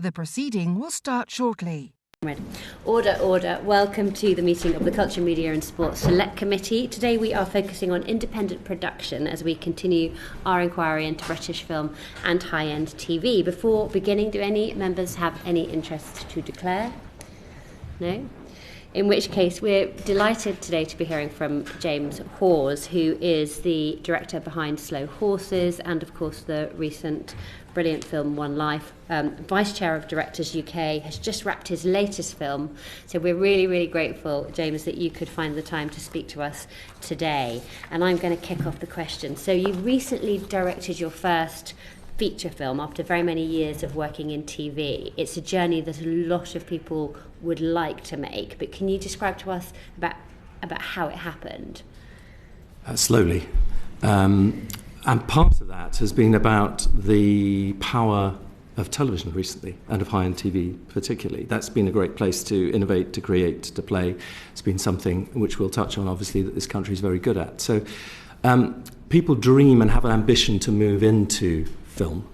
The proceeding will start shortly. Order, order. Welcome to the meeting of the Culture, Media and Sports Select Committee. Today we are focusing on independent production as we continue our inquiry into British film and high-end TV. Before beginning, do any members have any interest to declare? No? In which case, we're delighted today to be hearing from James Hawes, who is the director behind Slow Horses and, of course, the recent brilliant film One Life. Vice Chair of Directors UK, has just wrapped his latest film. So we're really, really grateful, James, that you could find the time to speak to us today. And I'm going to kick off the question. So you recently directed your first feature film after very many years of working in TV. It's a journey that a lot of people would like to make, but can you describe to us about how it happened? Slowly. And part of that has been about the power of television recently, and of high-end TV particularly. That's been a great place to innovate, to create, to play. It's been something which we'll touch on, obviously, that this country is very good at. So people dream and have an ambition to move into film.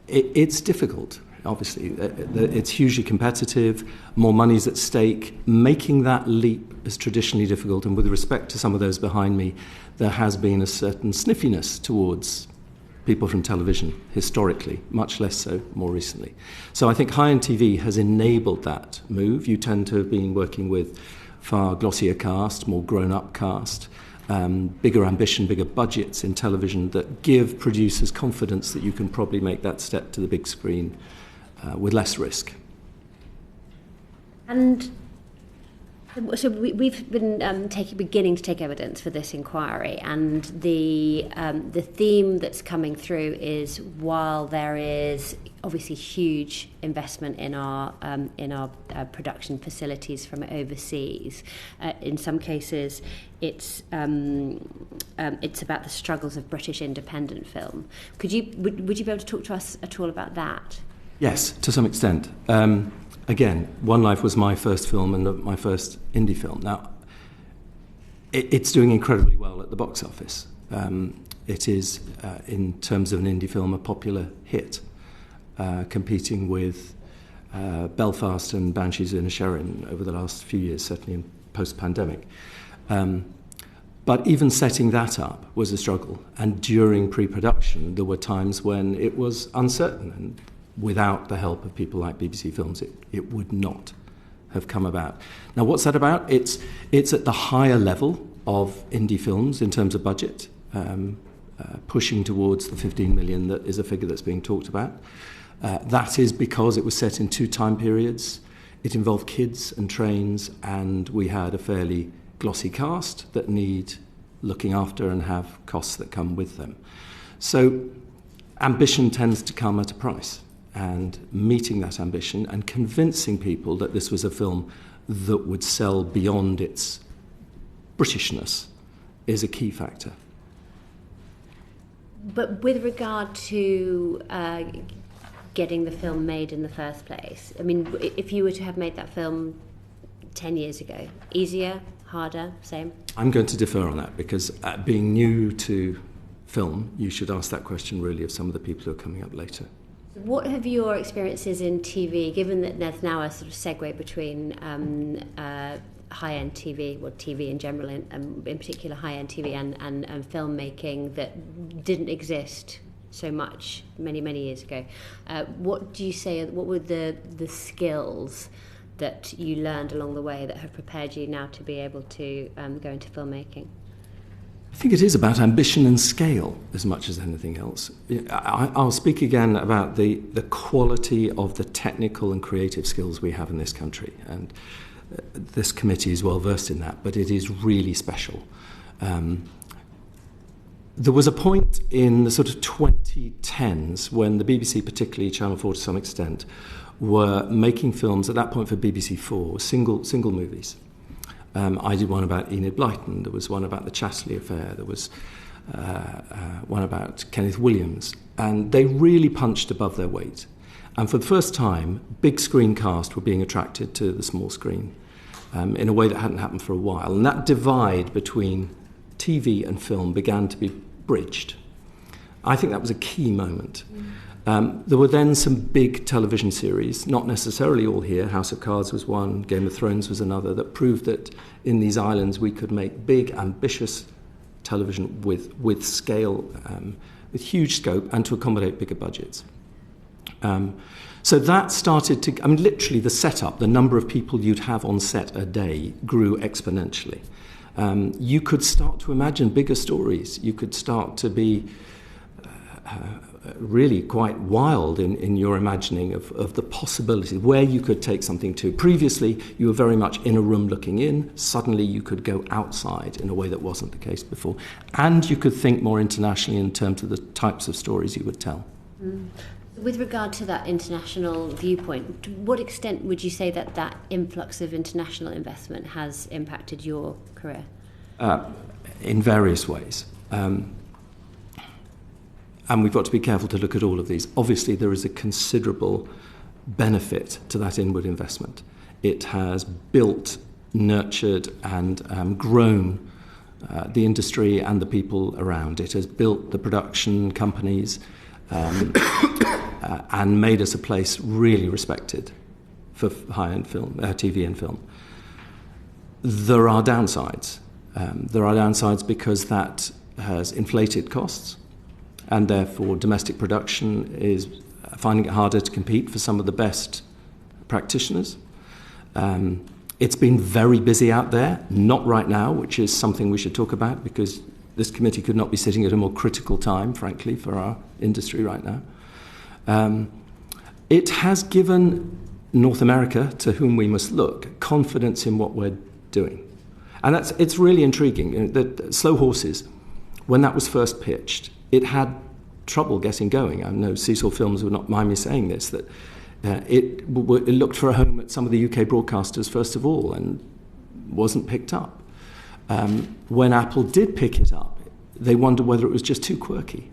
It's difficult, obviously. It's hugely competitive, more money's at stake. Making that leap is traditionally difficult, and with respect to some of those behind me, there has been a certain sniffiness towards people from television historically, much less so more recently. So I think high-end TV has enabled that move. You tend to have been working with far glossier cast, more grown-up cast, bigger ambition, bigger budgets in television that give producers confidence that you can probably make that step to the big screen with less risk. And so we've been beginning to take evidence for this inquiry, and the theme that's coming through is, while there is obviously huge investment in our production facilities from overseas, in some cases it's about the struggles of British independent film. Would you be able to talk to us at all about that? Yes, to some extent. Again, One Life was my first film and my first indie film. Now, it's doing incredibly well at the box office. It is, in terms of an indie film, a popular hit, competing with Belfast and Banshees of Inisherin over the last few years, certainly in post-pandemic. But even setting that up was a struggle. And during pre-production, there were times when it was uncertain, and without the help of people like BBC Films, it would not have come about. Now, what's that about? It's at the higher level of indie films in terms of budget, pushing towards the 15 million that is a figure that's being talked about. That is because it was set in two time periods. It involved kids and trains, and we had a fairly glossy cast that need looking after and have costs that come with them. So ambition tends to come at a price. And meeting that ambition and convincing people that this was a film that would sell beyond its Britishness is a key factor. But with regard to getting the film made in the first place, I mean, if you were to have made that film 10 years ago, easier, harder, same? I'm going to defer on that, because being new to film, you should ask that question really of some of the people who are coming up later. What have your experiences in TV, given that there's now a sort of segue between high-end TV, or TV in general, and in particular high-end TV and filmmaking that didn't exist so much many years ago? What do you say, what were the skills that you learned along the way that have prepared you now to be able to go into filmmaking? I think it is about ambition and scale as much as anything else. I'll speak again about the quality of the technical and creative skills we have in this country, and this committee is well versed in that, but it is really special. There was a point in the sort of 2010s when the BBC, particularly Channel 4 to some extent, were making films at that point for BBC 4, single movies. I did one about Enid Blyton, there was one about the Chatterley affair, there was one about Kenneth Williams, and they really punched above their weight. And for the first time, big screen cast were being attracted to the small screen in a way that hadn't happened for a while. And that divide between TV and film began to be bridged. I think that was a key moment. There were then some big television series, not necessarily all here. House of Cards was one, Game of Thrones was another, that proved that in these islands we could make big, ambitious television with scale, with huge scope, and to accommodate bigger budgets. So that started to, literally the setup, the number of people you'd have on set a day grew exponentially. You could start to imagine bigger stories. You could start to be really quite wild in your imagining of the possibility, where you could take something to. Previously, you were very much in a room looking in. Suddenly, you could go outside in a way that wasn't the case before. And you could think more internationally in terms of the types of stories you would tell. With regard to that international viewpoint, to what extent would you say that influx of international investment has impacted your career? In various ways. And we've got to be careful to look at all of these. Obviously, there is a considerable benefit to that inward investment. It has built, nurtured, and grown the industry and the people around. It has built the production companies and made us a place really respected for high-end film, TV and film. There are downsides. There are downsides because that has inflated costs, and therefore domestic production is finding it harder to compete for some of the best practitioners. It's been very busy out there, not right now, which is something we should talk about because this committee could not be sitting at a more critical time, frankly, for our industry right now. It has given North America, to whom we must look, confidence in what we're doing. And it's really intriguing. The Slow Horses, when that was first pitched, it had trouble getting going. I know Cecil Films would not mind me saying this, that it looked for a home at some of the UK broadcasters first of all and wasn't picked up. When Apple did pick it up, they wondered whether it was just too quirky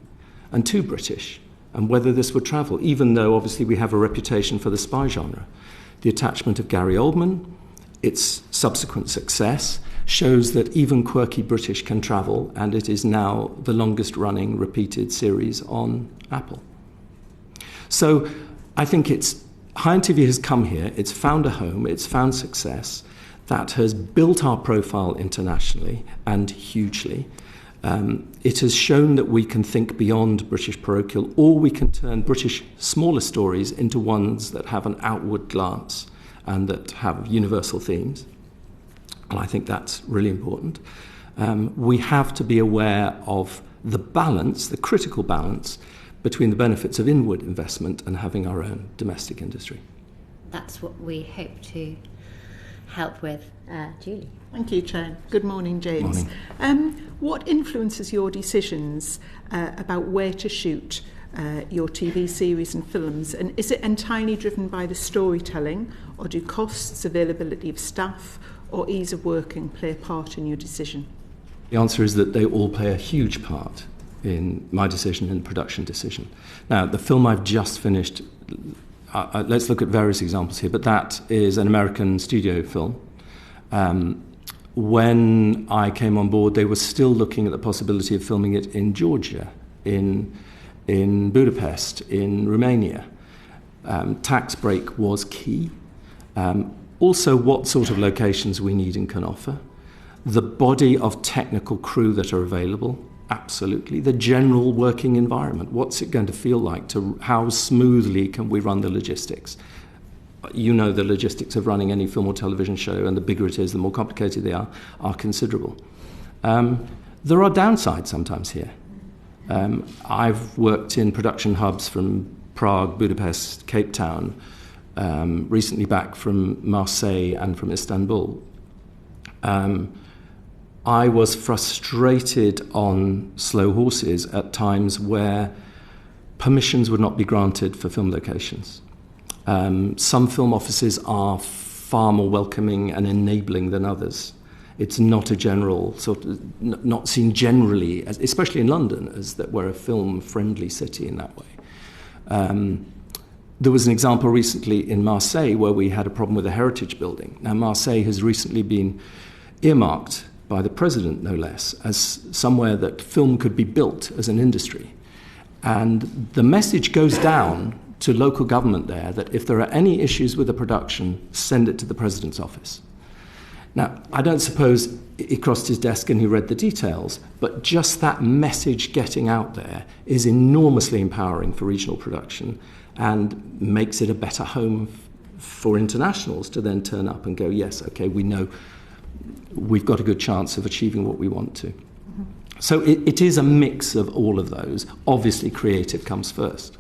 and too British and whether this would travel, even though obviously we have a reputation for the spy genre. The attachment of Gary Oldman, its subsequent success, shows that even quirky British can travel, and it is now the longest-running repeated series on Apple. So I think High-End TV has come here, it's found a home, it's found success, that has built our profile internationally and hugely. It has shown that we can think beyond British parochial, or we can turn British smaller stories into ones that have an outward glance and that have universal themes. And I think that's really important. We have to be aware of the balance, the critical balance, between the benefits of inward investment and having our own domestic industry. That's what we hope to help with. Julie. Thank you, Chair. Good morning, James. What influences your decisions about where to shoot your TV series and films? And is it entirely driven by the storytelling, or do costs, availability of staff, or ease of working play a part in your decision? The answer is that they all play a huge part in my decision and production decision. Now, the film I've just finished, let's look at various examples here, but that is an American studio film. When I came on board, they were still looking at the possibility of filming it in Georgia, in Budapest, in Romania. Tax break was key. Also, what sort of locations we need and can offer. The body of technical crew that are available, absolutely. The general working environment, what's it going to feel like? How smoothly can we run the logistics? You know the logistics of running any film or television show, and the bigger it is, the more complicated they are considerable. There are downsides sometimes here. I've worked in production hubs from Prague, Budapest, Cape Town, recently back from Marseille and from Istanbul. I was frustrated on Slow Horses at times where permissions would not be granted for film locations. Some film offices are far more welcoming and enabling than others. It's not a general, not seen generally, especially in London, as that we're a film-friendly city in that way. There was an example recently in Marseille where we had a problem with a heritage building. Now, Marseille has recently been earmarked by the president, no less, as somewhere that film could be built as an industry. And the message goes down to local government there that if there are any issues with the production, send it to the President's office. Now, I don't suppose he crossed his desk and he read the details, but just that message getting out there is enormously empowering for regional production and makes it a better home for internationals to then turn up and go, yes, okay, we know we've got a good chance of achieving what we want to. Mm-hmm. So it is a mix of all of those. Obviously, creative comes first.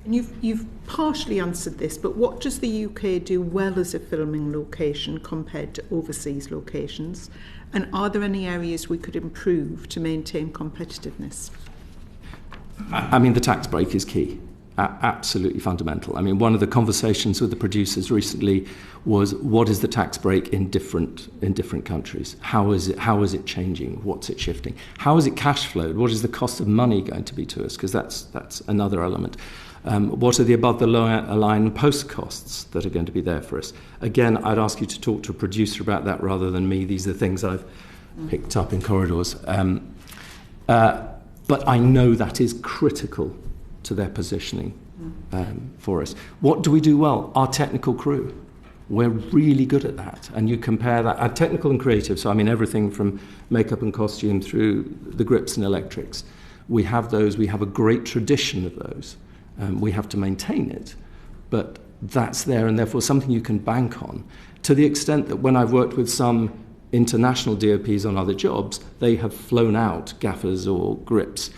And you've partially answered this, but what does the UK do well as a filming location compared to overseas locations? And are there any areas we could improve to maintain competitiveness? I mean, the tax break is key. Absolutely fundamental. I mean, one of the conversations with the producers recently was, what is the tax break in different countries? How is it changing? What's it shifting? How is it cash flowed? What is the cost of money going to be to us? Because that's another element. What are the above-the-line post costs that are going to be there for us? Again, I'd ask you to talk to a producer about that rather than me. These are things I've picked up in corridors. But I know that is critical to their positioning for us. What do we do well? Our technical crew. We're really good at that. And you compare that, our technical and creative, so I mean everything from makeup and costume through the grips and electrics. We have those, we have a great tradition of those. We have to maintain it, but that's there and therefore something you can bank on. To the extent that when I've worked with some international DOPs on other jobs, they have flown out gaffers or grips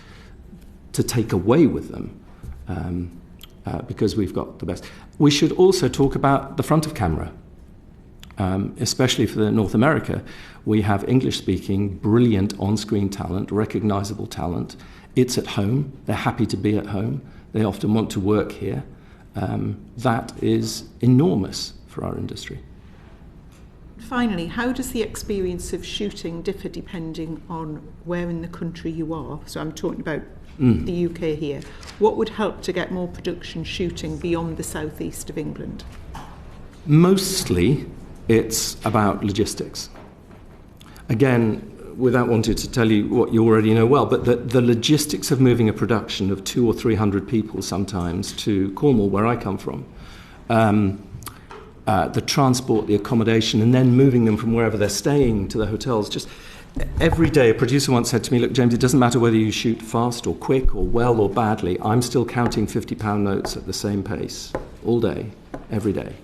to take away with them because we've got the best. We should also talk about the front of camera, especially for North America. We have English-speaking, brilliant on-screen talent, recognisable talent. It's at home. They're happy to be at home. They often want to work here. That is enormous for our industry. Finally, how does the experience of shooting differ depending on where in the country you are? So I'm talking about the UK here. What would help to get more production shooting beyond the southeast of England? Mostly, it's about logistics. Again, without wanting to tell you what you already know well, but the logistics of moving a production of 200 or 300 people sometimes to Cornwall, where I come from, the transport, the accommodation, and then moving them from wherever they're staying to the hotels. Just every day, a producer once said to me, look, James, it doesn't matter whether you shoot fast or quick or well or badly, I'm still counting £50 notes at the same pace all day, every day.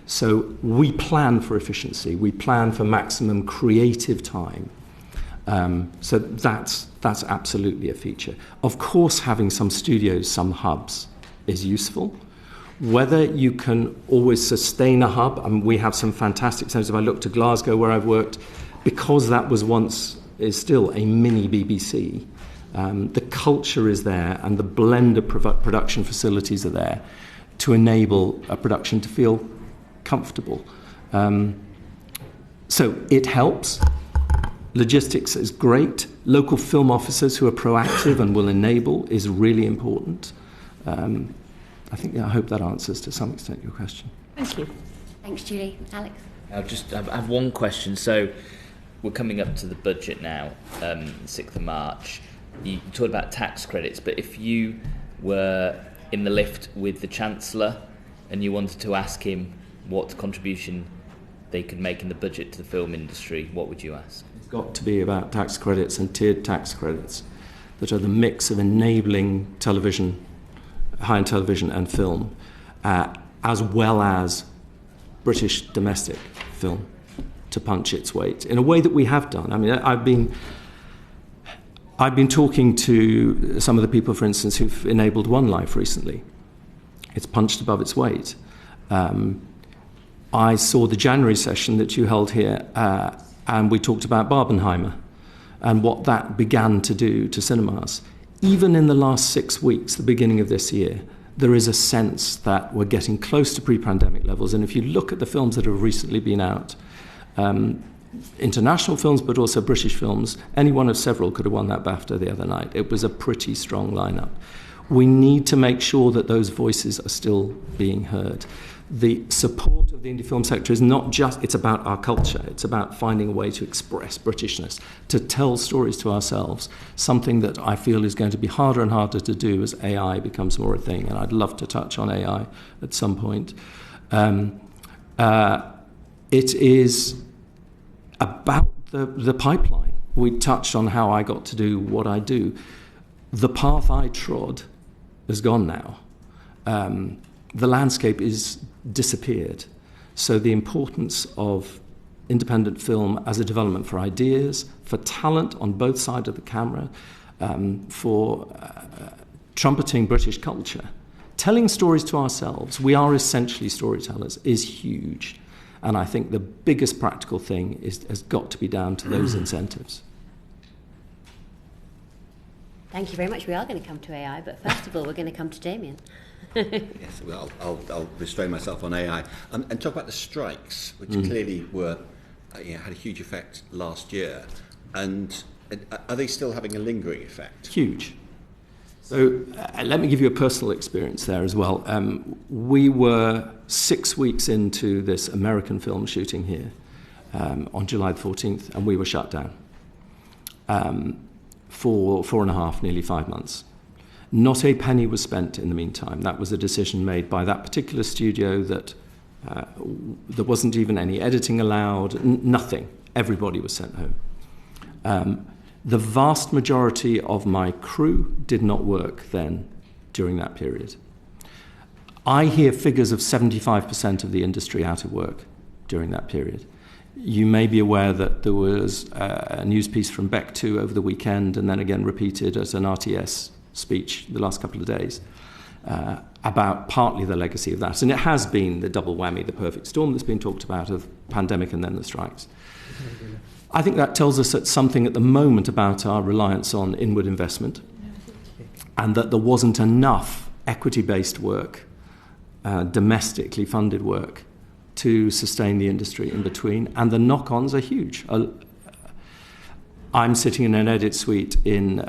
So we plan for efficiency. We plan for maximum creative time. So that's absolutely a feature. Of course, having some studios, some hubs is useful. Whether you can always sustain a hub, we have some fantastic centres. If I look to Glasgow, where I've worked, because that was once, is still a mini BBC, the culture is there and the blend of production facilities are there to enable a production to feel comfortable. So it helps. Logistics is great. Local film officers who are proactive and will enable is really important. I hope that answers to some extent your question. Thank you. Thanks, Julie. Alex? I have one question. So we're coming up to the budget now, 6th of March. You talked about tax credits, but if you were in the lift with the Chancellor and you wanted to ask him what contribution they could make in the budget to the film industry, what would you ask? It's got to be about tax credits and tiered tax credits that are the mix of enabling television, high-end television and film, as well as British domestic film to punch its weight in a way that we have done. I mean, I've been talking to some of the people, for instance, who've enabled One Life recently. It's punched above its weight. I saw the January session that you held here, and we talked about Barbenheimer and what that began to do to cinemas. Even in the last 6 weeks, the beginning of this year, there is a sense that we're getting close to pre-pandemic levels. And if you look at the films that have recently been out, international films, but also British films, any one of several could have won that BAFTA the other night. It was a pretty strong lineup. We need to make sure that those voices are still being heard. the support of the indie film sector is not just, it's about our culture, it's about finding a way to express Britishness, to tell stories to ourselves, something that I feel is going to be harder and harder to do as AI becomes more a thing, and I'd love to touch on AI at some point. It is about the pipeline. We touched on how I got to do what I do. The path I trod is gone now. The landscape is disappeared. So the importance of independent film as a development for ideas, for talent on both sides of the camera, for trumpeting British culture, telling stories to ourselves, we are essentially storytellers, is huge. And I think the biggest practical thing has got to be down to those incentives. Thank you very much. We are going to come to AI, but first of all, we're going to come to Damien. Yes, well, I'll restrain myself on AI and talk about the strikes, which clearly were had a huge effect last year. And are they still having a lingering effect? Huge. So let me give you a personal experience there as well. We were 6 weeks into this American film shooting here on July the 14th, and we were shut down for 4.5, nearly 5 months. Not a penny was spent in the meantime. That was a decision made by that particular studio that there wasn't even any editing allowed, nothing. Everybody was sent home. The vast majority of my crew did not work then during that period. I hear figures of 75% of the industry out of work during that period. You may be aware that there was a news piece from Beck 2 over the weekend and then again repeated at an RTS speech the last couple of days about partly the legacy of that. And it has been the double whammy, the perfect storm that's been talked about of pandemic and then the strikes. I think that tells us something at the moment about our reliance on inward investment and that there wasn't enough equity-based work, domestically funded work, to sustain the industry in between. And the knock-ons are huge. I'm sitting in an edit suite in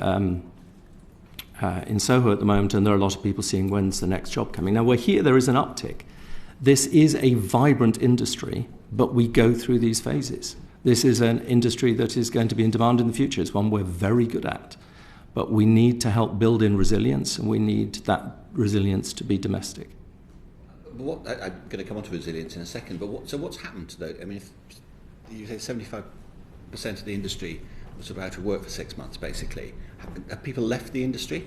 Soho at the moment, and there are a lot of people seeing when's the next job coming. Now, there is an uptick. This is a vibrant industry, but we go through these phases. This is an industry that is going to be in demand in the future. It's one we're very good at. But we need to help build in resilience, and we need that resilience to be domestic. I'm going to come on to resilience in a second, but what's happened to that? I mean, if you say 75% of the industry was sort of out of work for 6 months, basically, have people left the industry?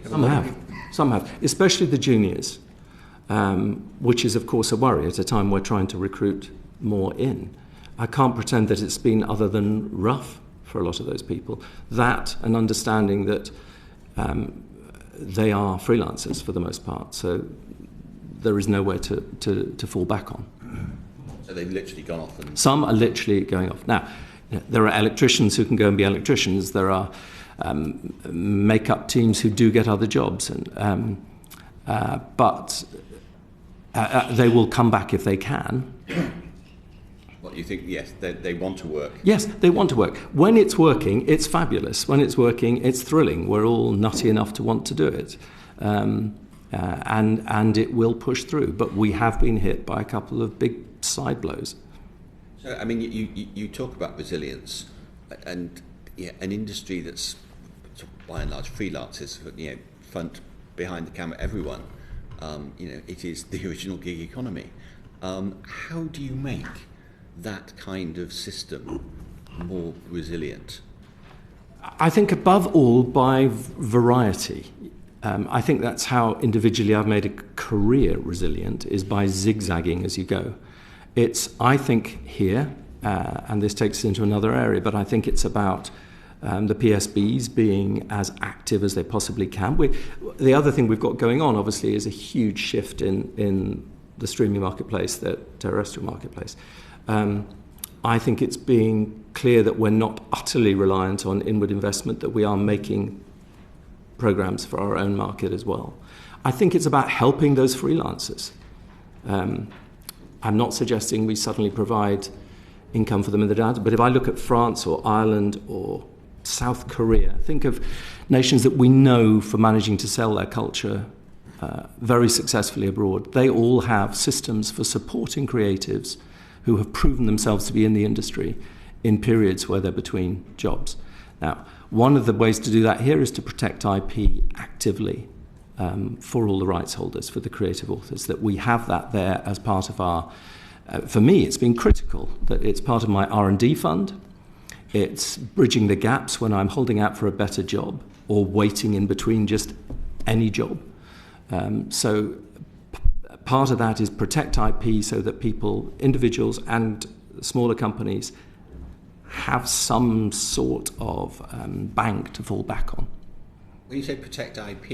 Some have, especially the juniors, which is, of course, a worry at a time we're trying to recruit more in. I can't pretend that it's been other than rough for a lot of those people. That and understanding that they are freelancers for the most part, so there is nowhere to fall back on. So they've literally gone off? Some are literally going off. Now, there are electricians who can go and be electricians. There are makeup teams who do get other jobs, but they will come back if they can. What, you think, yes, they want to work? Yes, they want to work. When it's working, it's fabulous. When it's working, it's thrilling. We're all nutty enough to want to do it. And it will push through. But we have been hit by a couple of big side blows. So, I mean, you talk about resilience and an industry that's by and large freelancers, front, behind the camera, everyone. It is the original gig economy. How do you make that kind of system more resilient? I think above all by variety. I think that's how individually I've made a career resilient, is by zigzagging as you go. I think here, and this takes us into another area, but I think it's about the PSBs being as active as they possibly can. The other thing we've got going on, obviously, is a huge shift in the streaming marketplace, the terrestrial marketplace. I think it's being clear that we're not utterly reliant on inward investment, that we are making programs for our own market as well. I think it's about helping those freelancers. I'm not suggesting we suddenly provide income for them in the data, but if I look at France or Ireland or South Korea, think of nations that we know for managing to sell their culture very successfully abroad, they all have systems for supporting creatives who have proven themselves to be in the industry in periods where they're between jobs. Now, one of the ways to do that here is to protect IP actively for all the rights holders, for the creative authors, that we have that there as part of our... for me, it's been critical that it's part of my R&D fund. It's bridging the gaps when I'm holding out for a better job or waiting in between just any job. So part of that is protect IP so that people, individuals and smaller companies, have some sort of bank to fall back on. When you say protect IP,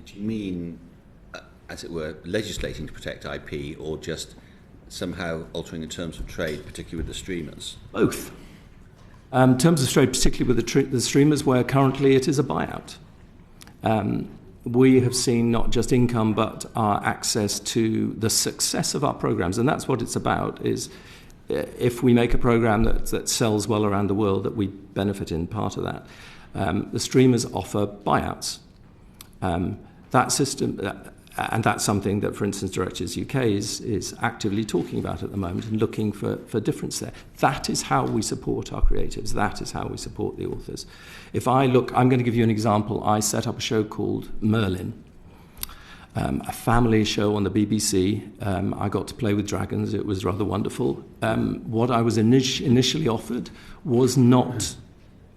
do you mean, as it were, legislating to protect IP, or just somehow altering the terms of trade, particularly with the streamers? Both. Terms of trade, particularly with the streamers, where currently it is a buyout. We have seen not just income, but our access to the success of our programs, and that's what it's about, is if we make a program that sells well around the world, that we benefit in part of that. The streamers offer buyouts. That system, and that's something that, for instance, Directors UK is actively talking about at the moment and looking for difference there. That is how we support our creatives. That is how we support the authors. If I look, I'm going to give you an example. I set up a show called Merlin, a family show on the BBC. I got to play with dragons. It was rather wonderful. What I was initially offered was not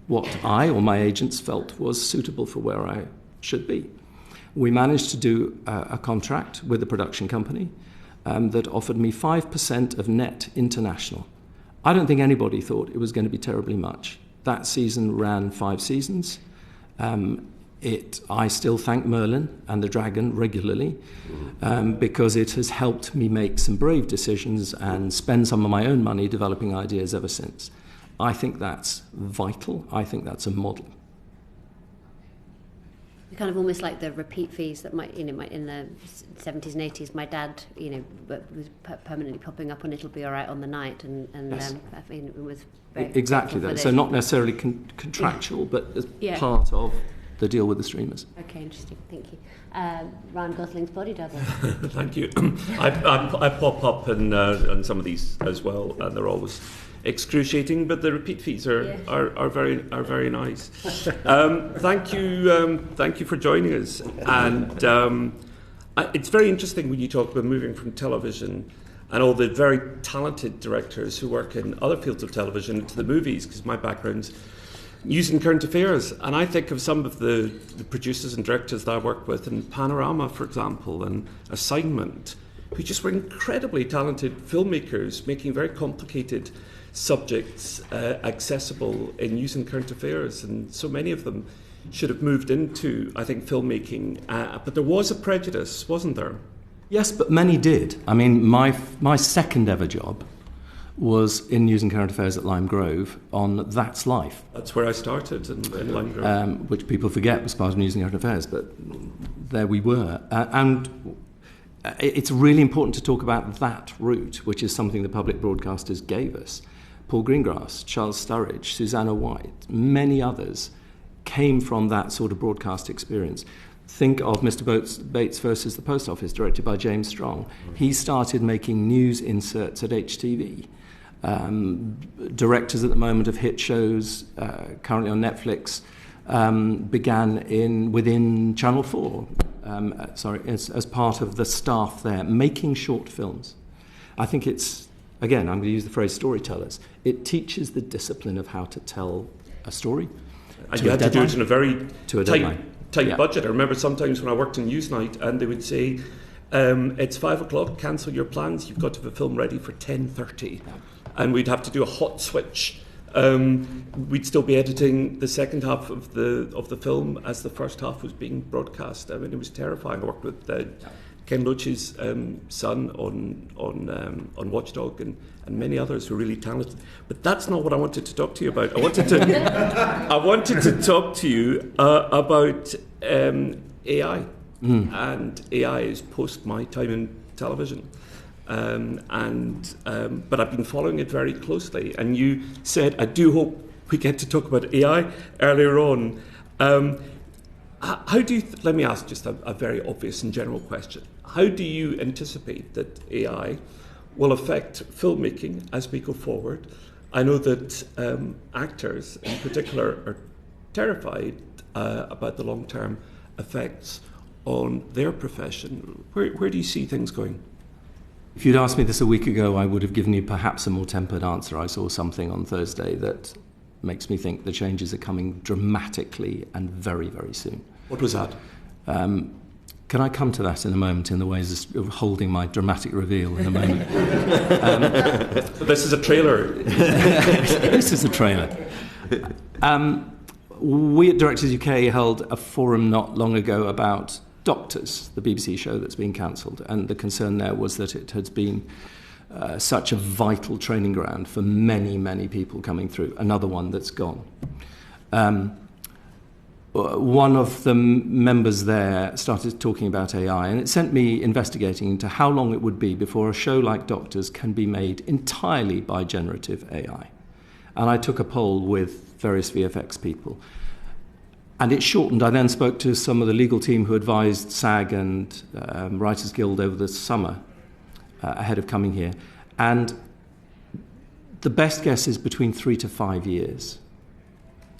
what I or my agents felt was suitable for where I should be. We managed to do a contract with a production company that offered me 5% of net international. I don't think anybody thought it was going to be terribly much. That season ran 5 seasons. I still thank Merlin and the Dragon regularly because it has helped me make some brave decisions and spend some of my own money developing ideas ever since. I think that's vital. I think that's a model. Kind of almost like the repeat fees that might in the 70s and 80s, my dad, was permanently popping up on It'll Be Alright on the Night, and yes. It was very exactly that. So not necessarily contractual, but as part of the deal with the streamers. Okay, interesting. Thank you. Ryan Gosling's Body Double. Thank you. I pop up in some of these as well, and they're always excruciating, but the repeat fees are very nice. Thank you for joining us. And it's very interesting when you talk about moving from television and all the very talented directors who work in other fields of television into the movies, because my background's news and current affairs, and I think of some of the producers and directors that I worked with in Panorama, for example, and Assignment, who just were incredibly talented filmmakers making very complicated subjects accessible in news and current affairs, and so many of them should have moved into, I think, filmmaking. But there was a prejudice, wasn't there? Yes, but many did. I mean, my second ever job was in news and current affairs at Lime Grove on That's Life. That's where I started, in Lime Grove. Which people forget was part of news and current affairs, but there we were. And it's really important to talk about that route, which is something the public broadcasters gave us. Paul Greengrass, Charles Sturridge, Susanna White, many others came from that sort of broadcast experience. Think of Mr. Bates versus the Post Office, directed by James Strong. He started making news inserts at HTV. Directors at the moment of hit shows, currently on Netflix, began within Channel 4, as part of the staff there, making short films. I think it's, again, I'm going to use the phrase storytellers. It teaches the discipline of how to tell a story. And you had to do it in a very tight Yeah. budget. I remember sometimes when I worked in Newsnight, and they would say, it's 5:00, cancel your plans, you've got to have a film ready for 10:30. Yeah. And we'd have to do a hot switch. We'd still be editing the second half of the film as the first half was being broadcast. I mean, it was terrifying. I worked with Ken Loach's son on Watchdog and many others who are really talented. But that's not what I wanted to talk to you about. I wanted to talk to you about AI. And AI is post my time in television. But I've been following it very closely. And you said, I do hope we get to talk about AI earlier on. How do you, let me ask just a very obvious and general question. How do you anticipate that AI will affect filmmaking as we go forward? I know that actors in particular are terrified about the long-term effects on their profession. Where do you see things going? If you'd asked me this a week ago, I would have given you perhaps a more tempered answer. I saw something on Thursday that makes me think the changes are coming dramatically and very, very soon. What was that? Can I come to that in a moment in the ways of holding my dramatic reveal in a moment? This is a trailer. This is a trailer. We at Directors UK held a forum not long ago about Doctors, the BBC show that's been cancelled, and the concern there was that it has been such a vital training ground for many, many people coming through. Another one that's gone. One of the members there started talking about AI, and it sent me investigating into how long it would be before a show like Doctors can be made entirely by generative AI. And I took a poll with various VFX people. And it shortened. I then spoke to some of the legal team who advised SAG and Writers Guild over the summer ahead of coming here. And the best guess is between 3 to 5 years.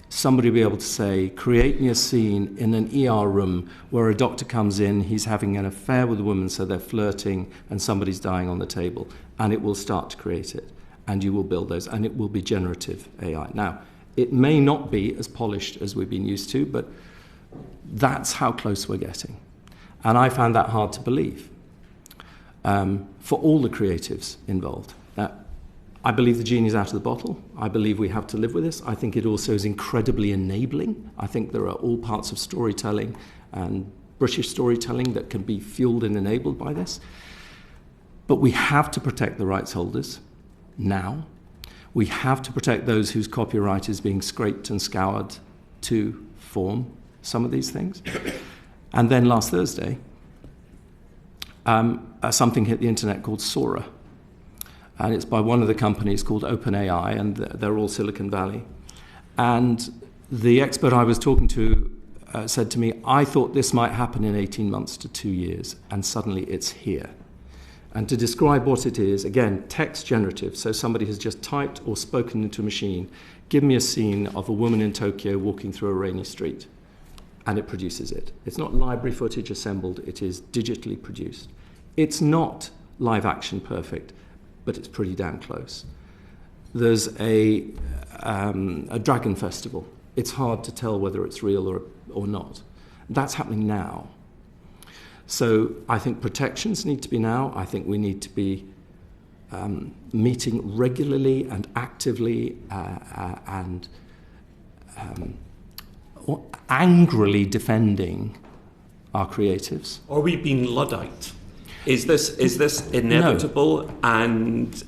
Somebody will be able to say, create me a scene in an ER room where a doctor comes in, he's having an affair with a woman, so they're flirting, and somebody's dying on the table. And it will start to create it. And you will build those. And it will be generative AI. Now, it may not be as polished as we've been used to, but that's how close we're getting. And I found that hard to believe for all the creatives involved. I believe the genie's out of the bottle. I believe we have to live with this. I think it also is incredibly enabling. I think there are all parts of storytelling and British storytelling that can be fueled and enabled by this. But we have to protect the rights holders now. We have to protect those whose copyright is being scraped and scoured to form some of these things. And then last Thursday, something hit the internet called Sora. And it's by one of the companies called OpenAI, and they're all Silicon Valley. And the expert I was talking to said to me, I thought this might happen in 18 months to 2 years, and suddenly it's here. And to describe what it is, again, text generative, so somebody has just typed or spoken into a machine, give me a scene of a woman in Tokyo walking through a rainy street, and it produces it. It's not library footage assembled, it is digitally produced. It's not live action perfect, but it's pretty damn close. There's a dragon festival. It's hard to tell whether it's real or not. That's happening now. So I think protections need to be now. I think we need to be meeting regularly and actively and angrily defending our creatives. Are we being Luddite? Is this inevitable? No. And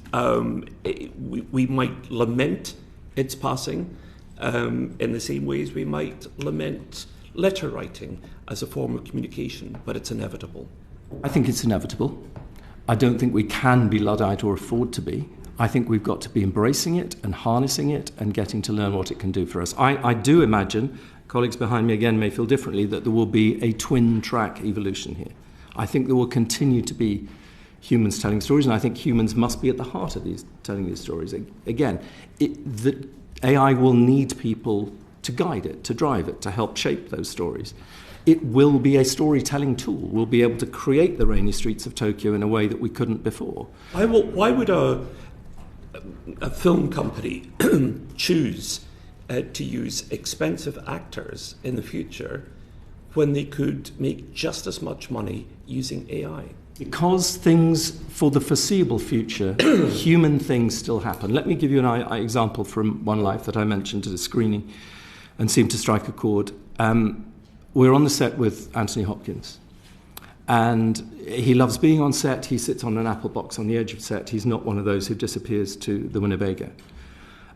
we might lament its passing in the same ways we might lament letter writing as a form of communication, but it's inevitable. I think it's inevitable. I don't think we can be Luddite or afford to be. I think we've got to be embracing it and harnessing it and getting to learn what it can do for us. I do imagine, colleagues behind me again may feel differently, that there will be a twin-track evolution here. I think there will continue to be humans telling stories, and I think humans must be at the heart of telling these stories. Again, the AI will need people to guide it, to drive it, to help shape those stories. It will be a storytelling tool. We'll be able to create the rainy streets of Tokyo in a way that we couldn't before. Why would a film company choose to use expensive actors in the future when they could make just as much money using AI? Because things, for the foreseeable future, human things still happen. Let me give you an example from One Life that I mentioned at a screening and seemed to strike a chord. We're on the set with Anthony Hopkins, and he loves being on set. He sits on an apple box on the edge of set. He's not one of those who disappears to the Winnebago.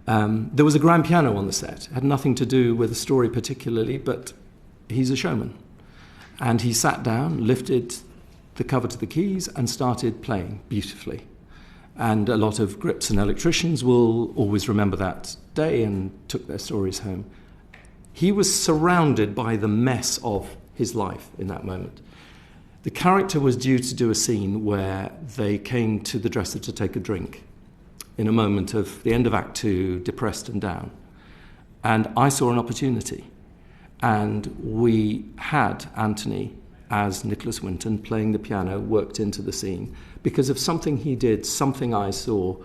There was a grand piano on the set. It had nothing to do with the story particularly, but he's a showman. And he sat down, lifted the cover to the keys, and started playing beautifully. And a lot of grips and electricians will always remember that day and took their stories home. He was surrounded by the mess of his life in that moment. The character was due to do a scene where they came to the dresser to take a drink in a moment of the end of Act 2, depressed and down. And I saw an opportunity. And we had Anthony as Nicholas Winton playing the piano, worked into the scene, because of something he did, something I saw.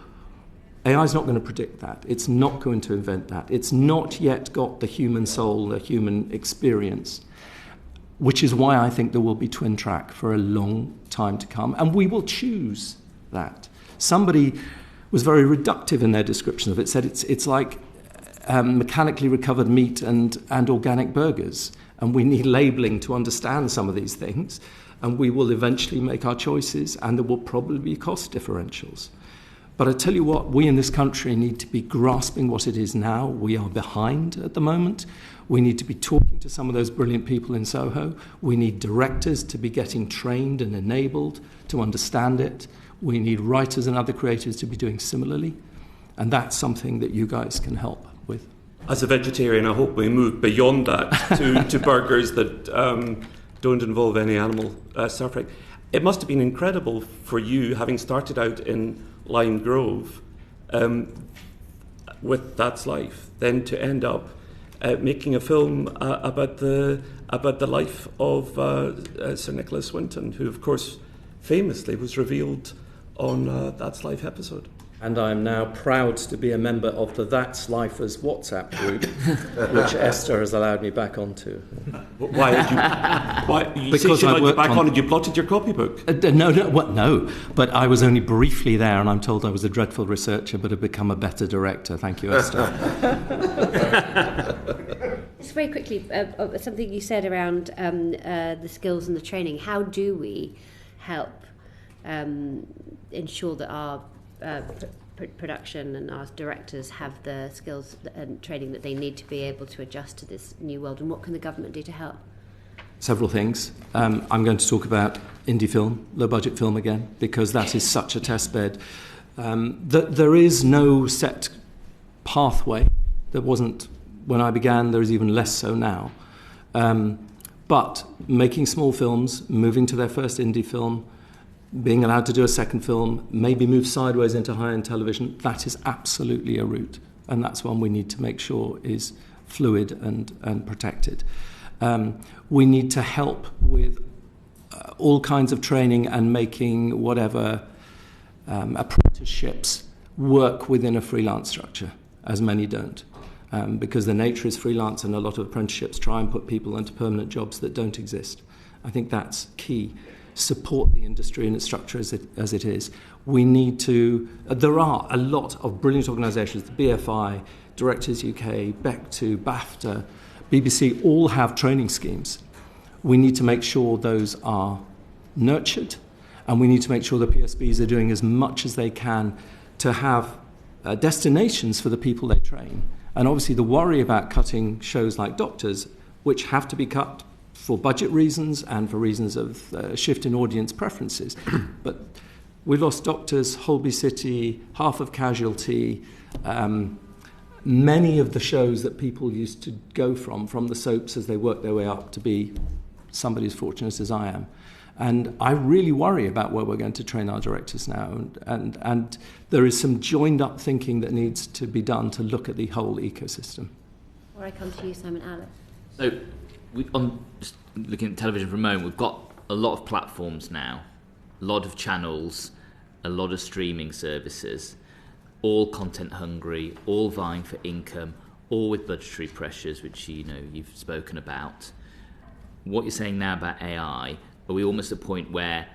AI's not going to predict that. It's not going to invent that. It's not yet got the human soul, the human experience, which is why I think there will be twin track for a long time to come, and we will choose that. Somebody was very reductive in their description of it, said it's like mechanically recovered meat and organic burgers, and we need labelling to understand some of these things, and we will eventually make our choices, and there will probably be cost differentials. But I tell you what, we in this country need to be grasping what it is now. We are behind at the moment. We need to be talking to some of those brilliant people in Soho. We need directors to be getting trained and enabled to understand it. We need writers and other creators to be doing similarly. And that's something that you guys can help with. As a vegetarian, I hope we move beyond that to burgers that don't involve any animal suffering. It must have been incredible for you, having started out in Lime Grove with That's Life, then to end up making a film about the life of Sir Nicholas Winton, who, of course, famously was revealed on That's Life episode. And I'm now proud to be a member of the That's Lifers WhatsApp group, which Esther has allowed me back onto. Why did you? Why you because I worked back on it? You plotted your copybook. No. But I was only briefly there, and I'm told I was a dreadful researcher, but have become a better director. Thank you, Esther. Just very quickly, something you said around the skills and the training. How do we help ensure that our production and our directors have the skills and training that they need to be able to adjust to this new world, and what can the government do to help? Several things. I'm going to talk about indie film, low budget film again, because that is such a test bed. There is no set pathway. There wasn't when I began. There is even less so now. But making small films, moving to their first indie film, being allowed to do a second film, maybe move sideways into high-end television, that is absolutely a route. And that's one we need to make sure is fluid and protected. We need to help with all kinds of training and making whatever apprenticeships work within a freelance structure, as many don't. Because the nature is freelance, and a lot of apprenticeships try and put people into permanent jobs that don't exist. I think that's key. Support the industry in its structure as it is. We need to... there are a lot of brilliant organisations, the BFI, Directors UK, BEC2, BAFTA, BBC, all have training schemes. We need to make sure those are nurtured, and we need to make sure the PSBs are doing as much as they can to have destinations for the people they train. And obviously the worry about cutting shows like Doctors, which have to be cut for budget reasons and for reasons of shift in audience preferences. But we lost Doctors, Holby City, half of Casualty, many of the shows that people used to go from the soaps as they worked their way up to be somebody as fortunate as I am. And I really worry about where we're going to train our directors now. And there is some joined-up thinking that needs to be done to look at the whole ecosystem. Before I come to you, Simon Allen. So, just looking at television for a moment, we've got a lot of platforms now, a lot of channels, a lot of streaming services, all content hungry, all vying for income, all with budgetary pressures, which you've spoken about. What you're saying now about AI, are we almost at a point where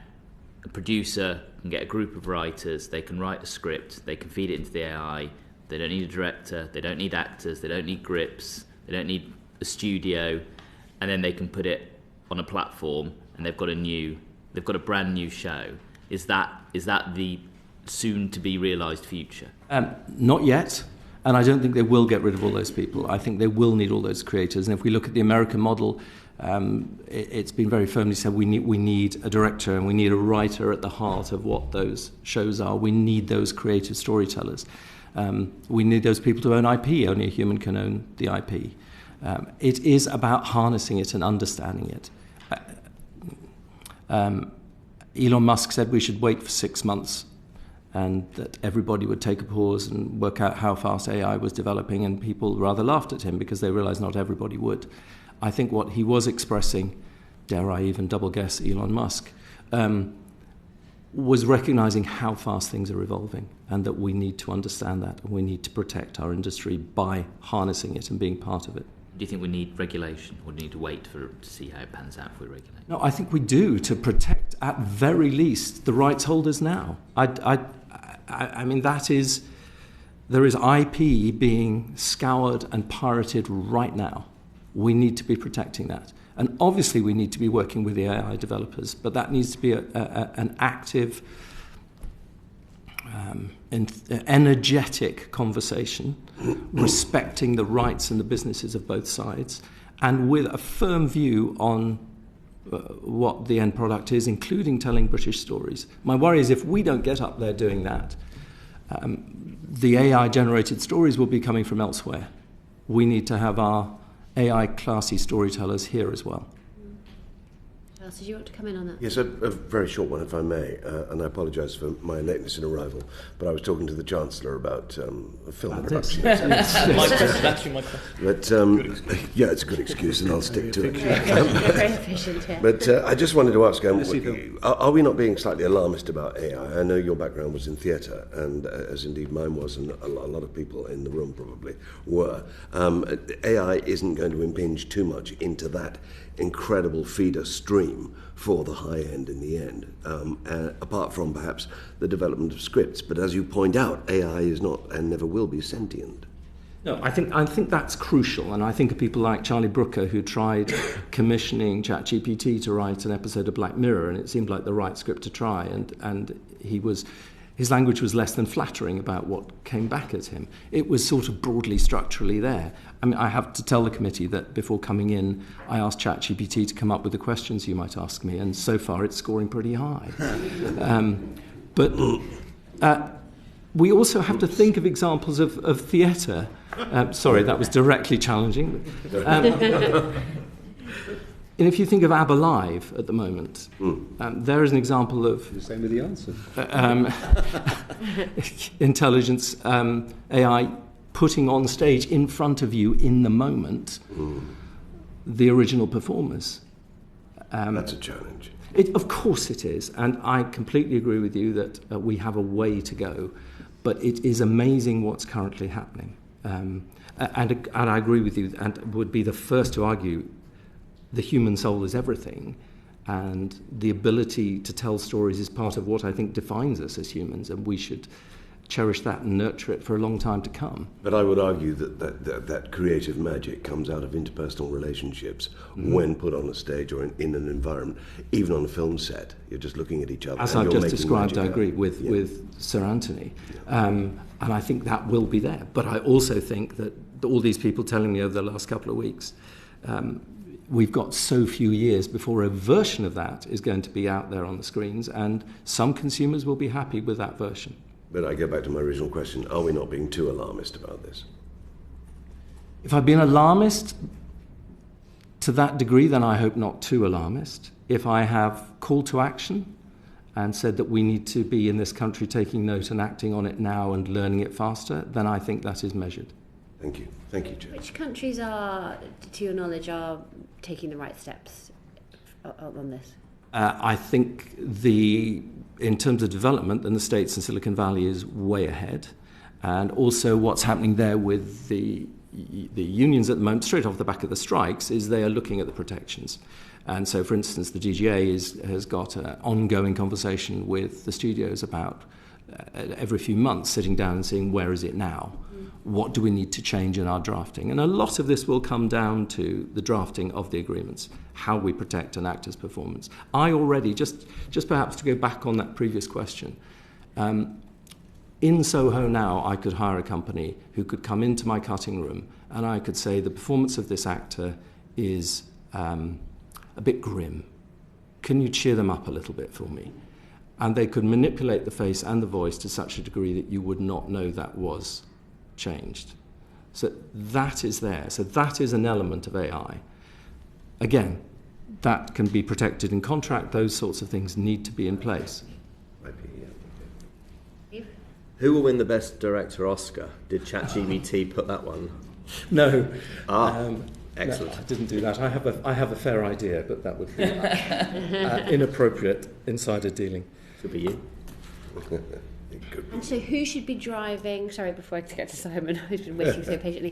a producer can get a group of writers, they can write a script, they can feed it into the AI, they don't need a director, they don't need actors, they don't need grips, they don't need a studio, and then they can put it on a platform and they've got a brand new show? Is that the soon to be realised future? Not yet. And I don't think they will get rid of all those people. I think they will need all those creators. And if we look at the American model, it's been very firmly said we need a director and we need a writer at the heart of what those shows are. We need those creative storytellers. We need those people to own IP. Only a human can own the IP. It is about harnessing it and understanding it. Elon Musk said we should wait for 6 months and that everybody would take a pause and work out how fast AI was developing, and people rather laughed at him because they realized not everybody would. I think what he was expressing, dare I even double guess Elon Musk, was recognizing how fast things are evolving and that we need to understand that and we need to protect our industry by harnessing it and being part of it. Do you think we need regulation, or do we need to wait to see how it pans out if we regulate? No, I think we do, to protect, at very least, the rights holders now. I mean, there is IP being scoured and pirated right now. We need to be protecting that. And obviously we need to be working with the AI developers, but that needs to be an active, energetic conversation, respecting the rights and the businesses of both sides, and with a firm view on what the end product is, including telling British stories. My worry is if we don't get up there doing that, the AI-generated stories will be coming from elsewhere. We need to have our AI classy storytellers here as well. Did you want to come in on that? Yes, a very short one, if I may, and I apologise for my lateness in arrival, but I was talking to the Chancellor about film production. That's my question. But, yeah, it's a good excuse, and I'll stick to it. Very efficient, yeah. But I just wanted to ask, are we not being slightly alarmist about AI? I know your background was in theatre, and as indeed mine was, and a lot of people in the room probably were. AI isn't going to impinge too much into that incredible feeder stream for the high end in the end, apart from perhaps the development of scripts. But as you point out, AI is not and never will be sentient. No, I think that's crucial, and I think of people like Charlie Brooker, who tried commissioning ChatGPT to write an episode of Black Mirror, and it seemed like the right script to try, and his language was less than flattering about what came back at him. It was sort of broadly structurally there. I mean, I have to tell the committee that before coming in, I asked ChatGPT to come up with the questions you might ask me, and so far it's scoring pretty high. But we also have to think of examples of theatre. Sorry, that was directly challenging. And if you think of ABBA Live at the moment, there is an example of... The same with the answer. Intelligence, AI putting on stage in front of you in the moment the original performers. That's a challenge. Of course it is, and I completely agree with you that we have a way to go, but it is amazing what's currently happening. And I agree with you, and would be the first to argue the human soul is everything, and the ability to tell stories is part of what I think defines us as humans, and we should cherish that and nurture it for a long time to come. But I would argue that creative magic comes out of interpersonal relationships when put on a stage or in an environment, even on a film set. You're just looking at each other. As I've just described, I agree with Sir Anthony. And I think that will be there. But I also think that all these people telling me over the last couple of weeks, we've got so few years before a version of that is going to be out there on the screens, and some consumers will be happy with that version. But I get back to my original question, are we not being too alarmist about this? If I've been alarmist to that degree, then I hope not too alarmist. If I have called to action and said that we need to be in this country taking note and acting on it now and learning it faster, then I think that is measured. Thank you. Thank you, Chair. Which countries are, to your knowledge, are taking the right steps on this? I think in terms of development, then the States and Silicon Valley is way ahead. And also what's happening there with the unions at the moment, straight off the back of the strikes, is they are looking at the protections. And so, for instance, the DGA has got an ongoing conversation with the studios about every few months sitting down and seeing where is it now? What do we need to change in our drafting? And a lot of this will come down to the drafting of the agreements, how we protect an actor's performance. I already, just perhaps to go back on that previous question, in Soho now I could hire a company who could come into my cutting room and I could say the performance of this actor is a bit grim. Can you cheer them up a little bit for me? And they could manipulate the face and the voice to such a degree that you would not know that was changed. So that is there. So that is an element of AI. Again, that can be protected in contract. Those sorts of things need to be in place. Who will win the Best Director Oscar? Did ChatGPT put that one? No. Excellent. No, I didn't do that. I have a fair idea, but that would be inappropriate insider dealing. Could be you. And so who should be driving, sorry, before I get to Simon, who's been waiting so patiently,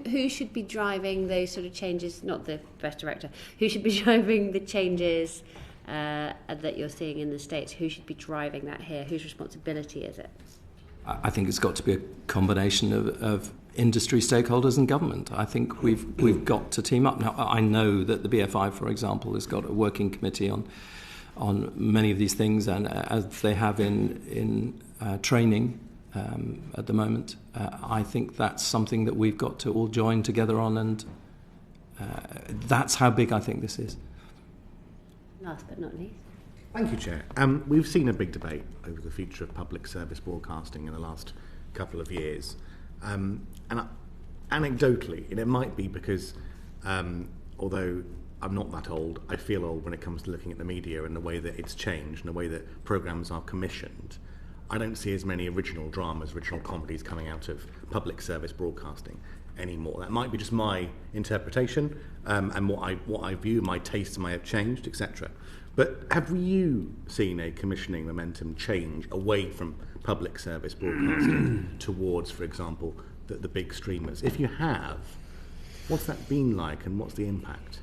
who should be driving those sort of changes, not the Best Director, who should be driving the changes that you're seeing in the States? Who should be driving that here? Whose responsibility is it? I think it's got to be a combination of industry stakeholders and government. I think we've got to team up. Now, I know that the BFI, for example, has got a working committee on many of these things, and as they have in training at the moment. I think that's something that we've got to all join together on, and that's how big I think this is. Last but not least. Thank you, Chair. We've seen a big debate over the future of public service broadcasting in the last couple of years. And anecdotally, and it might be because, although I'm not that old, I feel old when it comes to looking at the media and the way that it's changed and the way that programmes are commissioned. I don't see as many original dramas, original comedies coming out of public service broadcasting anymore. That might be just my interpretation and what I view, my tastes may have changed, etc. But have you seen a commissioning momentum change away from public service broadcasting towards, for example, the big streamers? If you have, what's that been like and what's the impact?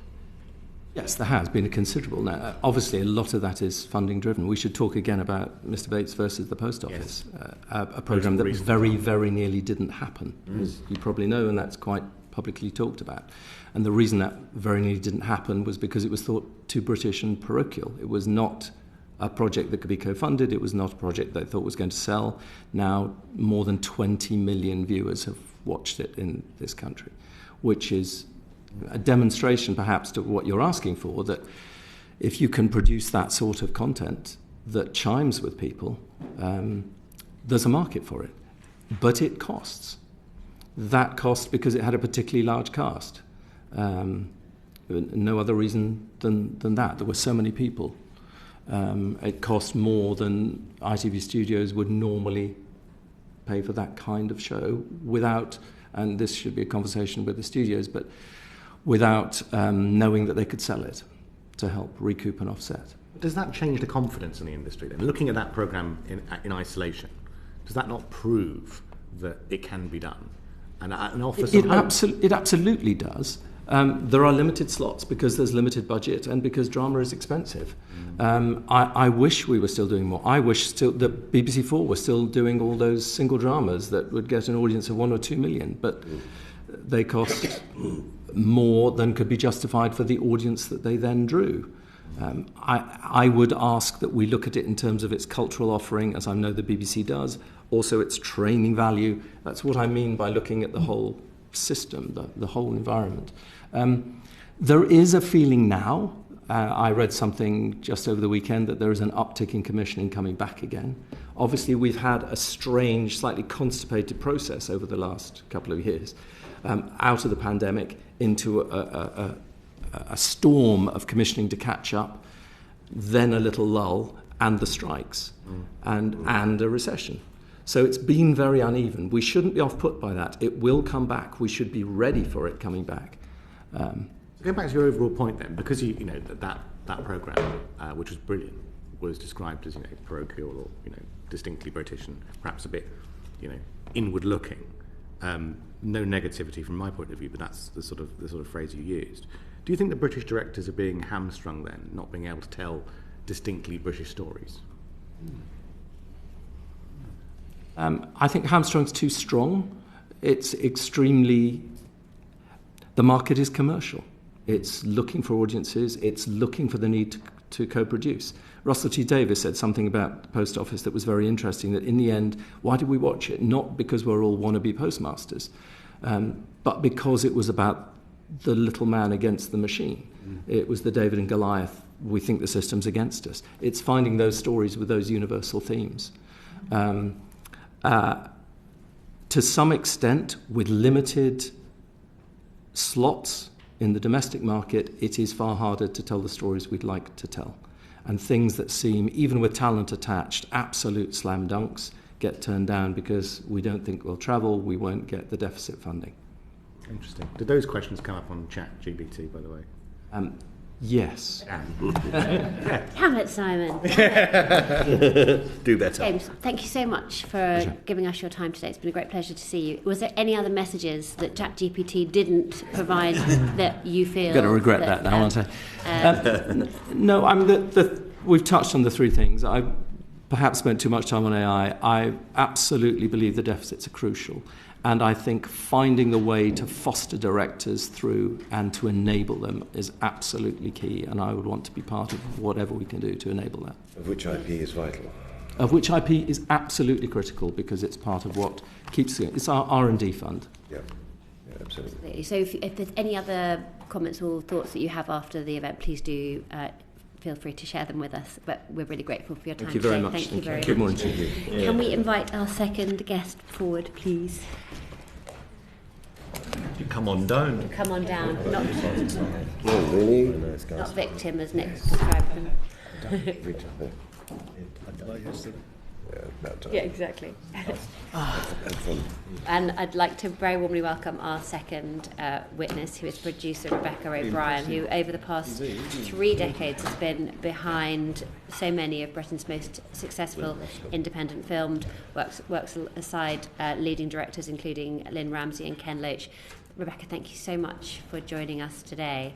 Yes, there has been a considerable. Now, obviously, a lot of that is funding driven. We should talk again about Mr. Bates versus the Post Office, yes. A programme that very, very nearly didn't happen, as you probably know, and that's quite publicly talked about. And the reason that very nearly didn't happen was because it was thought too British and parochial. It was not a project that could be co-funded. It was not a project that they thought was going to sell. Now, more than 20 million viewers have watched it in this country, which is a demonstration perhaps to what you're asking for, that if you can produce that sort of content that chimes with people, there's a market for it. But it costs. That cost because it had a particularly large cast. No other reason than that. There were so many people. It cost more than ITV Studios would normally pay for that kind of show without, and this should be a conversation with the studios, but without knowing that they could sell it to help recoup and offset. Does that change the confidence in the industry then? Looking at that programme in isolation, does that not prove that it can be done? And offer some hope? It absolutely does. There are limited slots because there's limited budget and because drama is expensive. I wish we were still doing more. I wish that BBC4 were still doing all those single dramas that would get an audience of 1 or 2 million, but they cost more than could be justified for the audience that they then drew. I would ask that we look at it in terms of its cultural offering, as I know the BBC does, also its training value. That's what I mean by looking at the whole system, the whole environment. There is a feeling now, I read something just over the weekend, that there is an uptick in commissioning coming back again. Obviously, we've had a strange, slightly constipated process over the last couple of years, out of the pandemic into a storm of commissioning to catch up, then a little lull, and the strikes, and a recession. So it's been very uneven. We shouldn't be off-put by that. It will come back. We should be ready for it coming back. Going back to your overall point then, because that programme, which was brilliant, was described as parochial or distinctly British and perhaps a bit inward-looking. No negativity from my point of view, but that's the sort of phrase you used. Do you think the British directors are being hamstrung then, not being able to tell distinctly British stories? I think hamstrung's too strong. It's extremely... The market is commercial. It's looking for audiences. It's looking for the need to co-produce. Russell T Davies said something about the Post Office that was very interesting, that in the end, why did we watch it? Not because we're all wannabe postmasters, but because it was about the little man against the machine. It was the David and Goliath, we think the system's against us. It's finding those stories with those universal themes. to some extent, with limited slots in the domestic market, it is far harder to tell the stories we'd like to tell. And things that seem, even with talent attached, absolute slam dunks, get turned down because we don't think we'll travel, we won't get the deficit funding. Interesting. Did those questions come up on ChatGPT, by the way? Yes. Damn it, Simon. Do better. James, thank you so much for giving us your time today. It's been a great pleasure to see you. Was there any other messages that ChatGPT didn't provide that you feel... I'm going to regret that now, aren't I? No, we've touched on the three things. I perhaps spent too much time on AI. I absolutely believe the deficits are crucial. And I think finding the way to foster directors through and to enable them is absolutely key. And I would want to be part of whatever we can do to enable that. Of which IP is vital. Of which IP is absolutely critical because it's part of what keeps it. It's our R&D fund. Yeah, absolutely. So if there's any other comments or thoughts that you have after the event, please do feel free to share them with us. But we're really grateful for your time today. Thank you very much. Thank you very much. Good morning to you. Can we invite our second guest forward, please? You come on down. Come on down. Not Really? victim, as Nick described them. Yeah, exactly. And I'd like to very warmly welcome our second witness, who is producer Rebecca O'Brien, who over the past 3 decades has been behind so many of Britain's most successful independent films, works aside leading directors including Lynn Ramsey and Ken Loach. Rebecca, thank you so much for joining us today.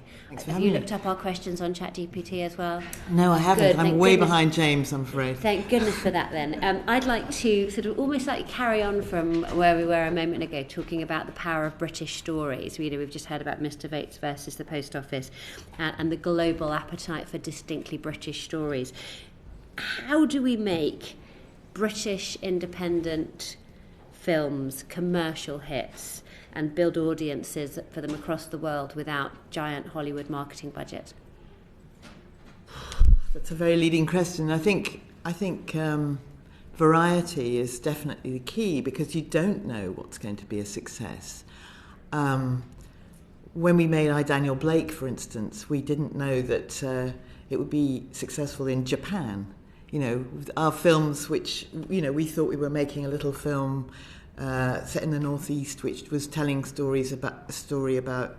Have you looked up our questions on ChatGPT as well? No, I haven't. Good, I'm way behind James, I'm afraid. Thank goodness for that then. I'd like to sort of almost like carry on from where we were a moment ago, talking about the power of British stories. We've just heard about Mr. Yates versus the Post Office and the global appetite for distinctly British stories. How do we make British independent films commercial hits and build audiences for them across the world without giant Hollywood marketing budget? That's a very leading question. I think variety is definitely the key, because you don't know what's going to be a success. When we made I, Daniel Blake, for instance, we didn't know that it would be successful in Japan. You know, our films, which, you know, we thought we were making a little film set in the northeast, which was telling a story about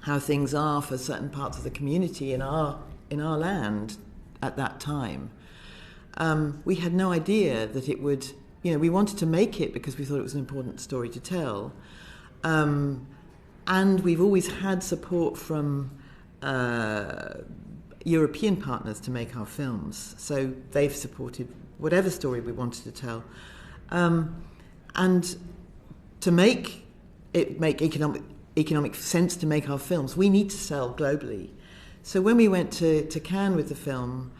how things are for certain parts of the community in our land at that time. We had no idea that it would, you know, we wanted to make it because we thought it was an important story to tell. And we've always had support from European partners to make our films. So they've supported whatever story we wanted to tell. And to make it make economic sense to make our films, we need to sell globally. So when we went to Cannes with the film,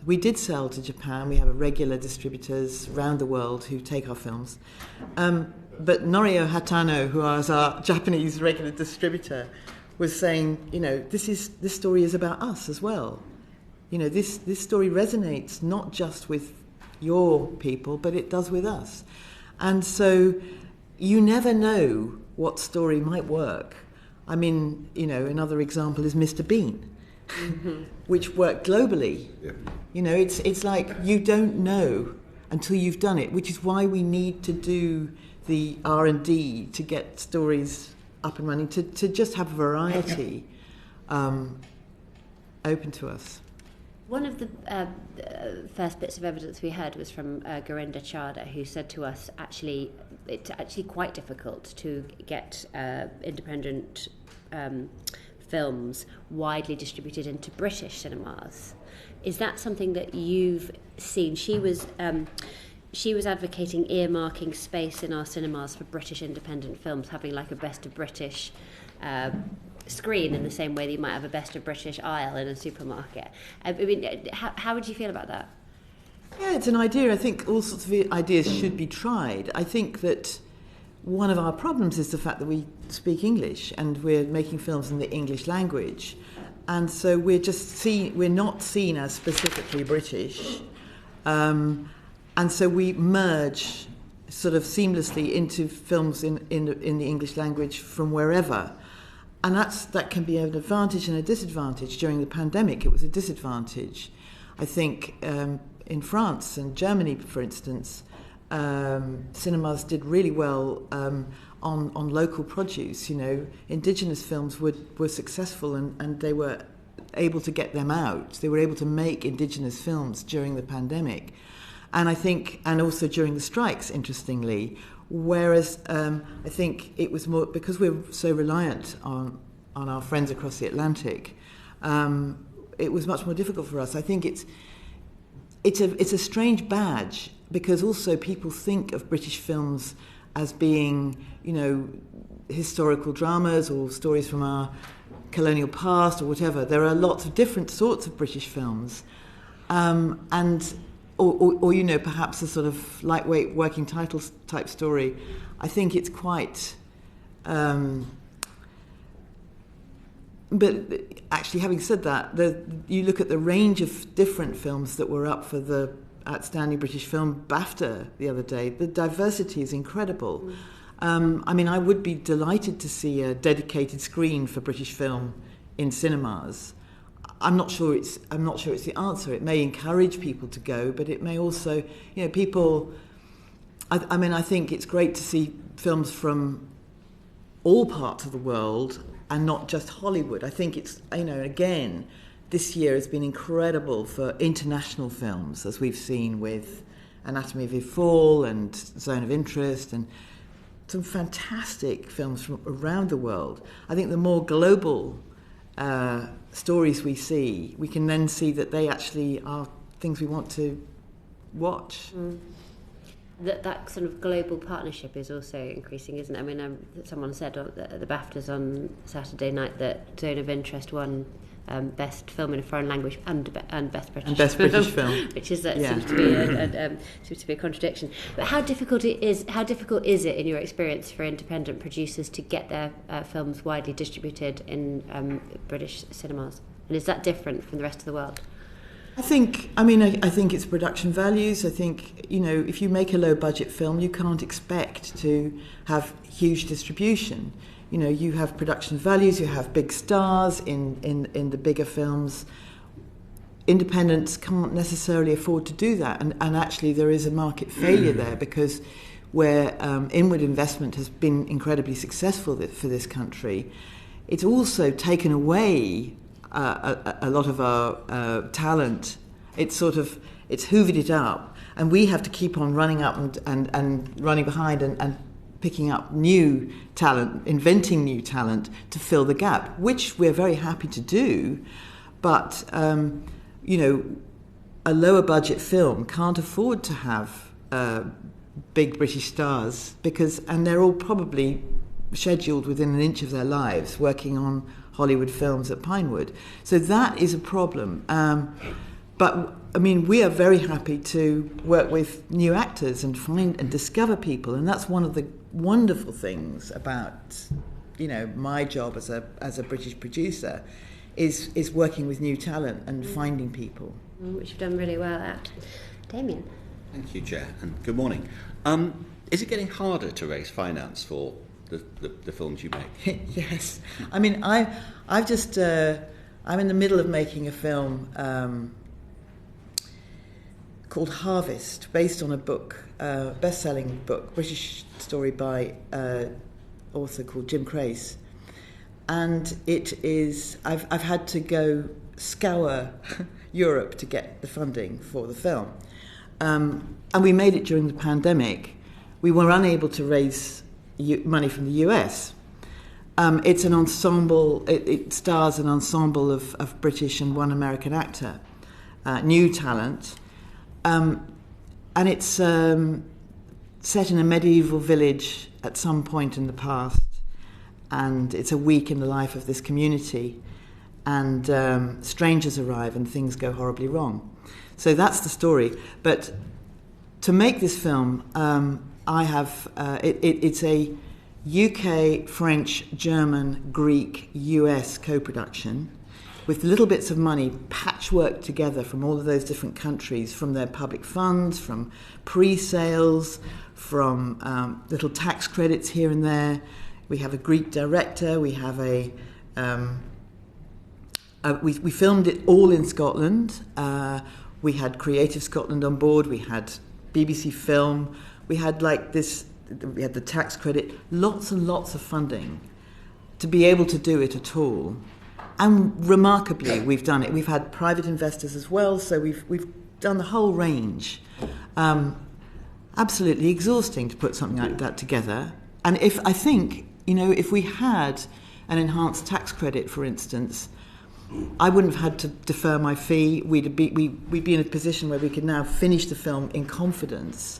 we did sell to Japan. We have regular distributors around the world who take our films. But Norio Hatano, who is our Japanese regular distributor, was saying, you know, this story is about us as well. You know, this story resonates not just with your people, but it does with us. And so you never know what story might work. I mean, you know, another example is Mr. Bean, which worked globally. Yeah. You know, it's like you don't know until you've done it, which is why we need to do the R&D to get stories up and running, to just have variety open to us. One of the first bits of evidence we heard was from Gurinder Chadha, who said to us, it's actually quite difficult to get independent films widely distributed into British cinemas. Is that something that you've seen? She was advocating earmarking space in our cinemas for British independent films, having like a best of British screen in the same way that you might have a best of British aisle in a supermarket. I mean, how would you feel about that? Yeah, it's an idea. I think all sorts of ideas should be tried. I think that one of our problems is the fact that we speak English and we're making films in the English language, and so we're not seen as specifically British, and so we merge sort of seamlessly into films in the English language from wherever. And that can be an advantage and a disadvantage. During the pandemic, it was a disadvantage. I think in France and Germany, for instance, cinemas did really well on local produce. Indigenous films were successful, and they were able to get them out. They were able to make indigenous films during the pandemic. And I think, and also during the strikes, interestingly, whereas I think it was more, because we're so reliant on our friends across the Atlantic, it was much more difficult for us. I think it's a strange badge, because also people think of British films as being, historical dramas or stories from our colonial past or whatever. There are lots of different sorts of British films, or perhaps a sort of lightweight working title type story. I think it's quite. But actually, having said that, you look at the range of different films that were up for the Outstanding British Film BAFTA the other day. The diversity is incredible. I would be delighted to see a dedicated screen for British film in cinemas. I'm not sure it's the answer. It may encourage people to go, but it may also, people. I think it's great to see films from all parts of the world and not just Hollywood. I think it's, again, this year has been incredible for international films, as we've seen with Anatomy of a Fall and Zone of Interest, and some fantastic films from around the world. I think the more global stories we see, we can then see that they actually are things we want to watch. That sort of global partnership is also increasing, isn't it? Someone said at the BAFTAs on Saturday night that Zone of Interest won Best Film in a Foreign Language and Best British Film, which is seems to be a contradiction. But how difficult is it in your experience for independent producers to get their films widely distributed in British cinemas? And is that different from the rest of the world? I think it's production values. I think, if you make a low-budget film, you can't expect to have huge distribution. You have production values, you have big stars in the bigger films. Independents can't necessarily afford to do that. And actually there is a market failure there, because where inward investment has been incredibly successful for this country, it's also taken away a lot of our talent. It's hoovered it up, and we have to keep on running up and running behind and picking up new talent, inventing new talent to fill the gap, which we're very happy to do. But a lower budget film can't afford to have big British stars, and they're all probably scheduled within an inch of their lives working on Hollywood films at Pinewood. So that is a problem. But we are very happy to work with new actors and find and discover people, and that's one of the wonderful things about my job as a British producer is working with new talent and finding people, which you've done really well at. Damien. Thank you, Chair, and good morning. Is it getting harder to raise finance for the films you make? Yes. I'm in the middle of making a film called Harvest, based on a book, best-selling book, British story by author called Jim Crace. And it is, I've had to go scour Europe to get the funding for the film. And we made it during the pandemic. We were unable to raise money from the US. It's an ensemble, it stars an ensemble of British and one American actor, new talent. And it's set in a medieval village at some point in the past. And it's a week in the life of this community. And strangers arrive and things go horribly wrong. So that's the story. But to make this film, I have it's a UK, French, German, Greek, US co-production. with little bits of money patchworked together from all of those different countries, from their public funds, from pre-sales, from little tax credits here and there. We have a Greek director. We have we filmed it all in Scotland. We had Creative Scotland on board. We had BBC Film. We had we had the tax credit. Lots and lots of funding to be able to do it at all. And remarkably, we've done it. We've had private investors as well, so we've done the whole range. Absolutely exhausting to put something like that together. And if we had an enhanced tax credit, for instance, I wouldn't have had to defer my fee. We'd be in a position where we could now finish the film in confidence.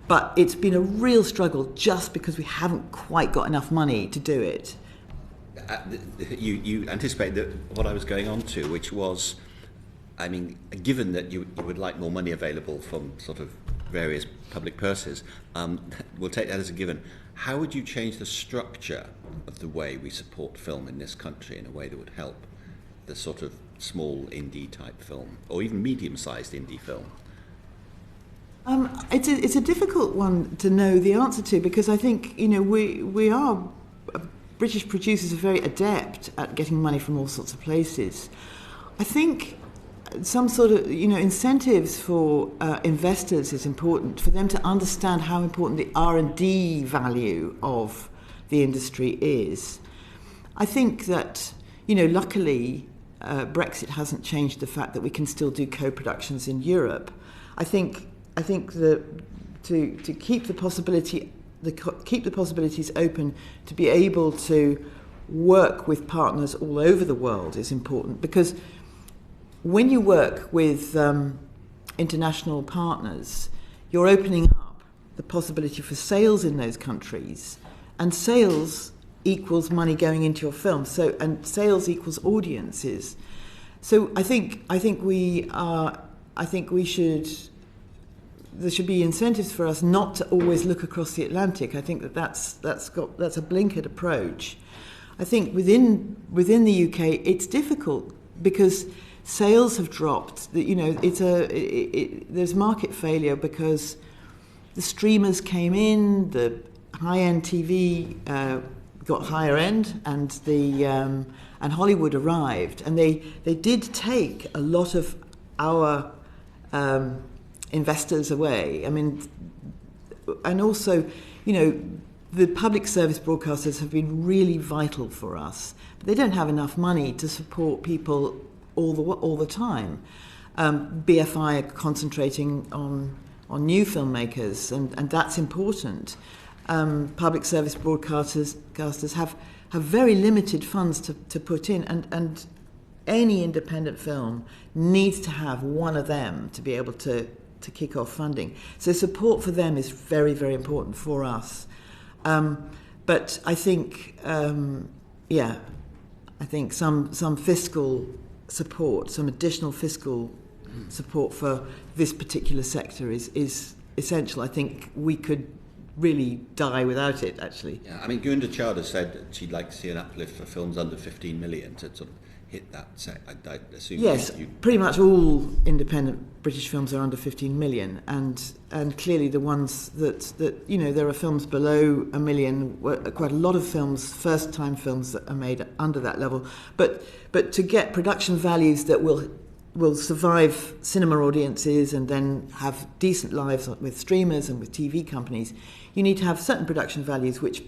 But it's been a real struggle just because we haven't quite got enough money to do it. You anticipate that what I was going on to, which was, I mean, given that you would like more money available from sort of various public purses, we'll take that as a given. How would you change the structure of the way we support film in this country in a way that would help the sort of small indie type film, or even medium-sized indie film? It's a difficult one to know the answer to, because I think British producers are very adept at getting money from all sorts of places. I think some sort of incentives for investors is important, for them to understand how important the R&D value of the industry is. I think that luckily Brexit hasn't changed the fact that we can still do co-productions in Europe. I think that to keep the possibilities open, to be able to work with partners all over the world is important, because when you work with international partners, you're opening up the possibility for sales in those countries, and sales equals money going into your film. And sales equals audiences. So I think there should be incentives for us not to always look across the Atlantic. I think that's a blinkered approach. I think within the UK it's difficult because sales have dropped. There's market failure because the streamers came in, the high-end TV got higher end, and and Hollywood arrived, and they did take a lot of our investors away. I mean, and also, the public service broadcasters have been really vital for us. But they don't have enough money to support people all the time. BFI are concentrating on new filmmakers, and that's important. Public service broadcasters have very limited funds to put in, and any independent film needs to have one of them to be able to kick off funding. So support for them is very, very important for us. But I think, I think some fiscal support, some additional fiscal support for this particular sector is essential. I think we could really die without it, actually. Yeah, I mean, Gunda Chawda said that she'd like to see an uplift for films under 15 million to sort of hit that. I assume. Yes, pretty much all independent British films are under 15 million, and clearly the ones that there are films below a million. Quite a lot of films, first-time films that are made under that level. But to get production values that will survive cinema audiences and then have decent lives with streamers and with TV companies, you need to have certain production values which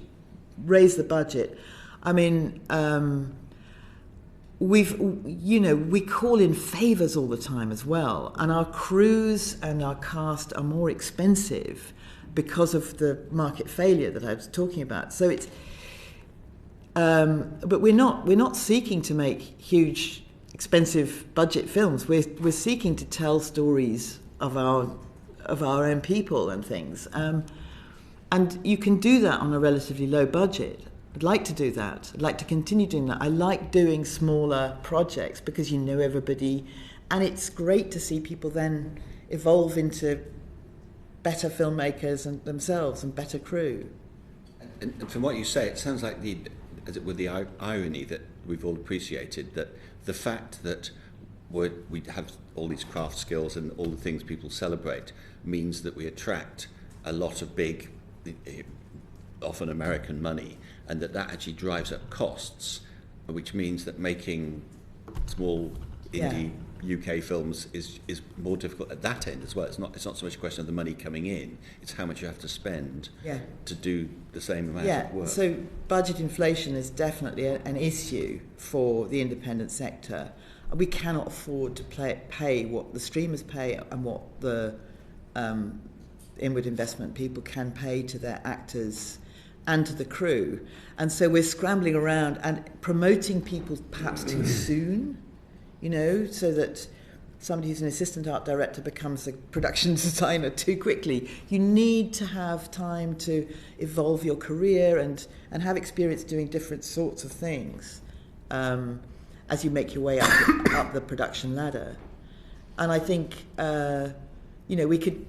raise the budget. I mean, we call in favours all the time as well, and our crews and our cast are more expensive because of the market failure that I was talking about. So it's, but we're not seeking to make huge, expensive budget films. We're seeking to tell stories of our own people and things, and you can do that on a relatively low budget. I'd like to do that. I'd like to continue doing that. I like doing smaller projects because you know everybody, and it's great to see people then evolve into better filmmakers and themselves and better crew. And from what you say, it sounds like with the irony that we've all appreciated, that the fact that we have all these craft skills and all the things people celebrate means that we attract a lot of big, often American money, and that actually drives up costs, which means that making small indie UK films is more difficult at that end as well. It's not so much a question of the money coming in, it's how much you have to spend to do the same amount of work. So budget inflation is definitely an issue for the independent sector. We cannot afford to pay what the streamers pay and what the inward investment people can pay to their actors and to the crew. And so we're scrambling around and promoting people perhaps too soon, so that somebody who's an assistant art director becomes a production designer too quickly. You need to have time to evolve your career and have experience doing different sorts of things as you make your way up the production ladder. And I think, we could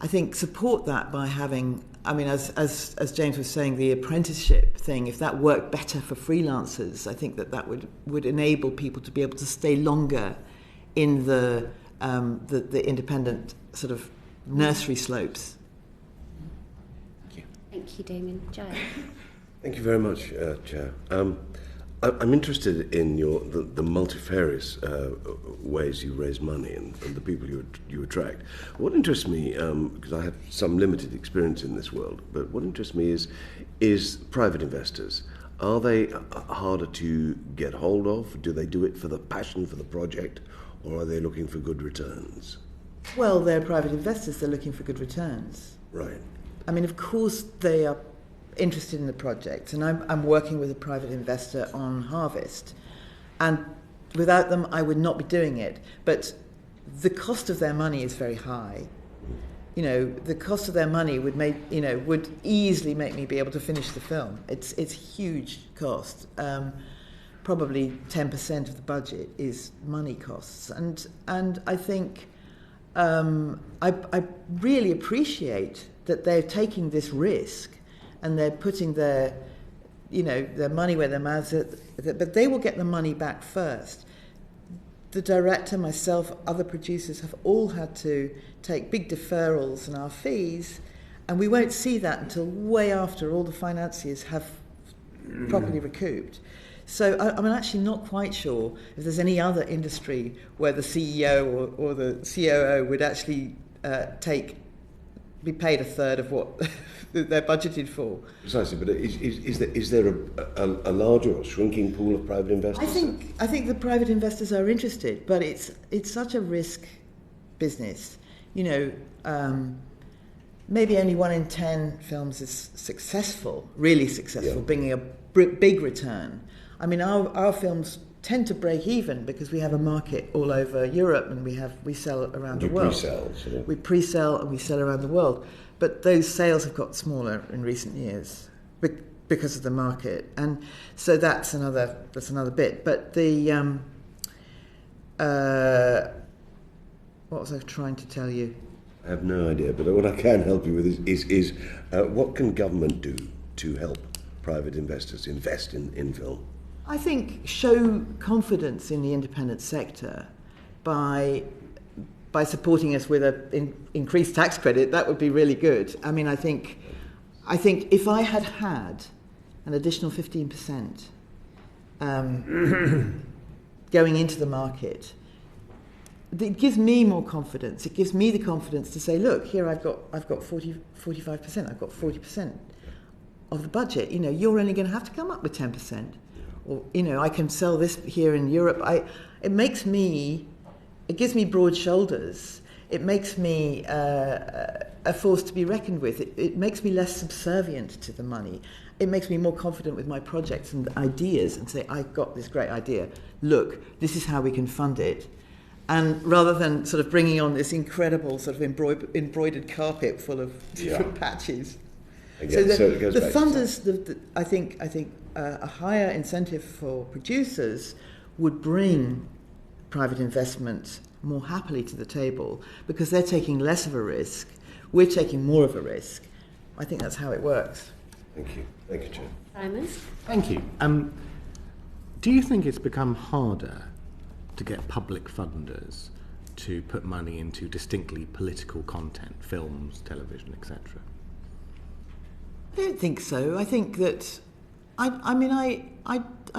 I think support that by having, as James was saying, the apprenticeship thing, if that worked better for freelancers, I think that would enable people to be able to stay longer in the independent sort of nursery slopes. Thank you, Damien. Jai. Thank you very much, Chair. I'm interested in the multifarious ways you raise money and the people you attract. What interests me, because I have some limited experience in this world, but what interests me is private investors. Are they harder to get hold of? Do they do it for the passion for the project, or are they looking for good returns? Well, they're private investors. They're looking for good returns. Right. Of course, they are interested in the project, and I'm working with a private investor on Harvest, and without them I would not be doing it. But the cost of their money is very high. The cost of their money would easily make me be able to finish the film. It's huge cost. Probably 10% of the budget is money costs, and I think I really appreciate that they're taking this risk. And they're putting their money where their mouths are, but they will get the money back first. The director, myself, other producers have all had to take big deferrals in our fees, and we won't see that until way after all the financiers have properly recouped. So I'm actually not quite sure if there's any other industry where the CEO or the COO would actually be paid a third of what they're budgeted for. Precisely, but is there a larger or shrinking pool of private investors? I think the private investors are interested, but it's such a risk business. Maybe only 1 in 10 films is successful, really successful, bringing a big return. Our films tend to break even because we have a market all over Europe, and we sell around the world. We pre-sell and we sell around the world, but those sales have got smaller in recent years because of the market, and so that's another bit. But the what was I trying to tell you? I have no idea, but what I can help you with is what can government do to help private investors invest in film? I think show confidence in the independent sector by supporting us with an increased tax credit. That would be really good. I think if I had an additional 15% going into the market, it gives me more confidence. It gives me the confidence to say, look, here I've got 45%. I've got 40% of the budget. You're only going to have to come up with 10%. Or I can sell this here in Europe. It gives me broad shoulders. It makes me a force to be reckoned with. It makes me less subservient to the money. It makes me more confident with my projects and ideas, and say, I've got this great idea. Look, this is how we can fund it. And rather than sort of bringing on this incredible sort of embroidered carpet full of different patches. Again, the funders, I think a higher incentive for producers would bring private investment more happily to the table, because they're taking less of a risk, we're taking more of a risk. I think that's how it works. Thank you. Thank you, Chair. Simon? Thank you. Do you think it's become harder to get public funders to put money into distinctly political content, films, television, etc.? I don't think so. I think that I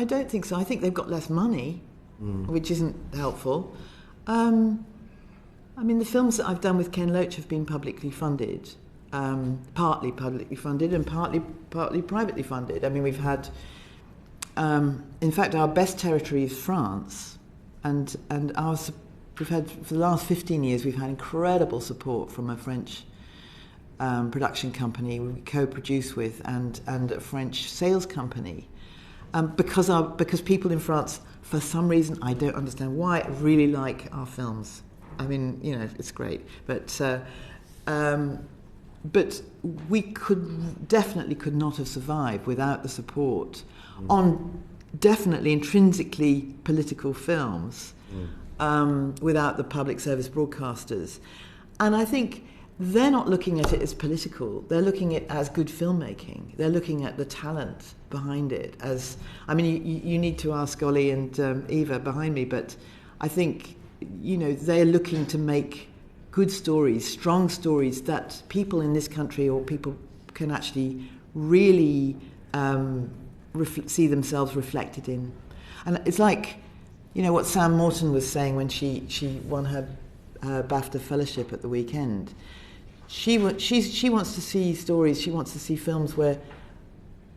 don't think so. I think they've got less money, which isn't helpful. The films that I've done with Ken Loach have been publicly funded, partly publicly funded and partly privately funded. I mean, we've had, in fact, our best territory is France, and we've had for the last 15 years we've had incredible support from a French production company we co-produce with and a French sales company, because people in France, for some reason I don't understand why, really like our films. I mean, it's great, but we definitely could not have survived without the support on definitely intrinsically political films, without the public service broadcasters. And I think they're not looking at it as political. They're looking at it as good filmmaking. They're looking at the talent behind it. You need to ask Ollie and Eva behind me, but I think, they're looking to make good stories, strong stories that people in this country or people can actually really see themselves reflected in. And it's like, what Sam Morton was saying when she won her BAFTA fellowship at the weekend. She wants to see stories, she wants to see films where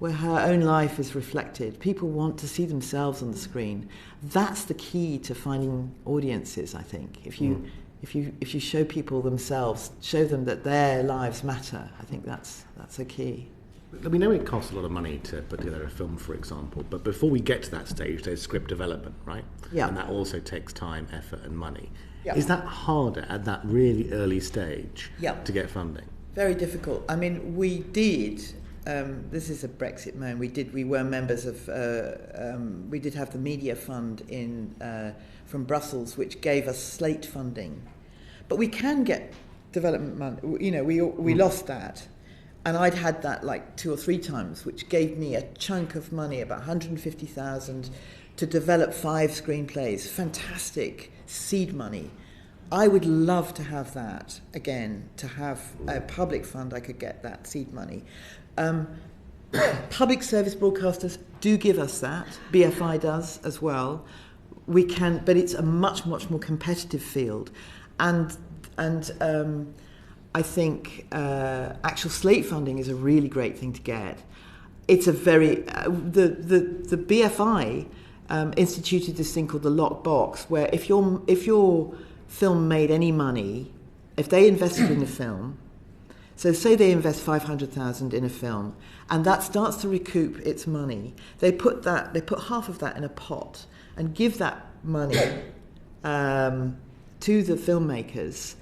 her own life is reflected. People want to see themselves on the screen. That's the key to finding audiences, I think. If you show people themselves, show them that their lives matter, I think that's a key. We know it costs a lot of money to put together a film, for example, but before we get to that stage, there's script development, right? Yeah. And that also takes time, effort and money. Yeah. Is that harder at that really early stage to get funding? Very difficult. I mean, we did... this is a Brexit moment. We were members of. We did have the media fund from Brussels, which gave us slate funding, but we can get development money. We lost that, and I'd had that like 2 or 3 times, which gave me a chunk of money, about 150,000, to develop 5 screenplays. Fantastic seed money. I would love to have that again. To have a public fund, I could get that seed money. Public service broadcasters do give us that. BFI does as well. We can, but it's a much more competitive field, and I think actual slate funding is a really great thing to get. It's a very the BFI instituted this thing called the locked box, where if your film made any money, if they invested in a film. So say they invest 500,000 in a film, and that starts to recoup its money. They put half of that in a pot and give that money to the filmmakers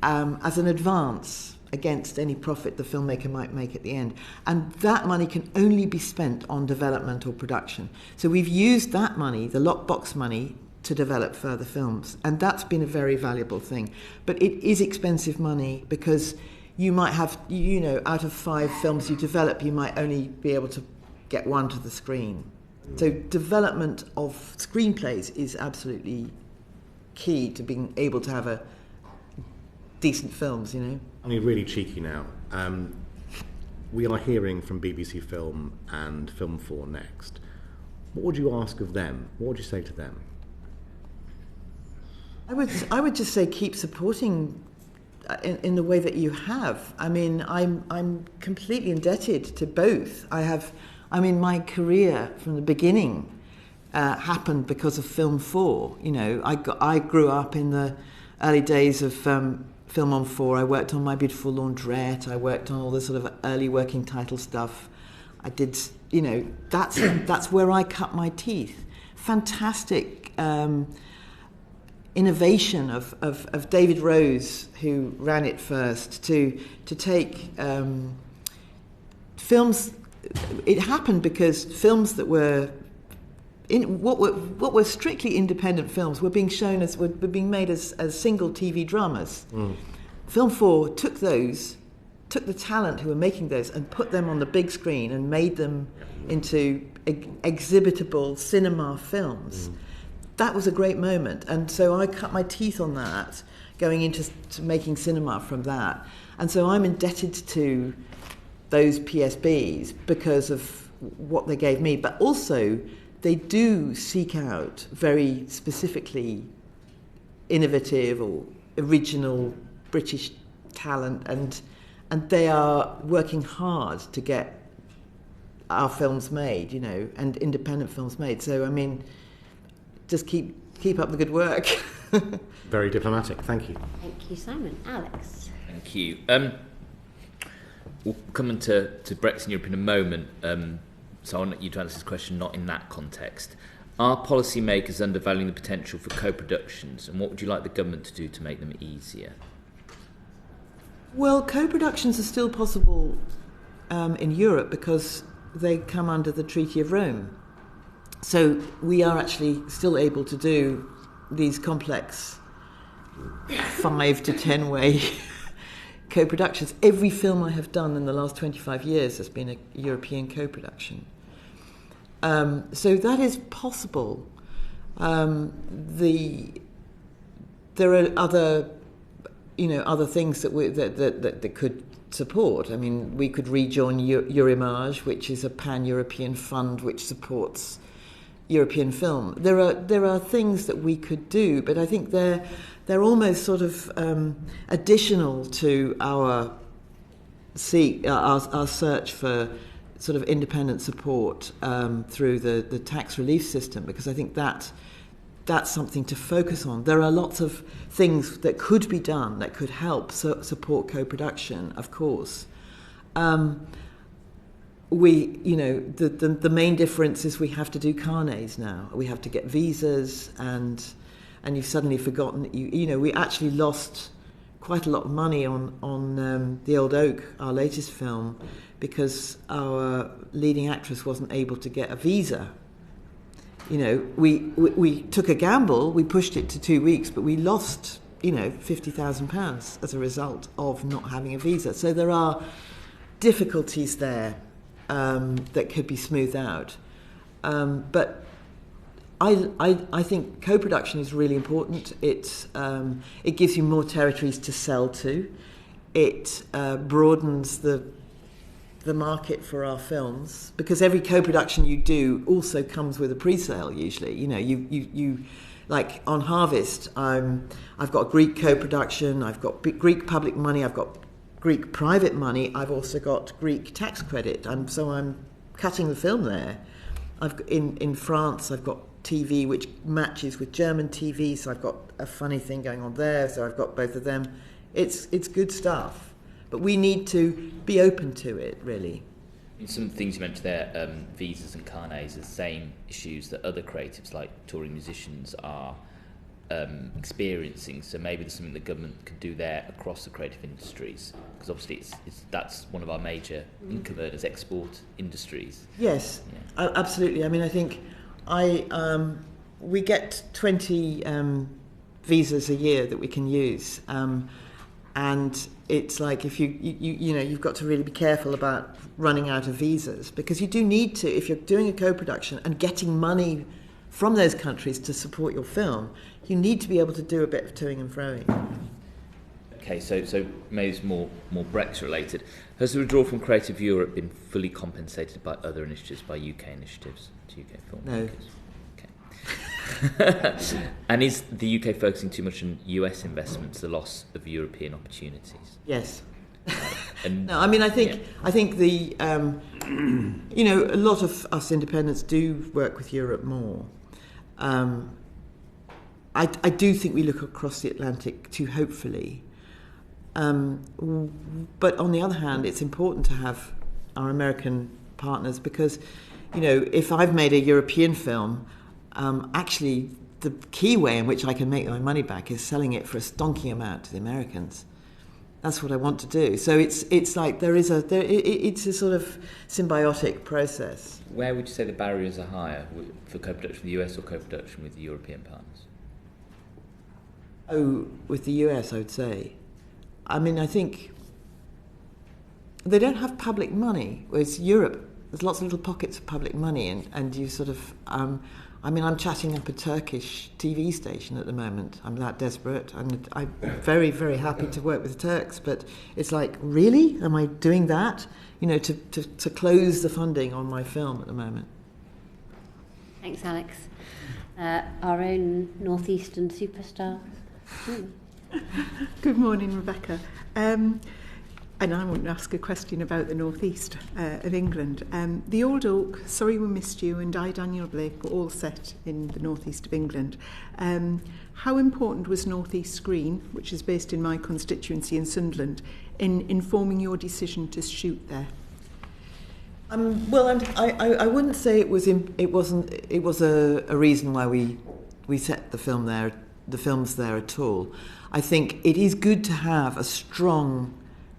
as an advance against any profit the filmmaker might make at the end. And that money can only be spent on development or production. So we've used that money, the lockbox money, to develop further films, and that's been a very valuable thing. But it is expensive money, because you might have, out of 5 films you develop, you might only be able to get 1 to the screen. So development of screenplays is absolutely key to being able to have a decent films, I mean, really cheeky now. We are hearing from BBC Film and Film 4 next. What would you ask of them? What would you say to them? I would just say keep supporting in the way that you have. I mean, I'm completely indebted to both. My career from the beginning happened because of Film 4. I grew up in the early days of Film on 4. I worked on My Beautiful Laundrette. I worked on all the sort of early working title stuff. I did, that's where I cut my teeth. Fantastic innovation of David Rose, who ran it first, to take films. It happened because films that were what were strictly independent films were being made as single TV dramas. Film 4 took those, took the talent who were making those and put them on the big screen and made them into exhibitable cinema films. That was a great moment, and so I cut my teeth on that, going into making cinema from that. And so I'm indebted to those PSBs because of what they gave me, but also they do seek out very specifically innovative or original British talent, and they are working hard to get our films made, and independent films made. So, I mean, just keep up the good work. Very diplomatic, thank you. Thank you, Simon. Alex? Thank you. We'll come into Brexit in Europe in a moment, so I want you to answer this question not in that context. Are policymakers undervaluing the potential for co-productions, and what would you like the government to do to make them easier? Well, co-productions are still possible in Europe because they come under the Treaty of Rome. So we are actually still able to do these complex 5 to 10 way co-productions. Every film I have done in the last 25 years has been a European co-production. So that is possible. There are other things that could support. I mean, we could rejoin Eurimage, which is a pan-European fund which supports European film. There are things that we could do, but I think they're almost sort of additional to our search for sort of independent support through the tax relief system, because I think that's something to focus on. There are lots of things that could be done that could help support co-production, of course. The main difference is we have to do carnets now. We have to get visas, and you've suddenly forgotten. We actually lost quite a lot of money on The Old Oak, our latest film, because our leading actress wasn't able to get a visa. We took a gamble. We pushed it to 2 weeks, but we lost, £50,000 as a result of not having a visa. So there are difficulties there that could be smoothed out. But I think co-production is really important. It gives you more territories to sell to. It broadens the market for our films, because every co-production you do also comes with a pre-sale usually. You like on Harvest, I've got Greek co-production, I've got Greek public money, I've got Greek private money, I've also got Greek tax credit. I'm cutting the film there. In France, I've got TV which matches with German TV, so I've got a funny thing going on there, so I've got both of them. It's good stuff. But we need to be open to it, really. Some things you mentioned there, visas and carnets, are the same issues that other creatives like touring musicians are experiencing. So maybe there's something the government could do there across the creative industries, because obviously that's one of our major income earners, export industries. Yes, absolutely. I mean, I think we get 20 visas a year that we can use. And it's like if you've got to really be careful about running out of visas, because you do need to, if you're doing a co-production and getting money from those countries to support your film, you need to be able to do a bit of toing and froing. Okay, so maybe it's more Brexit related. Has the withdrawal from Creative Europe been fully compensated by other initiatives, by UK initiatives to UK filmmakers? No. And is the UK focusing too much on US investments, the loss of European opportunities? Yes. No, I mean, I think the a lot of us independents do work with Europe more. I do think we look across the Atlantic too hopefully. But on the other hand, it's important to have our American partners, because, if I've made a European film, actually, the key way in which I can make my money back is selling it for a stonking amount to the Americans. That's what I want to do. So it's like it's a sort of symbiotic process. Where would you say the barriers are higher for co-production with the US or co-production with the European partners? Oh, with the US, I would say. I mean, I think they don't have public money, whereas Europe, there's lots of little pockets of public money, and you sort of... I'm chatting up a Turkish TV station at the moment. I'm that desperate. I'm very, very happy to work with the Turks, but it's like, really? Am I doing that? To close the funding on my film at the moment. Thanks, Alex. Our own northeastern superstar. Good morning, Rebecca. And I want to ask a question about the northeast of England. The Old Oak, Sorry We Missed You, and I, Daniel Blake were all set in the northeast of England. How important was North East Screen, which is based in my constituency in Sunderland, in informing your decision to shoot there? I wouldn't say it was a reason why we set the films there at all. I think it is good to have a strong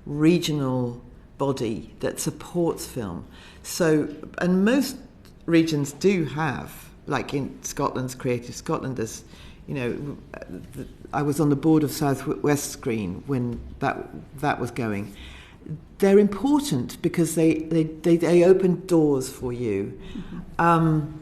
regional body that supports film. So, and most regions do have, like in Scotland's Creative Scotland, I was on the board of South West Screen when that was going. They're important because they open doors for you. Mm-hmm.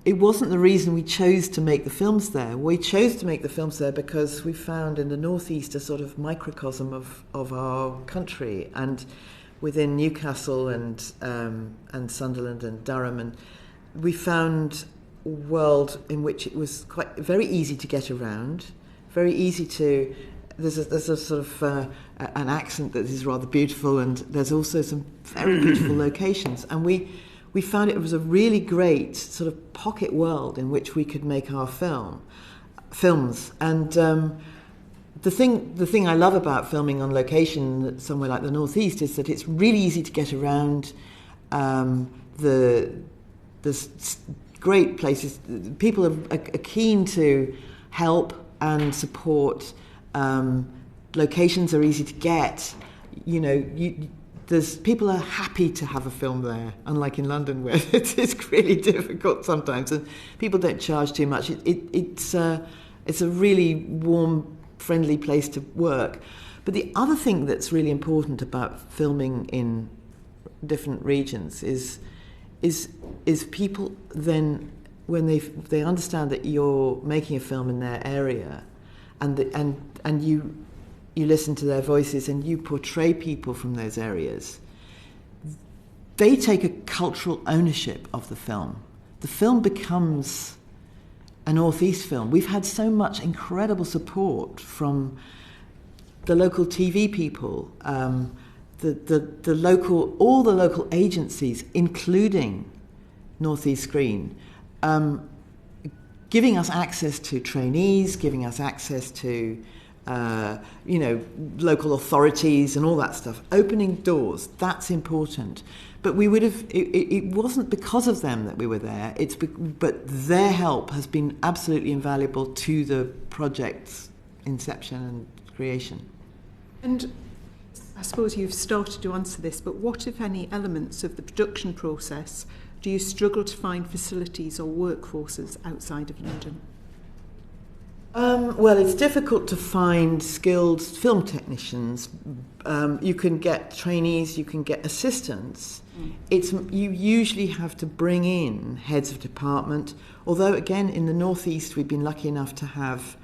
It wasn't the reason we chose to make the films there. We chose to make the films there because we found in the northeast a sort of microcosm of our country, and within Newcastle and Sunderland and Durham, and we found a world in which it was quite very easy to get around, very easy to. There's a sort of an accent that is rather beautiful, and there's also some very beautiful locations, and we found it was a really great sort of pocket world in which we could make our films. And the thing I love about filming on location somewhere like the Northeast is that it's really easy to get around. There's great places. People are keen to help and support. Locations are easy to get. People are happy to have a film there, unlike in London where it's really difficult sometimes, and people don't charge too much. It's a really warm, friendly place to work. But the other thing that's really important about filming in different regions is people then, when they understand that you're making a film in their area, and you listen to their voices and you portray people from those areas, they take a cultural ownership of the film. The film becomes a Northeast film. We've had so much incredible support from the local TV people, all the local agencies, including Northeast Screen, giving us access to trainees, giving us access to local authorities and all that stuff, opening doors. That's important. But we would have. It wasn't because of them that we were there. But their help has been absolutely invaluable to the project's inception and creation. And I suppose you've started to answer this, but what, if any, elements of the production process do you struggle to find facilities or workforces outside of London? Well, it's difficult to find skilled film technicians. You can get trainees, you can get assistants. You usually have to bring in heads of department, although again in the Northeast we've been lucky enough to have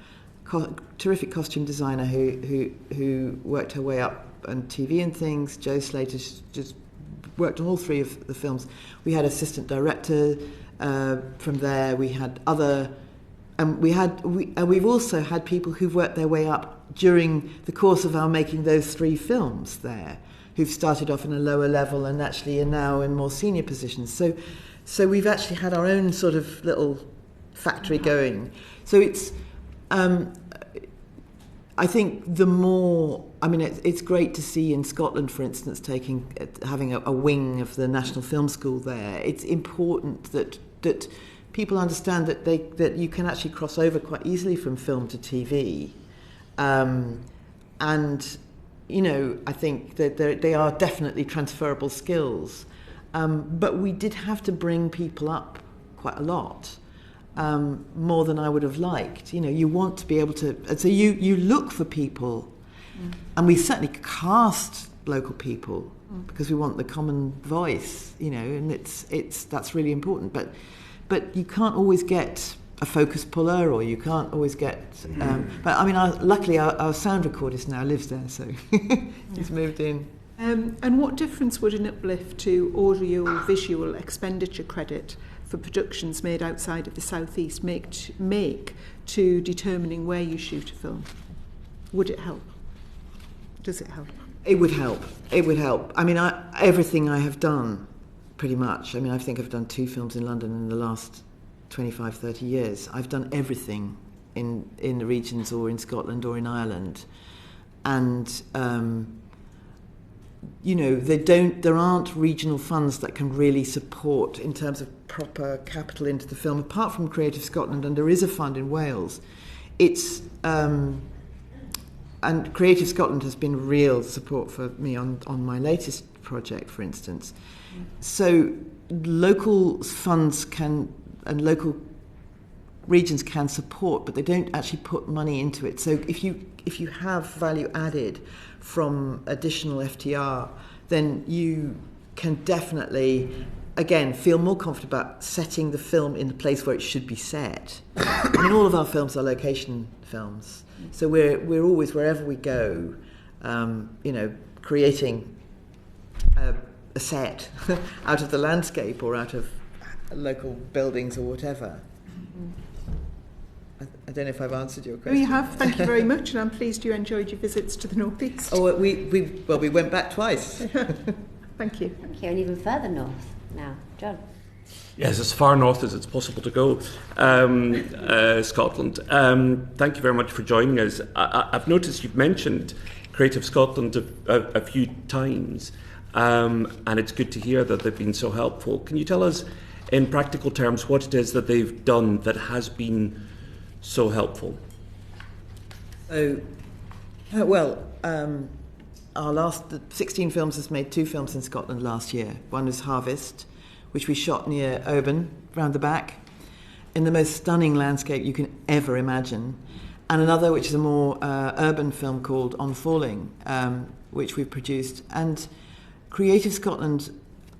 terrific costume designer who worked her way up on TV and things. Jo Slater's just worked on all three of the films. We had assistant director from there. We had other, and we've also had people who've worked their way up during the course of our making those three films there, who've started off in a lower level and actually are now in more senior positions. So we've actually had our own sort of little factory going. So it's, I think the more, it's great to see in Scotland, for instance, having a wing of the National Film School there. It's important that people understand that you can actually cross over quite easily from film to TV, and I think that they are definitely transferable skills, but we did have to bring people up quite a lot. More than I would have liked. You want to be able to... So you look for people, and we certainly cast local people because we want the common voice, and that's really important. But you can't always get a focus puller, or you can't always get. But I mean, luckily our sound recordist now lives there, so he's moved in. And what difference would an uplift to audio-visual expenditure credit for productions made outside of the South East make to determining where you shoot a film? Would it help? Does it help? It would help. I mean, everything I have done, pretty much. I mean, I think I've done 2 films in London in the last 25, 30 years. I've done everything in the regions or in Scotland or in Ireland. And, there aren't regional funds that can really support in terms of proper capital into the film, apart from Creative Scotland, and there is a fund in Wales. It's... and Creative Scotland has been real support for me on my latest project, for instance. So local funds and local regions can support, but they don't actually put money into it. So if you have value added from additional FTR, then you can definitely, again, feel more confident about setting the film in the place where it should be set. I mean, all of our films are location films, so we're always, wherever we go, creating a set out of the landscape or out of local buildings or whatever. I don't know if I've answered your question. We have. Thank you very much, and I'm pleased you enjoyed your visits to the North East. Oh, we went back twice. Thank you. Thank you, and even further north now, John. Yes, as far north as it's possible to go, Scotland. Thank you very much for joining us. I've noticed you've mentioned Creative Scotland a few times, and it's good to hear that they've been so helpful. Can you tell us, in practical terms, what it is that they've done that has been so helpful? The 16 Films has made 2 films in Scotland last year. One was Harvest, which we shot near Oban, round the back, in the most stunning landscape you can ever imagine. And another, which is a more urban film called On Falling, which we've produced. And Creative Scotland,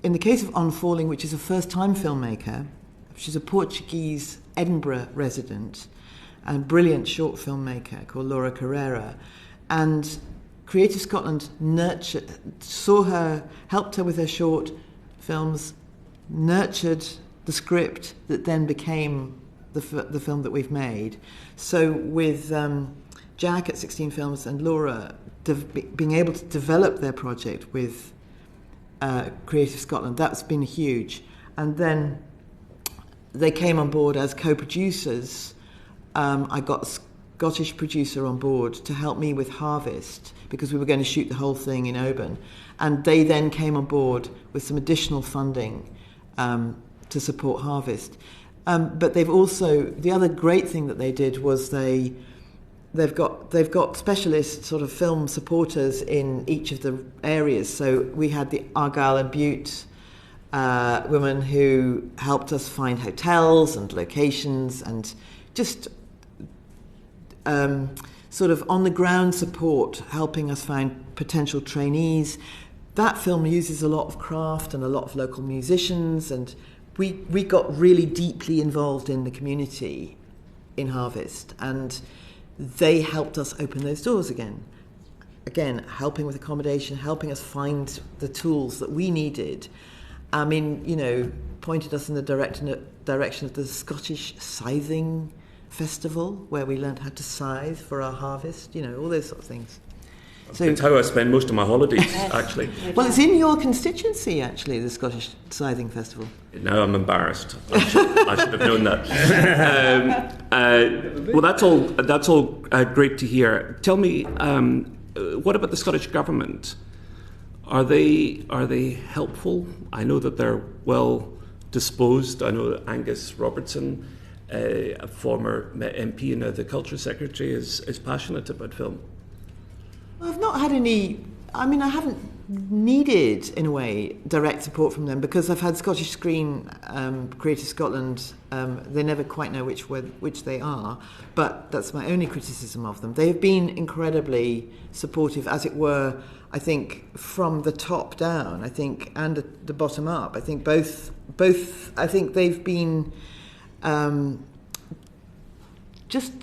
in the case of On Falling, which is a first-time filmmaker, she's a Portuguese Edinburgh resident and a brilliant short filmmaker called Laura Carrera. And Creative Scotland saw her, helped her with her short films, nurtured the script that then became the film that we've made. So with Jack at 16 Films and Laura being able to develop their project with Creative Scotland, that's been huge. And then they came on board as co-producers. I got a Scottish producer on board to help me with Harvest, because we were going to shoot the whole thing in Oban. And they then came on board with some additional funding to support Harvest. But they've also, the other great thing that they did was they've got specialist sort of film supporters in each of the areas. So we had the Argyll and Bute women who helped us find hotels and locations and just sort of on-the-ground support, helping us find potential trainees. That film uses a lot of craft and a lot of local musicians, and we got really deeply involved in the community in Harvest, and they helped us open those doors again. Again, helping with accommodation, helping us find the tools that we needed. I mean, pointed us in the direction of the Scottish Scything Festival, where we learned how to scythe for our harvest, all those sort of things. So it's how I spend most of my holidays, actually. Well, it's in your constituency, actually, the Scottish Scything Festival. Now I'm embarrassed. I should have known that. Well, that's all great to hear. Tell me, what about the Scottish government? Are they helpful? I know that they're well disposed. I know that Angus Robertson, a former MP and the Culture Secretary, is passionate about film. I've not had any. I mean, I haven't needed, in a way, direct support from them, because I've had Scottish Screen, Creative Scotland. They never quite know which they are, but that's my only criticism of them. They have been incredibly supportive, as it were. I think from the top down, I think, and the bottom up, I think both. I think they've been just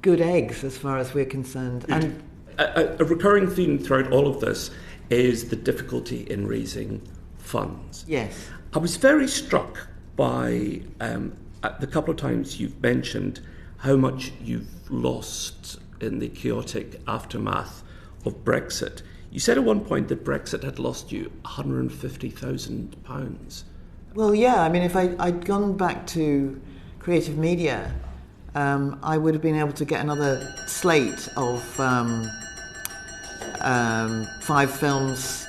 good eggs as far as we're concerned. And a recurring theme throughout all of this is the difficulty in raising funds. Yes. I was very struck by the couple of times you've mentioned how much you've lost in the chaotic aftermath of Brexit. You said at one point that Brexit had lost you £150,000. Well, yeah, I mean, if I'd gone back to creative media, I would have been able to get another slate of 5 films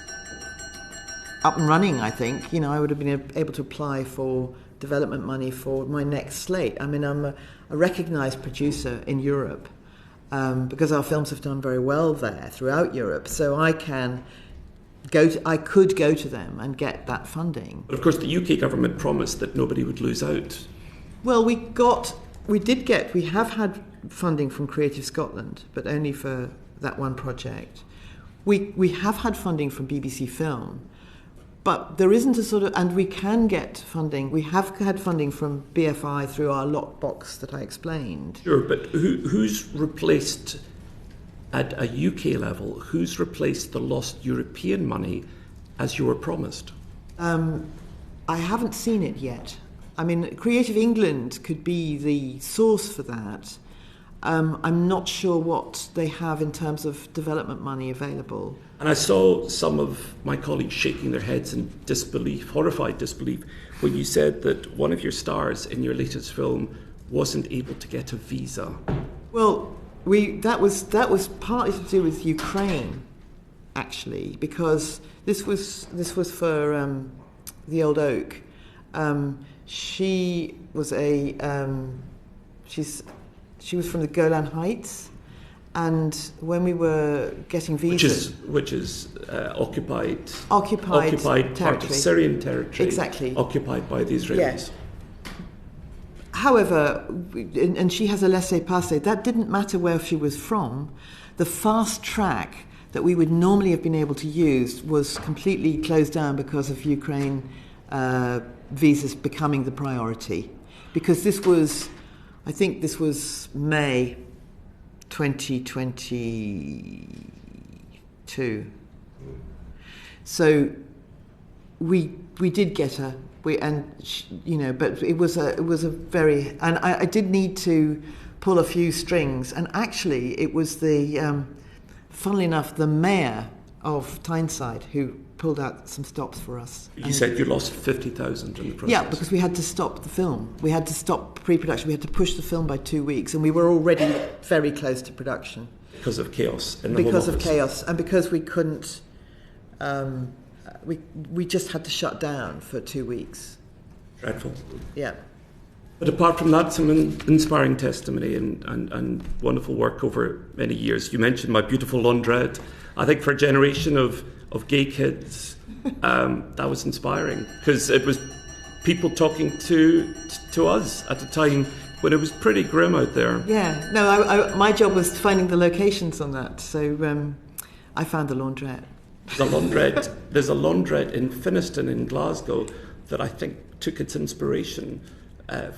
up and running, I think. You know, I would have been able to apply for development money for my next slate. I mean, I'm a recognised producer in Europe because our films have done very well there throughout Europe. So I could go to them and get that funding. But of course, the UK government promised that nobody would lose out. Well, we have had funding from Creative Scotland, but only for that one project. We have had funding from BBC Film, but there isn't a sort of, and we can get funding. We have had funding from BFI through our lockbox that I explained. Sure, but who's replaced, at a UK level, who's replaced the lost European money as you were promised? I haven't seen it yet. I mean, Creative England could be the source for that. I'm not sure what they have in terms of development money available. And I saw some of my colleagues shaking their heads in disbelief, horrified disbelief, when you said that one of your stars in your latest film wasn't able to get a visa. Well, that was partly to do with Ukraine, actually, because this was for the Old Oak. She was she was from the Golan Heights, and when we were getting visas, which is occupied territory. Part of Syrian territory, exactly, occupied by the Israelis. Yes. However, and she has a laissez-passer. That didn't matter where she was from. The fast track that we would normally have been able to use was completely closed down because of Ukraine visas becoming the priority. Because this was May 2022. So we did get her. But it was a very, and I did need to pull a few strings, and actually it was funnily enough, the mayor of Tyneside who pulled out some stops for us. You said you lost 50,000 in the process. Yeah, because we had to stop the film. We had to stop pre-production. We had to push the film by 2 weeks, and we were already very close to production. Because of chaos in the Because Home of Office. chaos, and because we couldn't. We just had to shut down for 2 weeks. Dreadful. Yeah. But apart from that, some inspiring testimony and wonderful work over many years. You mentioned My Beautiful Laundrette. I think for a generation of gay kids, that was inspiring, because it was people talking to us at a time when it was pretty grim out there. Yeah. No, my job was finding the locations on that, so I found the laundrette. There's a laundrette in Finniston in Glasgow that I think took its inspiration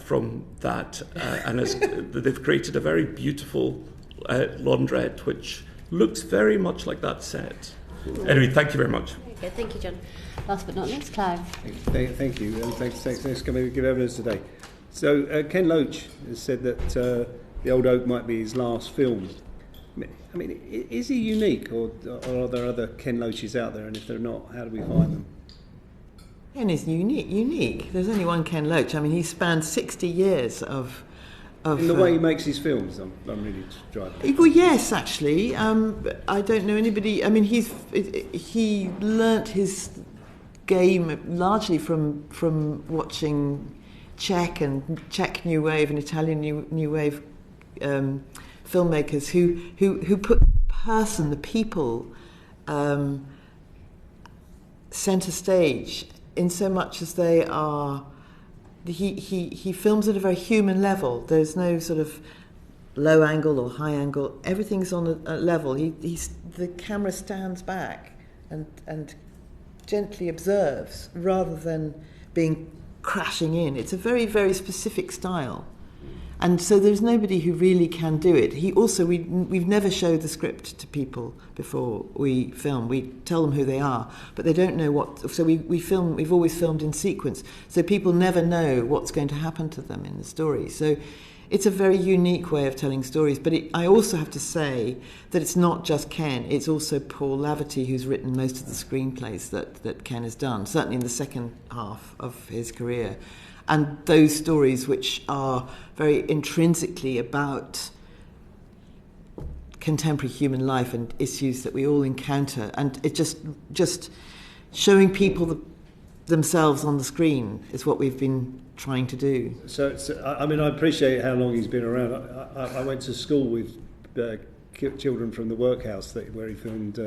from that, and they've created a very beautiful laundrette which looks very much like that set. Anyway, thank you very much. Very good, thank you, John. Last but not least, Clive. Thank you, and thanks for coming to give evidence today. So Ken Loach has said that The Old Oak might be his last film. I mean, is he unique, or are there other Ken Loaches out there? And if they're not, how do we find them? Ken is unique. There's only one Ken Loach. I mean, he spanned 60 years of in the way he makes his films, I'm really driving. Well, yes, actually. I don't know anybody. I mean, he learnt his game largely from watching Czech New Wave and Italian New Wave filmmakers who put the people centre stage, in so much as they are. He films at a very human level. There's no sort of low angle or high angle. Everything's on a level. The camera stands back and gently observes rather than being crashing in. It's a very, very specific style. And so there's nobody who really can do it. We've never showed the script to people before we film. We tell them who they are, but they don't know what. So we've always filmed in sequence. So people never know what's going to happen to them in the story. So it's a very unique way of telling stories. But I also have to say that it's not just Ken. It's also Paul Laverty who's written most of the screenplays that Ken has done, certainly in the second half of his career. And those stories which are very intrinsically about contemporary human life and issues that we all encounter. And it just showing people themselves on the screen is what we've been trying to do. So I mean, I appreciate how long he's been around. I went to school with children from the workhouse where he filmed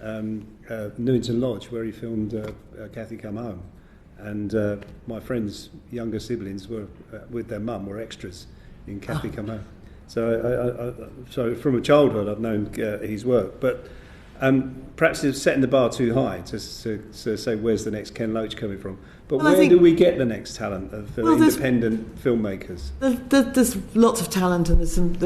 Newington Lodge, where he filmed Kathy Come Home. And my friends' younger siblings were with their mum were extras in Kathy Come Home. So from a childhood I've known his work, but perhaps it's setting the bar too high to say where's the next Ken Loach coming from. But where do we get the next talent of independent filmmakers? There's lots of talent, and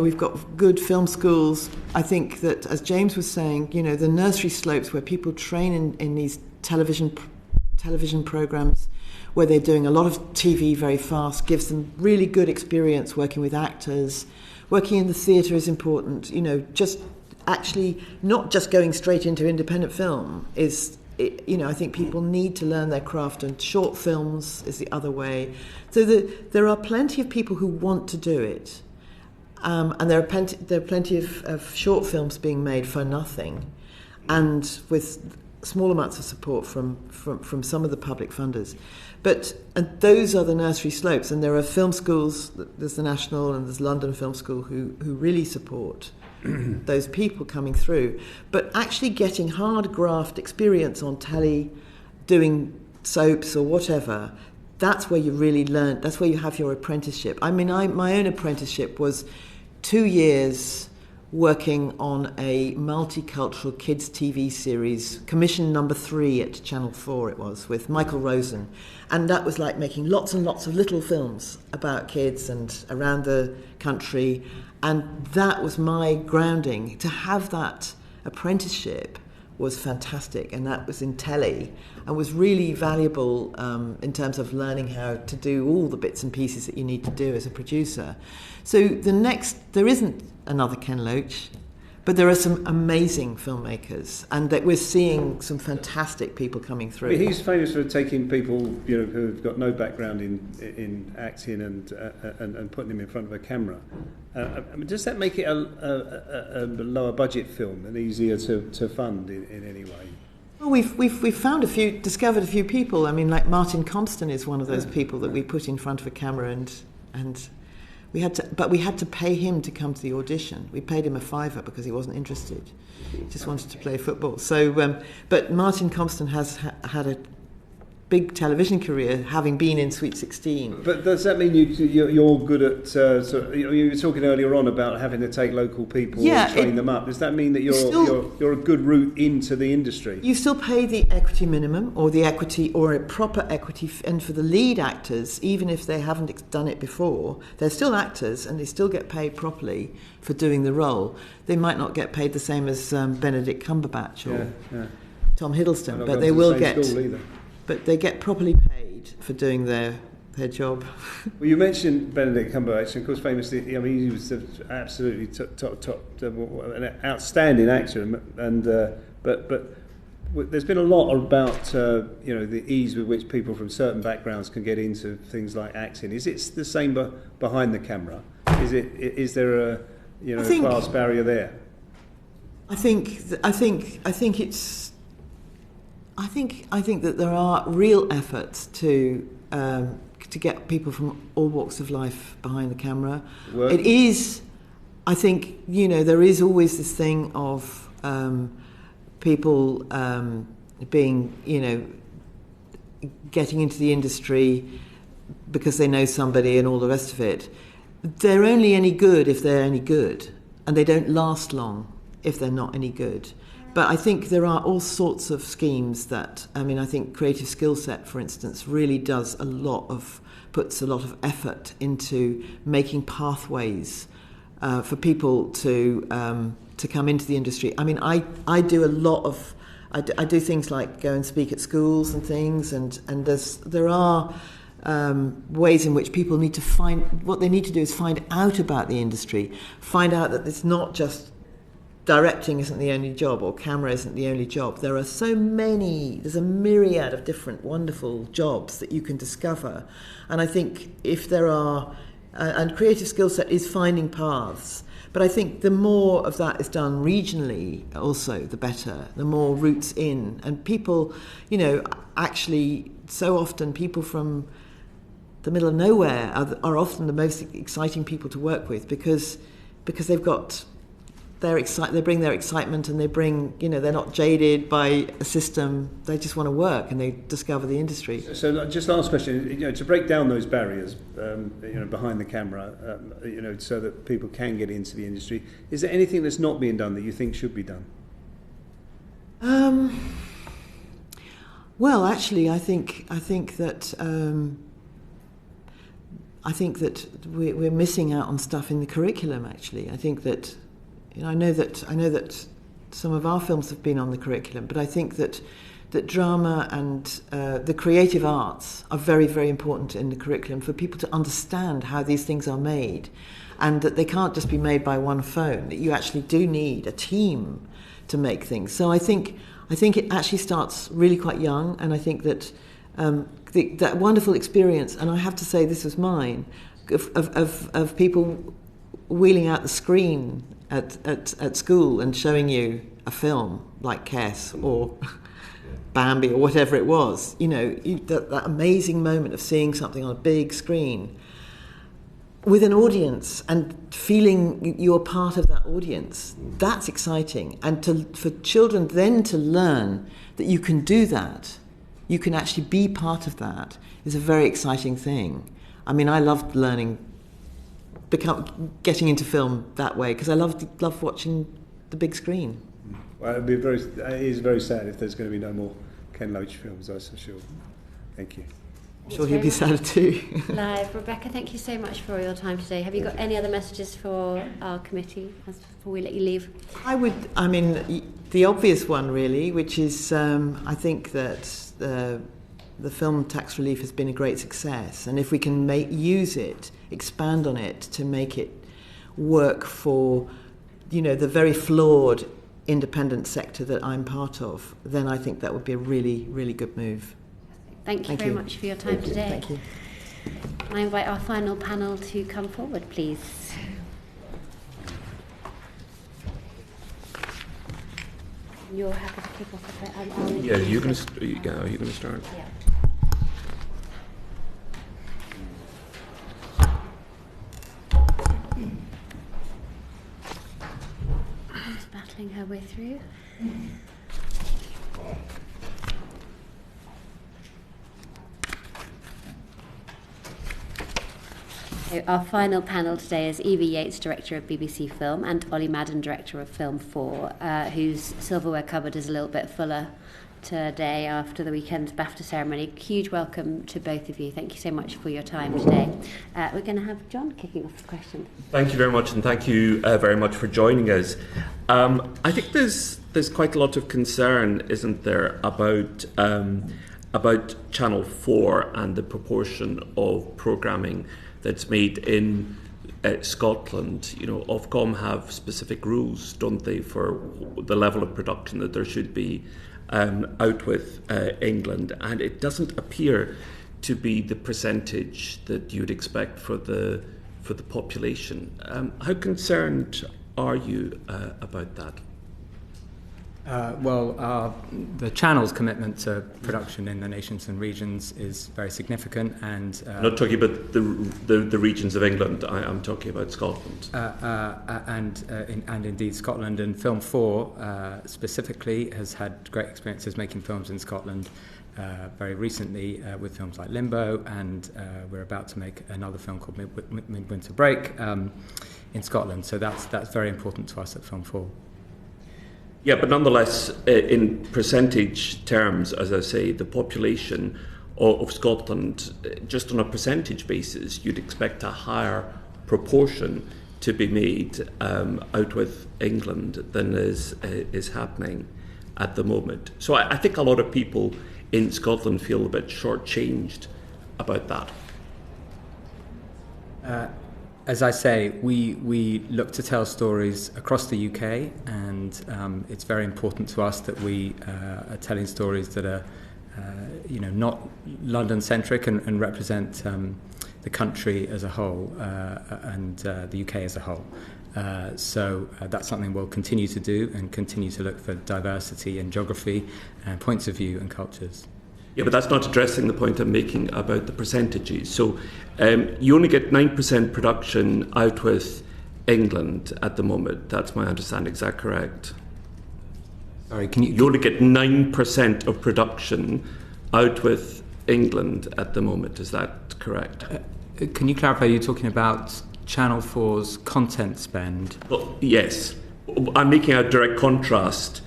we've got good film schools. I think that, as James was saying, the nursery slopes where people train in these television programs where they're doing a lot of TV very fast gives them really good experience working with actors. Working in the theatre is important. Just actually not just going straight into independent film is, I think people need to learn their craft, and short films is the other way. So there are plenty of people who want to do it, and there are plenty of short films being made for nothing, and with small amounts of support from some of the public funders. But those are the nursery slopes, and there are film schools, there's the National and there's London Film School who really support those people coming through. But actually getting hard graft experience on telly, doing soaps or whatever, that's where you really learn, that's where you have your apprenticeship. I mean, my own apprenticeship was 2 years working on a multicultural kids TV series, commission number 3 at Channel 4 it was, with Michael Rosen. And that was like making lots and lots of little films about kids and around the country. And that was my grounding. To have that apprenticeship was fantastic, and that was in telly and was really valuable in terms of learning how to do all the bits and pieces that you need to do as a producer. So there isn't another Ken Loach, but there are some amazing filmmakers, and that we're seeing some fantastic people coming through. I mean, he's famous for taking people who've got no background in acting and putting them in front of a camera. I mean, does that make it a lower budget film and easier to fund in any way? Well, we've discovered a few people. I mean, like Martin Compston is one of those people that we put in front of a camera, and we had to pay him to come to the audition. We paid him a $5 because he wasn't interested. He just wanted to play football. So, but Martin Compston has had a big television career, having been in Sweet 16. But does that mean you're good at? You were talking earlier on about having to take local people and train them up. Does that mean that you're a good route into the industry? You still pay the equity minimum, or the equity, or a proper equity, and for the lead actors, even if they haven't done it before, they're still actors and they still get paid properly for doing the role. They might not get paid the same as Benedict Cumberbatch or Tom Hiddleston, but they will get. But they get properly paid for doing their job. Well, you mentioned Benedict Cumberbatch, and of course, famously, I mean, he was absolutely top, an outstanding actor, and but there's been a lot about the ease with which people from certain backgrounds can get into things like acting. Is it the same behind the camera? Is there a class barrier there? I think that there are real efforts to get people from all walks of life behind the camera. It is, I think, there is always this thing of people being, getting into the industry because they know somebody and all the rest of it. They're only any good if they're any good, and they don't last long if they're not any good. But I think there are all sorts of schemes that, I think Creative Skill Set, for instance, really puts a lot of effort into making pathways for people to come into the industry. I do a lot of, I do things like go and speak at schools and things, and there are ways in which people need to what they need to do is find out about the industry, find out that it's not just directing isn't the only job or camera isn't the only job. There are there's a myriad of different wonderful jobs that you can discover. And I think if there are, and Creative Skill Set is finding paths, but I think the more of that is done regionally also, the better, the more roots in. And people, actually so often people from the middle of nowhere are often the most exciting people to work with because they've got they bring their excitement, and they bring, they're not jaded by a system. They just want to work, and they discover the industry. So just last question, to break down those barriers, behind the camera, so that people can get into the industry. Is there anything that's not being done that you think should be done? Well, actually, I think that we're missing out on stuff in the curriculum. Actually, I think that. I know that some of our films have been on the curriculum, but I think that drama and the creative arts are very, very important in the curriculum for people to understand how these things are made, and that they can't just be made by one phone, that you actually do need a team to make things. So I think it actually starts really quite young, and I think that that wonderful experience, and I have to say this was mine, of people wheeling out the screen at school and showing you a film like Kess or Bambi or whatever it was, that amazing moment of seeing something on a big screen with an audience and feeling you're part of that audience. That's exciting. And for children then to learn that you can do that, you can actually be part of that, is a very exciting thing. I loved learning getting into film that way because I love watching the big screen. Well, it is very sad if there's going to be no more Ken Loach films, that's for sure. Thank you. I'm sure he'll be sad too. Live. Rebecca, thank you so much for your time today. Have you got any other messages for our committee before we let you leave? The obvious one really, which is I think that the film tax relief has been a great success, and if we can use it, expand on it to make it work for, the very flawed independent sector that I'm part of, then I think that would be a really, really good move. Thank you very much for your time today. Thank you. I invite our final panel to come forward, please. You're happy to kick off a bit? Yeah, you're going to start? Yeah. Just battling her way through. So our final panel today is Evie Yates, Director of BBC Film, and Ollie Madden, Director of Film 4, whose silverware cupboard is a little bit fuller today after the weekend's BAFTA ceremony. Huge welcome to both of you. Thank you so much for your time today. We're going to have John kicking off the questions. Thank you very much, and thank you very much for joining us. I think there's quite a lot of concern, isn't there, about Channel 4 and the proportion of programming that's made in Scotland. Ofcom have specific rules, don't they, for the level of production that there should be out with England, and it doesn't appear to be the percentage that you'd expect for the population. How concerned are you about that? The channel's commitment to production in the nations and regions is very significant, and I'm not talking about the regions of England. I'm talking about Scotland, and indeed Scotland. And Film 4 specifically has had great experiences making films in Scotland. Very recently with films like Limbo, and we're about to make another film called Midwinter Break in Scotland. So that's very important to us at Film 4. Yeah, but nonetheless, in percentage terms, as I say, the population of Scotland, just on a percentage basis, you'd expect a higher proportion to be made out with England than is happening at the moment. So I think a lot of people in Scotland feel a bit shortchanged about that. As I say, we look to tell stories across the UK, and it's very important to us that we are telling stories that are, not London-centric and represent the country as a whole and the UK as a whole. So that's something we'll continue to do and continue to look for diversity in geography and points of view and cultures. Yeah, but that's not addressing the point I'm making about the percentages. So you only get 9% production out with England at the moment. That's my understanding. Is that correct? Sorry, You only get 9% of production out with England at the moment. Is that correct? Can you clarify, you're talking about Channel 4's content spend? Well, yes. I'm making a direct contrast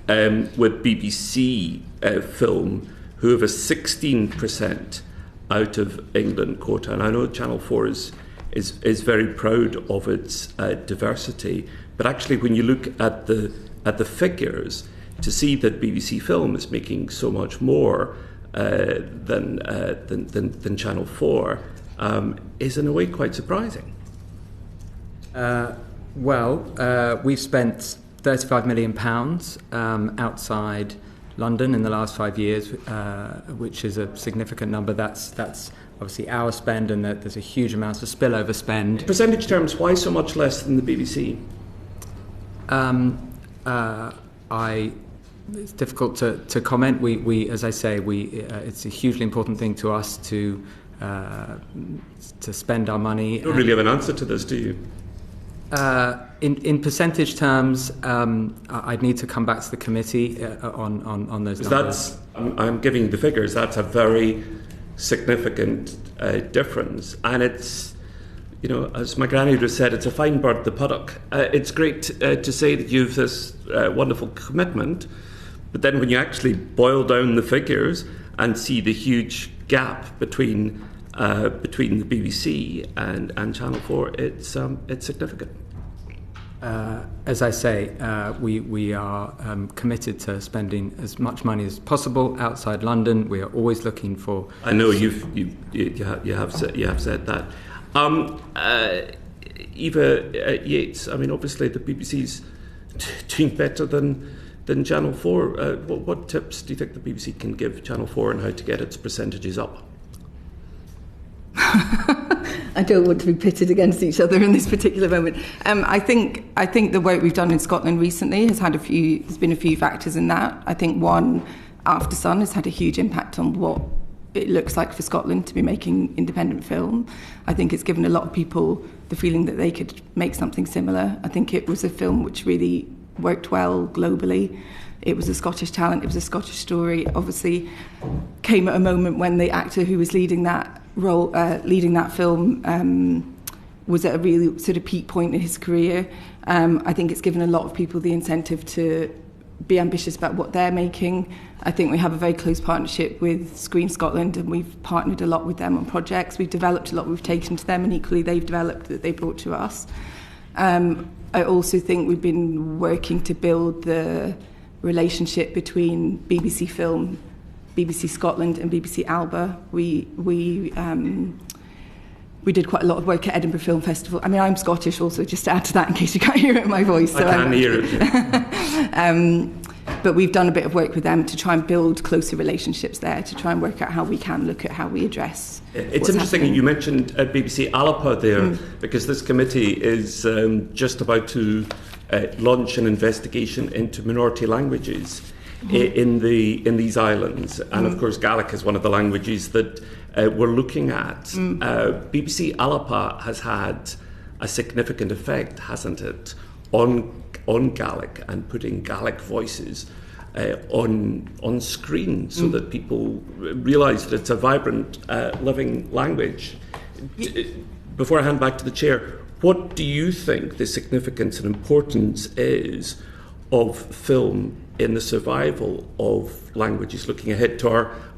with BBC film, who have a 16% out of England quota. And I know Channel 4 is very proud of its diversity, but actually when you look at the figures, to see that BBC Film is making so much more than Channel 4 is in a way quite surprising. We've spent £35 million outside London in the last 5 years, which is a significant number. That's obviously our spend, and that there's a huge amount of spillover spend. In percentage terms, why so much less than the BBC? It's difficult to comment. We, as I say, it's a hugely important thing to us to spend our money. You don't really have an answer to this, do you? In percentage terms, I'd need to come back to the committee on those numbers. I'm giving the figures. That's a very significant difference, and it's, as my granny would have said, it's a fine bird, the puddock. It's great to say that you've this wonderful commitment, but then when you actually boil down the figures and see the huge gap between the BBC and Channel 4, it's significant. As I say, we are committed to spending as much money as possible outside London. We are always looking for. I know you have said that. Eva Yates. I mean, obviously the BBC's doing better than Channel 4. What tips do you think the BBC can give Channel 4 on how to get its percentages up? I don't want to be pitted against each other in this particular moment. I think the work we've done in Scotland recently has been a few factors in that. I think one, After Sun has had a huge impact on what it looks like for Scotland to be making independent film. I think it's given a lot of people the feeling that they could make something similar. I think it was a film which really worked well globally. It was a Scottish talent, it was a Scottish story. Obviously came at a moment when the actor who was leading that role, leading that film, was at a really sort of peak point in his career. I think it's given a lot of people the incentive to be ambitious about what they're making. I think we have a very close partnership with Screen Scotland, and we've partnered a lot with them on projects. We've developed a lot we've taken to them, and equally they've developed that they brought to us. I also think we've been working to build the relationship between BBC Film, BBC Scotland and BBC Alba. We did quite a lot of work at Edinburgh Film Festival. I mean, I'm Scottish also, just to add to that in case you can't hear it in my voice. I can hear it. But we've done a bit of work with them to try and build closer relationships there, to try and work out how we can look at how we address It's interesting happening. You mentioned BBC Alba there, because this committee is just about to launch an investigation into minority languages in these islands. And of course Gaelic is one of the languages that we're looking at. BBC Alba has had a significant effect, hasn't it, on Gaelic, and putting Gaelic voices on screen so that people realise that it's a vibrant living language. Before I hand back to the chair, what do you think the significance and importance is of film in the survival of languages looking ahead to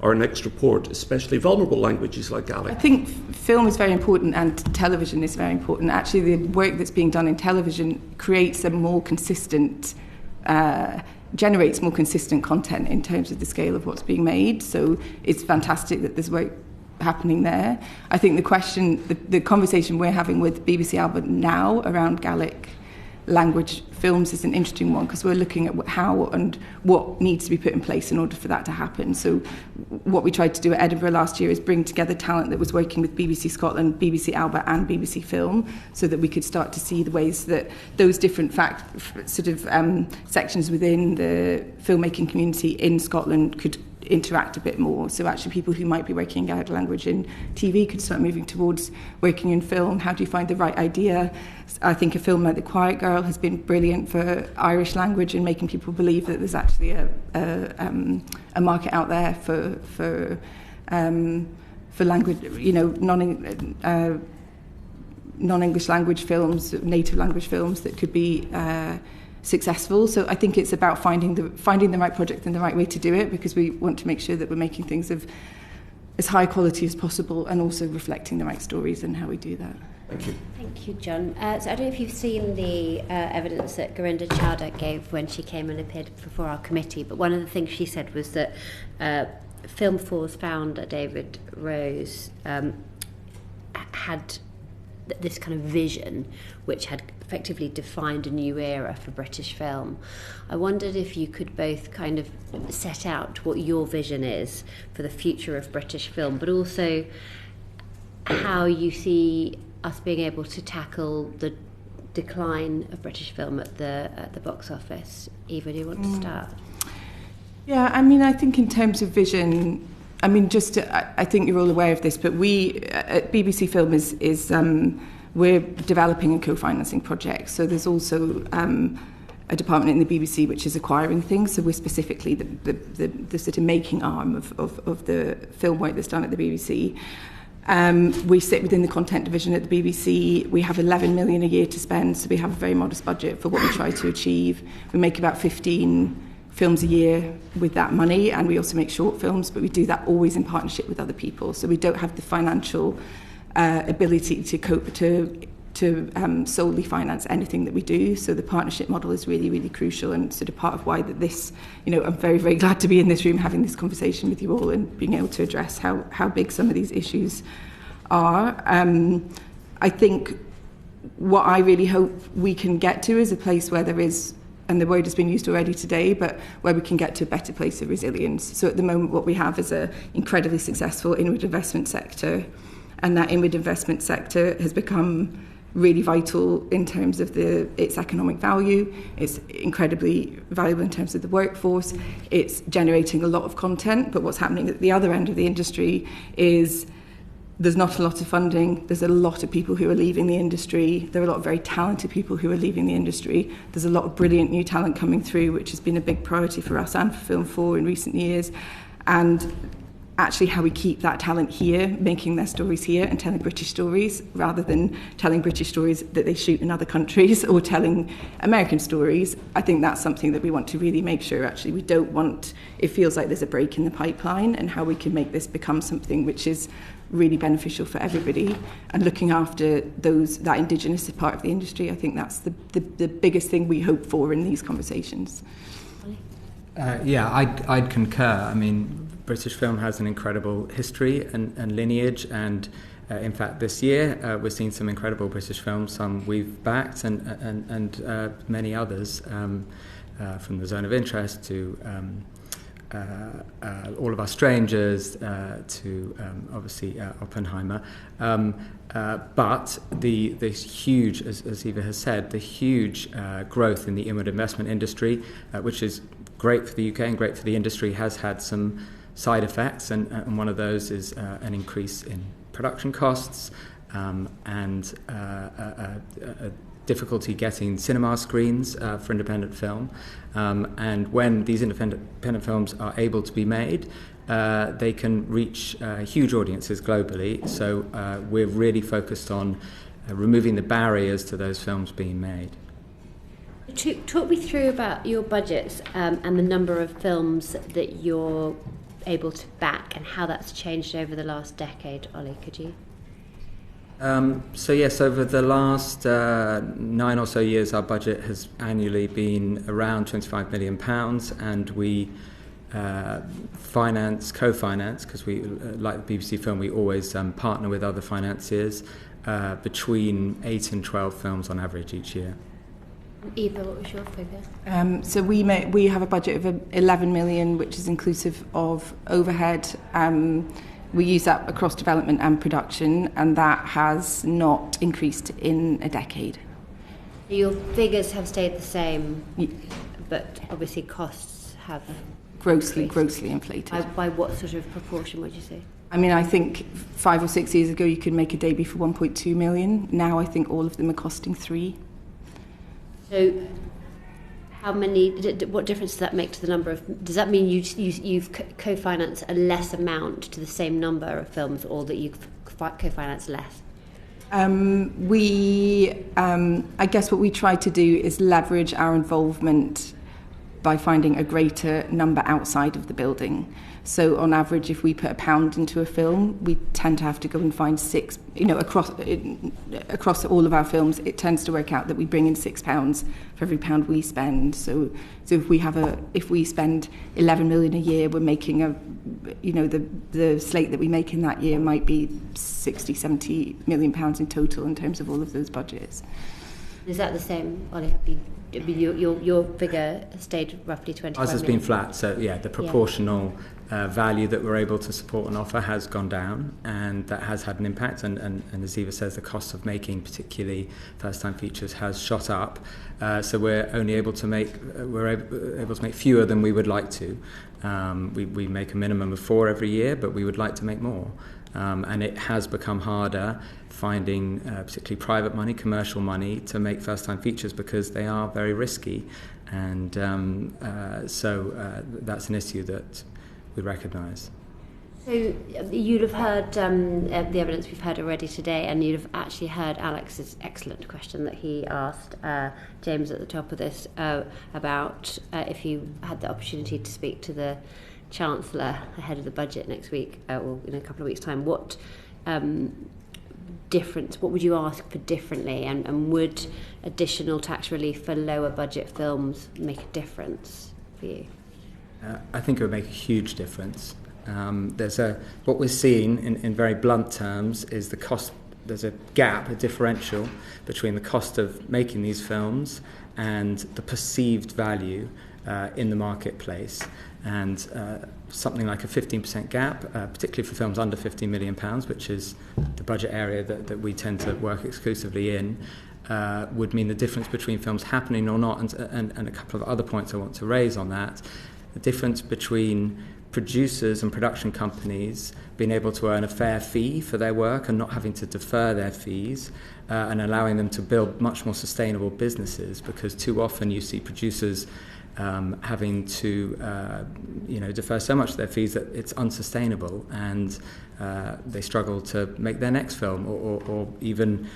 our next report, especially vulnerable languages like Gaelic? I think film is very important and television is very important. Actually, the work that's being done in television creates a more consistent, generates more consistent content in terms of the scale of what's being made. So it's fantastic that there's work happening there. I think the conversation we're having with BBC Alba now around Gaelic language films is an interesting one, because we're looking at how and what needs to be put in place in order for that to happen. So what we tried to do at Edinburgh last year is bring together talent that was working with BBC Scotland, BBC Alba and BBC Film, so that we could start to see the ways that those different sections within the filmmaking community in Scotland could interact a bit more. So actually people who might be working in Gaelic language in TV could start moving towards working in film. How do you find the right idea? I think a film like The Quiet Girl has been brilliant for Irish language and making people believe that there's actually a market out there for language, non-English language films, native language films that could be successful. So I think it's about finding the right project and the right way to do it, because we want to make sure that we're making things of as high quality as possible and also reflecting the right stories and how we do that. Thank you. Thank you, John. So I don't know if you've seen the evidence that Gurinder Chowdhury gave when she came and appeared before our committee, but one of the things she said was that Film 4's founder, David Rose, had this kind of vision which had effectively defined a new era for British film. I wondered if you could both kind of set out what your vision is for the future of British film, but also how you see us being able to tackle the decline of British film at the box office. Eva, do you want to start? Yeah, I mean, I think in terms of vision, I mean, I think you're all aware of this, but we at BBC Film is we're developing and co-financing projects. So there's also a department in the BBC which is acquiring things. So we're specifically the sort of making arm of the film work that's done at the BBC. We sit within the content division at the BBC. We have 11 million a year to spend, so we have a very modest budget for what we try to achieve. We make about 15 films a year with that money, and we also make short films, but we do that always in partnership with other people. So we don't have the financial ability to cope to solely finance anything that we do. So the partnership model is really, really crucial, and sort of part of why that this, I'm very, very glad to be in this room having this conversation with you all and being able to address how big some of these issues are. I think what I really hope we can get to is a place where there is, and the word has been used already today, but where we can get to a better place of resilience. So at the moment what we have is an incredibly successful inward investment sector, and that inward investment sector has become really vital in terms of its economic value. It's incredibly valuable in terms of the workforce. It's generating a lot of content, but what's happening at the other end of the industry is there's not a lot of funding. There's a lot of people who are leaving the industry. There are a lot of very talented people who are leaving the industry. There's a lot of brilliant new talent coming through, which has been a big priority for us and for Film 4 in recent years. And actually how we keep that talent here, making their stories here and telling British stories rather than telling British stories that they shoot in other countries or telling American stories. I think that's something that we want to really make sure actually we don't want, it feels like there's a break in the pipeline, and how we can make this become something which is really beneficial for everybody, and looking after that indigenous part of the industry. I think that's the biggest thing we hope for in these conversations. I'd concur. I mean, British film has an incredible history and lineage, and in fact this year we're seeing some incredible British films, some we've backed and many others, from The Zone of Interest to All of Our Strangers to obviously Oppenheimer, but the huge, as Eva has said, the huge growth in the inward investment industry, which is great for the UK and great for the industry, has had some side effects, and one of those is an increase in production costs and a difficulty getting cinema screens for independent film. And when these independent films are able to be made, they can reach huge audiences globally. So we're really focused on removing the barriers to those films being made. talk me through about your budgets and the number of films that you're able to back and how that's changed over the last decade. Ollie, could you? So yes, over the last 9 or so years, our budget has annually been around £25 million, and we co-finance, because we, like the BBC film, we always partner with other financiers, between 8 and 12 films on average each year. Eva, what was your figure? So we have a budget of 11 million, which is inclusive of overhead. We use that across development and production, and that has not increased in a decade. Your figures have stayed the same, but obviously costs have grossly inflated. By what sort of proportion would you say? I mean, I think 5 or 6 years ago you could make a debut for 1.2 million. Now I think all of them are costing 3. So what difference does that make to the number of... Does that mean you've co-financed a less amount to the same number of films, or that you co-finance less? I guess what we try to do is leverage our involvement by finding a greater number outside of the building. So on average, if we put £1 into a film, we tend to have to go and find 6, across all of our films, it tends to work out that we bring in £6 for every £1 we spend. So if we spend 11 million a year, we're making the slate that we make in that year might be 60, 70 million pounds in total in terms of all of those budgets. Is that the same, Ollie? Your figure stayed roughly 25 Ours has been flat, so the proportional value that we're able to support and offer has gone down, and that has had an impact, and as Eva says, the cost of making particularly first-time features has shot up, so we're only able to make fewer than we would like to. We make a minimum of 4 every year, but we would like to make more, and it has become harder finding particularly private money, commercial money, to make first-time features because they are very risky, and so that's an issue that we recognise. So you'd have heard the evidence we've heard already today, and you'd have actually heard Alex's excellent question that he asked James at the top of this about if you had the opportunity to speak to the Chancellor ahead of the budget next week, or in a couple of weeks' time, what would you ask for differently, and would additional tax relief for lower budget films make a difference for you? I think it would make a huge difference. What we're seeing in very blunt terms is the cost. There's a gap, a differential between the cost of making these films and the perceived value in the marketplace, and something like a 15% gap, particularly for films under £50 million, which is the budget area that we tend to work exclusively in, would mean the difference between films happening or not, and a couple of other points I want to raise on that. The difference between producers and production companies being able to earn a fair fee for their work and not having to defer their fees, and allowing them to build much more sustainable businesses, because too often you see producers having to defer so much of their fees that it's unsustainable, and they struggle to make their next film, or even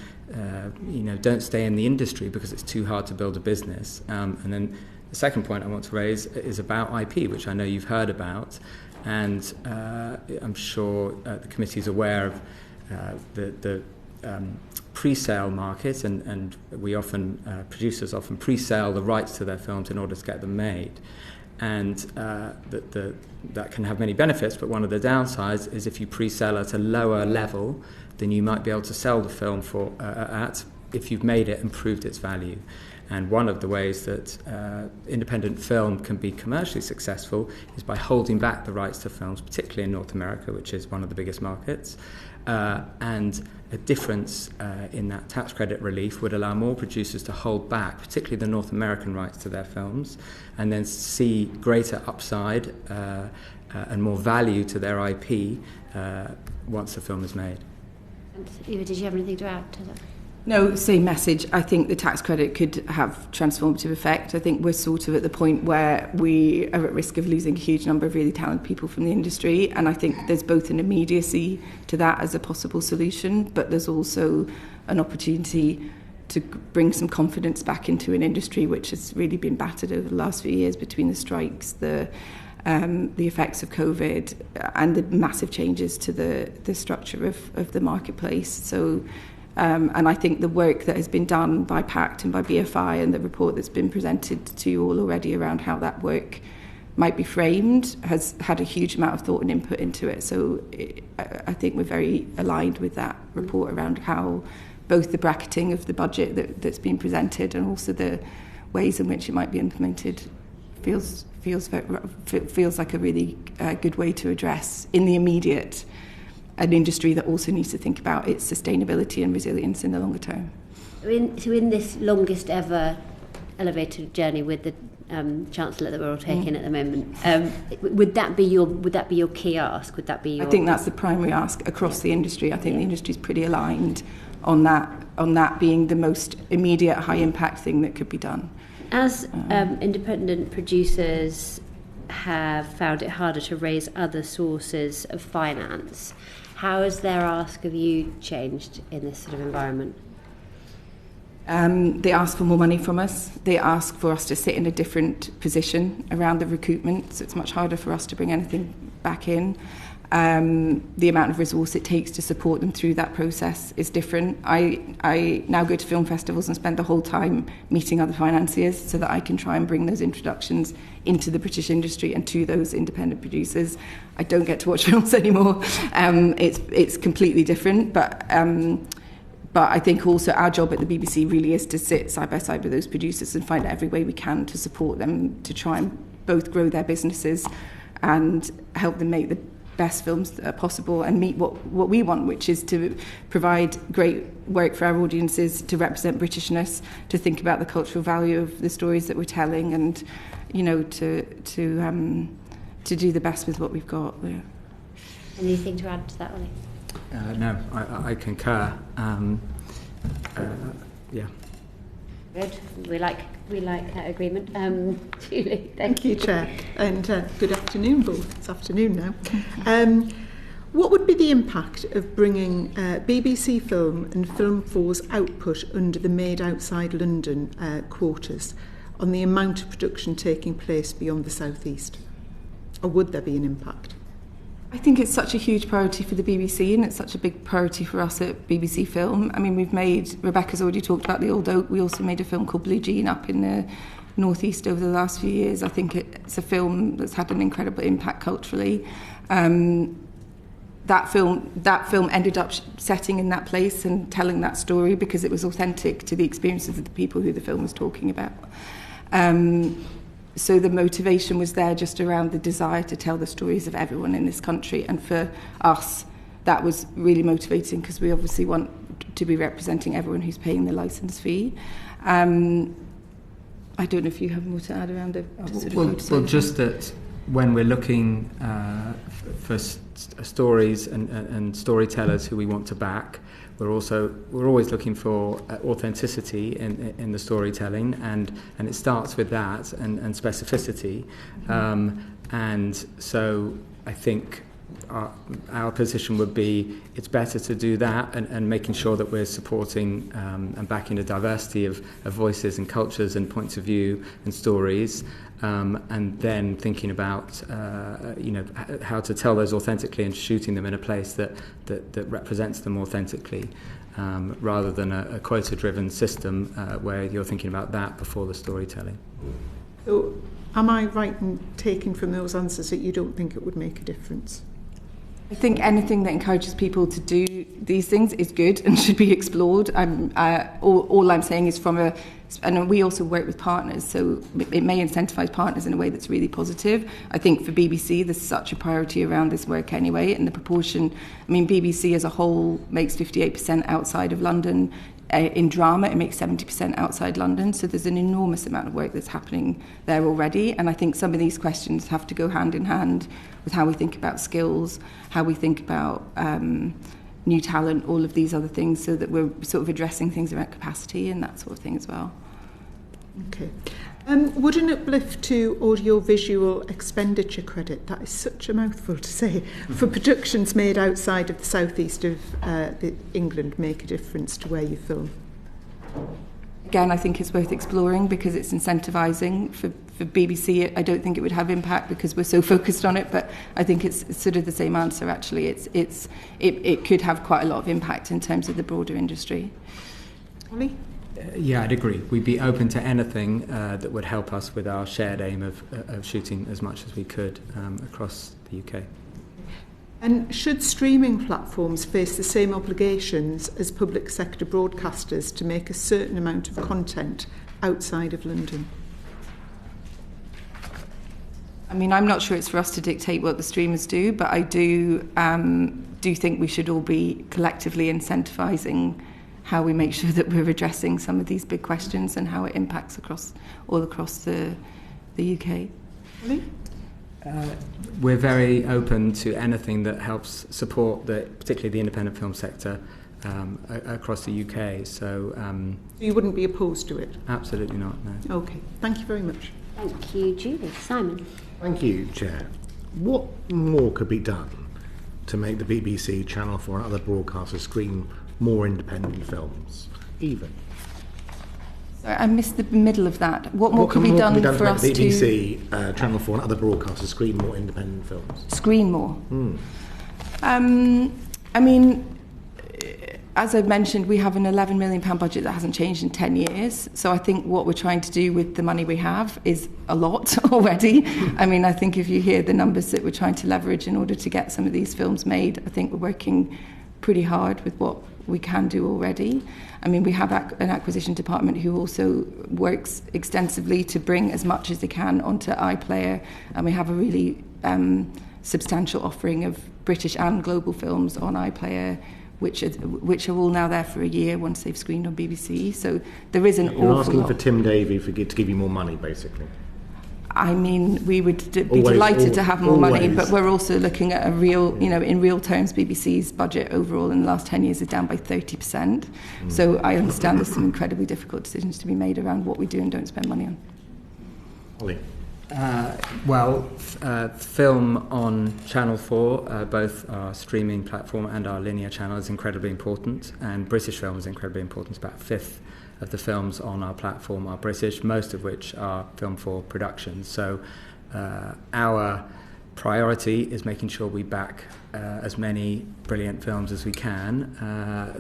don't stay in the industry because it's too hard to build a business. And then the second point I want to raise is about IP, which I know you've heard about, and I'm sure the committee is aware of the pre-sale market, and we often, producers often pre-sale the rights to their films in order to get them made. And that can have many benefits, but one of the downsides is if you pre-sell at a lower level than you might be able to sell the film for if you've made it and proved its value. And one of the ways that independent film can be commercially successful is by holding back the rights to films, particularly in North America, which is one of the biggest markets. And a difference in that tax credit relief would allow more producers to hold back, particularly the North American rights to their films, and then see greater upside and more value to their IP once the film is made. And Eva, did you have anything to add to that? No, same message. I think the tax credit could have transformative effect. I think we're sort of at the point where we are at risk of losing a huge number of really talented people from the industry, and I think there's both an immediacy to that as a possible solution, but there's also an opportunity bring some confidence back into an industry which has really been battered over the last few years between the strikes, the effects of COVID, and the massive changes to the structure of the marketplace. So, and I think the work that has been done by PACT and by BFI and the report that's been presented to you all already around how that work might be framed has had a huge amount of thought and input into it. So I think we're very aligned with that report around how both the bracketing of the budget that's been presented and also the ways in which it might be implemented feels like a really good way to address in the immediate an industry that also needs to think about its sustainability and resilience in the longer term. So in this longest ever elevator journey with the Chancellor that we're all taking at the moment, would that be your key ask? Would that be your... I think that's the primary ask across the industry. I think the industry is pretty aligned on that being the most immediate high impact thing that could be done. As independent producers have found it harder to raise other sources of finance, how has their ask of you changed in this sort of environment? They ask for more money from us. They ask for us to sit in a different position around the recoupment, so it's much harder for us to bring anything back in. The amount of resource it takes to support them through that process is different. I now go to film festivals and spend the whole time meeting other financiers so that I can try and bring those introductions into the British industry and to those independent producers. I don't get to watch films anymore. It's completely different, but I think also our job at the BBC really is to sit side by side with those producers and find every way we can to support them to try and both grow their businesses and help them make the best films that are possible and meet what we want, which is to provide great work for our audiences, to represent Britishness, to think about the cultural value of the stories that we're telling, and to do the best with what we've got. Yeah. Anything to add to that, Ollie? No, I concur. Yeah. Good. We like that agreement. Julie, thank you, Chair, and good afternoon, both. It's afternoon now. What would be the impact of bringing BBC Film and Film 4's output under the Made Outside London quotas on the amount of production taking place beyond the South East? Or would there be an impact? I think it's such a huge priority for the BBC, and it's such a big priority for us at BBC Film. I mean, Rebecca's already talked about The Old Oak. We also made a film called Blue Jean up in the northeast over the last few years. I think it's a film that's had an incredible impact culturally. That film ended up setting in that place and telling that story because it was authentic to the experiences of the people who the film was talking about. So the motivation was there just around the desire to tell the stories of everyone in this country. And for us, that was really motivating because we obviously want to be representing everyone who's paying the licence fee. I don't know if you have more to add around it. Well, just that when we're looking for stories and storytellers who we want to back, we're always looking for authenticity in the storytelling, and it starts with that and specificity. And so I think our position would be it's better to do that and making sure that we're supporting and backing a diversity of voices and cultures and points of view and stories, and then thinking about how to tell those authentically and shooting them in a place that represents them authentically, rather than a quota-driven system where you're thinking about that before the storytelling. So, am I right in taking from those answers that you don't think it would make a difference? I think anything that encourages people to do these things is good and should be explored. All I'm saying is and we also work with partners, so it may incentivise partners in a way that's really positive. I think for BBC, there's such a priority around this work anyway, and the proportion, BBC as a whole makes 58% outside of London. In drama, it makes 70% outside London, so there's an enormous amount of work that's happening there already, and I think some of these questions have to go hand in hand with how we think about skills, how we think about new talent, all of these other things, so that we're sort of addressing things around capacity and that sort of thing as well. Okay. Would an uplift to audiovisual expenditure credit, that is such a mouthful to say, for productions made outside of the southeast of England make a difference to where you film? again, I think it's worth exploring because it's incentivising for BBC. I don't think it would have impact because we're so focused on it, but I think it's sort of the same answer. Actually, it could have quite a lot of impact in terms of the broader industry. Ollie? Yeah, I'd agree. We'd be open to anything that would help us with our shared aim of shooting as much as we could across the UK. And should streaming platforms face the same obligations as public sector broadcasters to make a certain amount of content outside of London? I mean, I'm not sure it's for us to dictate what the streamers do, but I do think we should all be collectively incentivising how we make sure that we're addressing some of these big questions and how it impacts all across the UK. Ollie? We're very open to anything that helps support particularly the independent film sector across the UK. So you wouldn't be opposed to it? Absolutely not, no. Okay, thank you very much. Thank you, Julie. Simon? Thank you, Chair. What more could be done to make the BBC, Channel 4 and other broadcasters screen more independent films, even? Sorry, I missed the middle of that. What more could be done for us to... The BBC, Channel 4 and other broadcasters screen more independent films? Screen more? I mean, as I've mentioned, we have an £11 million budget that hasn't changed in 10 years. So I think what we're trying to do with the money we have is a lot already. I mean, I think if you hear the numbers that we're trying to leverage in order to get some of these films made, I think we're working pretty hard with what we can do already. I mean, we have an acquisition department who also works extensively to bring as much as they can onto iPlayer, and we have a really substantial offering of British and global films on iPlayer, which are all now there for a year once they've screened on BBC. So there is an awful lot. You're asking for Tim Davie to give you more money, basically. I mean, we would be delighted to have more money, but we're also looking at a real, in real terms, BBC's budget overall in the last 10 years is down by 30%. So I understand there's some incredibly difficult decisions to be made around what we do and don't spend money on. Ollie? Film on Channel 4, both our streaming platform and our linear channel, is incredibly important, and British film is incredibly important. About a fifth of the films on our platform are British, most of which are Film 4 productions. So our priority is making sure we back as many brilliant films as we can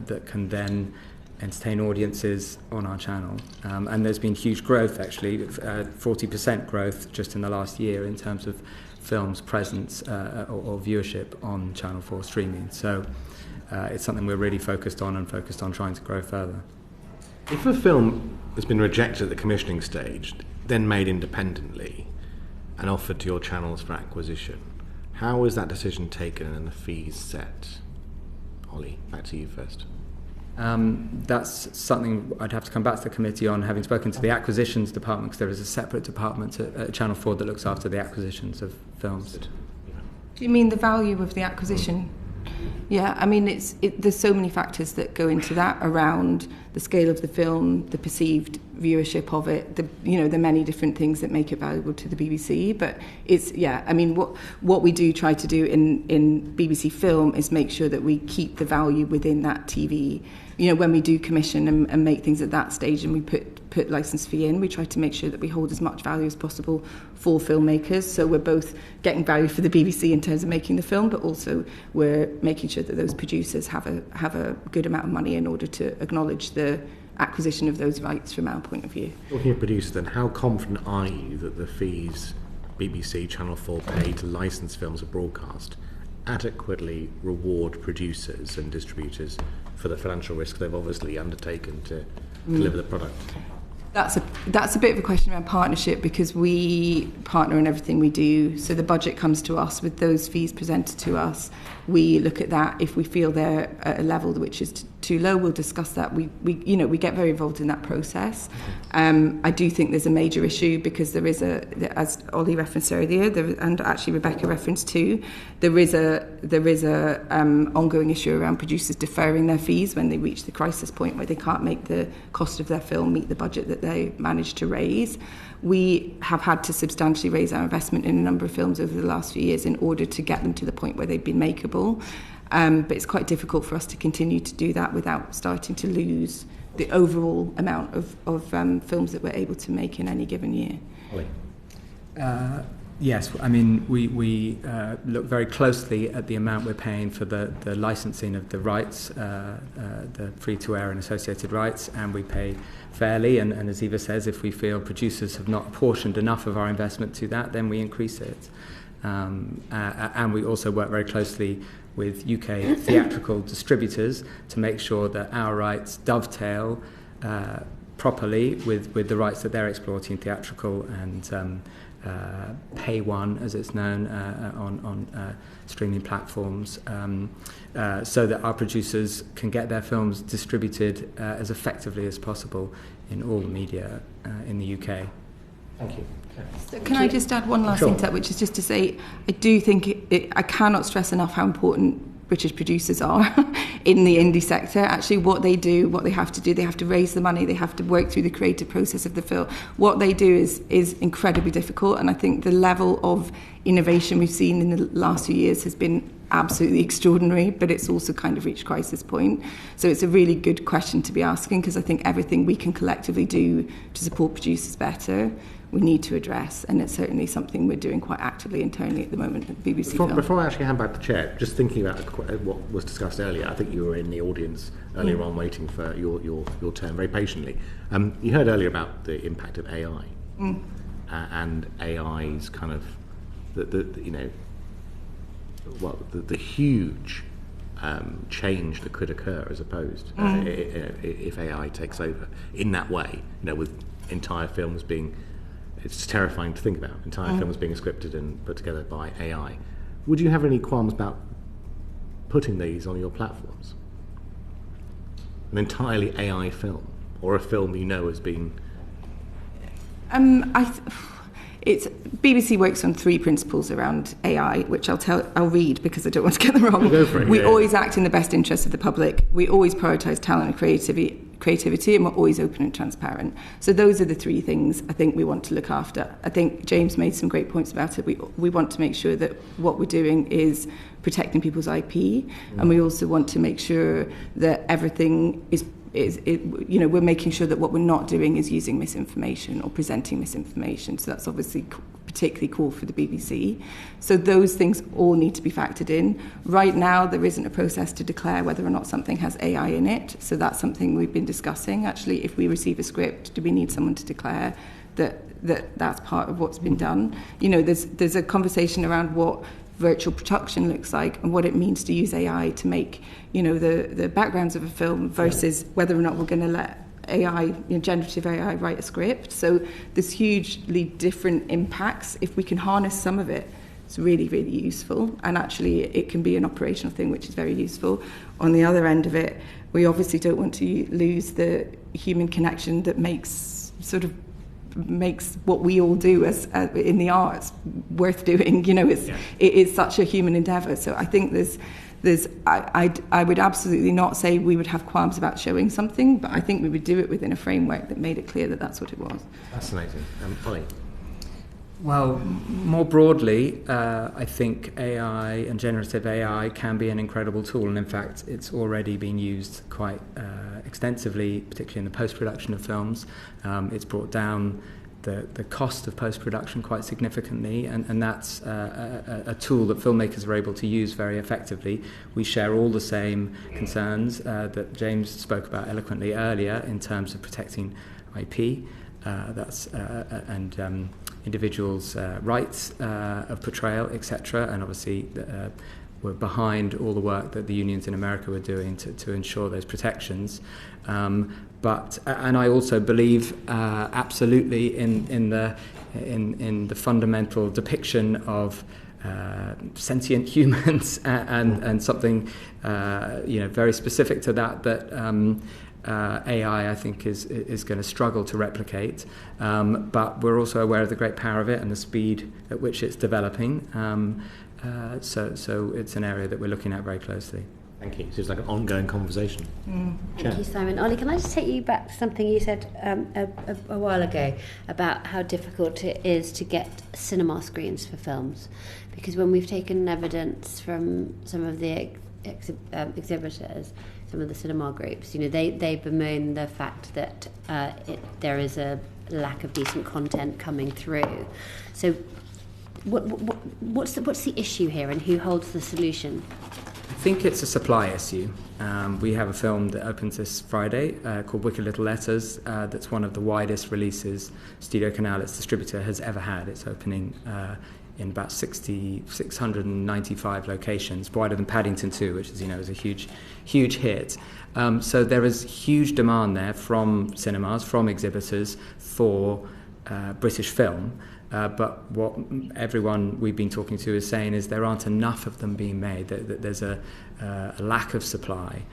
that can then entertain audiences on our channel. And there's been huge growth, actually, 40% growth just in the last year in terms of films' presence or viewership on Channel 4 streaming. So it's something we're really focused on trying to grow further. If a film has been rejected at the commissioning stage, then made independently and offered to your channels for acquisition, how is that decision taken and the fees set? Ollie, back to you first. That's something I'd have to come back to the committee on, having spoken to the acquisitions department, because there is a separate department at Channel 4 that looks after the acquisitions of films. Do you mean the value of the acquisition? Yeah, I mean, there's so many factors that go into that around the scale of the film, the perceived viewership of it, the many different things that make it valuable to the BBC. But what we do try to do in BBC Film is make sure that we keep the value within that TV. When we do commission and make things at that stage and we put license fee in, we try to make sure that we hold as much value as possible for filmmakers. So we're both getting value for the BBC in terms of making the film, but also we're making sure that those producers have a good amount of money in order to acknowledge the acquisition of those rights from our point of view. Talking of producers then, how confident are you that the fees BBC Channel 4 pay to license films or broadcast adequately reward producers and distributors for the financial risk they've obviously undertaken to deliver the product? That's a bit of a question around partnership, because we partner in everything we do. So the budget comes to us with those fees presented to us. We look at that. If we feel they're at a level which is too low, we'll discuss that. We get very involved in that process. I do think there's a major issue, because there is as Ollie referenced earlier, and actually Rebecca referenced too, there is a ongoing issue around producers deferring their fees when they reach the crisis point where they can't make the cost of their film meet the budget that they managed to raise. We have had to substantially raise our investment in a number of films over the last few years in order to get them to the point where they've been makeable. But it's quite difficult for us to continue to do that without starting to lose the overall amount of films that we're able to make in any given year. Ollie? Yes, I mean, we look very closely at the amount we're paying for the licensing of the rights, the free-to-air and associated rights, and we pay fairly, and as Eva says, if we feel producers have not apportioned enough of our investment to that, then we increase it. And we also work very closely with UK theatrical distributors to make sure that our rights dovetail properly with the rights that they're exploiting theatrical and Pay One, as it's known, on streaming platforms, so that our producers can get their films distributed as effectively as possible in all the media in the UK. Thank you. So can I just add one last thing to that, which is just to say, I do think I cannot stress enough how important British producers are in the indie sector. Actually, what they do, what they have to do, they have to raise the money, they have to work through the creative process of the film. What they do is incredibly difficult, and I think the level of innovation we've seen in the last few years has been absolutely extraordinary, but it's also kind of reached crisis point. So it's a really good question to be asking, because I think everything we can collectively do to support producers better, we need to address, and it's certainly something we're doing quite actively internally at the moment at BBC Film. Before I actually hand back the chair, just thinking about what was discussed earlier, I think you were in the audience earlier on waiting for your turn very patiently. You heard earlier about the impact of AI and AI's kind of the huge change that could occur as opposed if AI takes over in that way, with entire films being, it's terrifying to think about, entire films being scripted and put together by AI. Would you have any qualms about putting these on your platforms? An entirely AI film, or a film has been... It's BBC works on 3 principles around AI, which I'll read because I don't want to get them wrong. Go for it. We always act in the best interest of the public. We always prioritise talent and creativity, and we're always open and transparent. So those are the 3 things I think we want to look after. I think James made some great points about it. We want to make sure that what we're doing is protecting people's IP, and we also want to make sure that everything is we're making sure that what we're not doing is using misinformation or presenting misinformation. So that's obviously particularly cool for the BBC. So those things all need to be factored in. Right now, there isn't a process to declare whether or not something has AI in it. So that's something we've been discussing. Actually, if we receive a script, do we need someone to declare that's part of what's been done? There's a conversation around what virtual production looks like and what it means to use AI to make, the backgrounds of a film versus whether or not we're going to let AI, generative AI, write a script. So there's hugely different impacts. If we can harness some of it, it's really, really useful. And actually, it can be an operational thing, which is very useful. On the other end of it, we obviously don't want to lose the human connection that makes what we all do as in the arts worth doing. It is such a human endeavour. So I think I would absolutely not say we would have qualms about showing something, but I think we would do it within a framework that made it clear that that's what it was. Fascinating. Ollie? Well, more broadly, I think AI and generative AI can be an incredible tool, and in fact, it's already been used quite extensively, particularly in the post-production of films. It's brought down the cost of post-production quite significantly, and that's a tool that filmmakers are able to use very effectively. We share all the same concerns that James spoke about eloquently earlier in terms of protecting IP, and individuals' rights of portrayal, etc. And obviously, we're behind all the work that the unions in America were doing to ensure those protections. But I also believe absolutely in the fundamental depiction of sentient humans and something very specific to that. AI, I think, is going to struggle to replicate, but we're also aware of the great power of it and the speed at which it's developing. So it's an area that we're looking at very closely. Thank you. So it's like an ongoing conversation. Thank you, Simon. Ollie, can I just take you back to something you said a while ago about how difficult it is to get cinema screens for films? Because when we've taken evidence from some of the exhibitors, it's some of the cinema groups. You know, they bemoan the fact that there is a lack of decent content coming through. So what's the issue here, and who holds the solution? I think it's a supply issue. We have a film that opens this Friday called Wicked Little Letters. That's one of the widest releases Studio Canal, its distributor, has ever had. It's opening in about 695 locations, wider than Paddington 2, which, as you know, is a huge hit. So there is huge demand there from cinemas, from exhibitors for British film. But what everyone we've been talking to is saying is there aren't enough of them being made, that there's a lack of supply.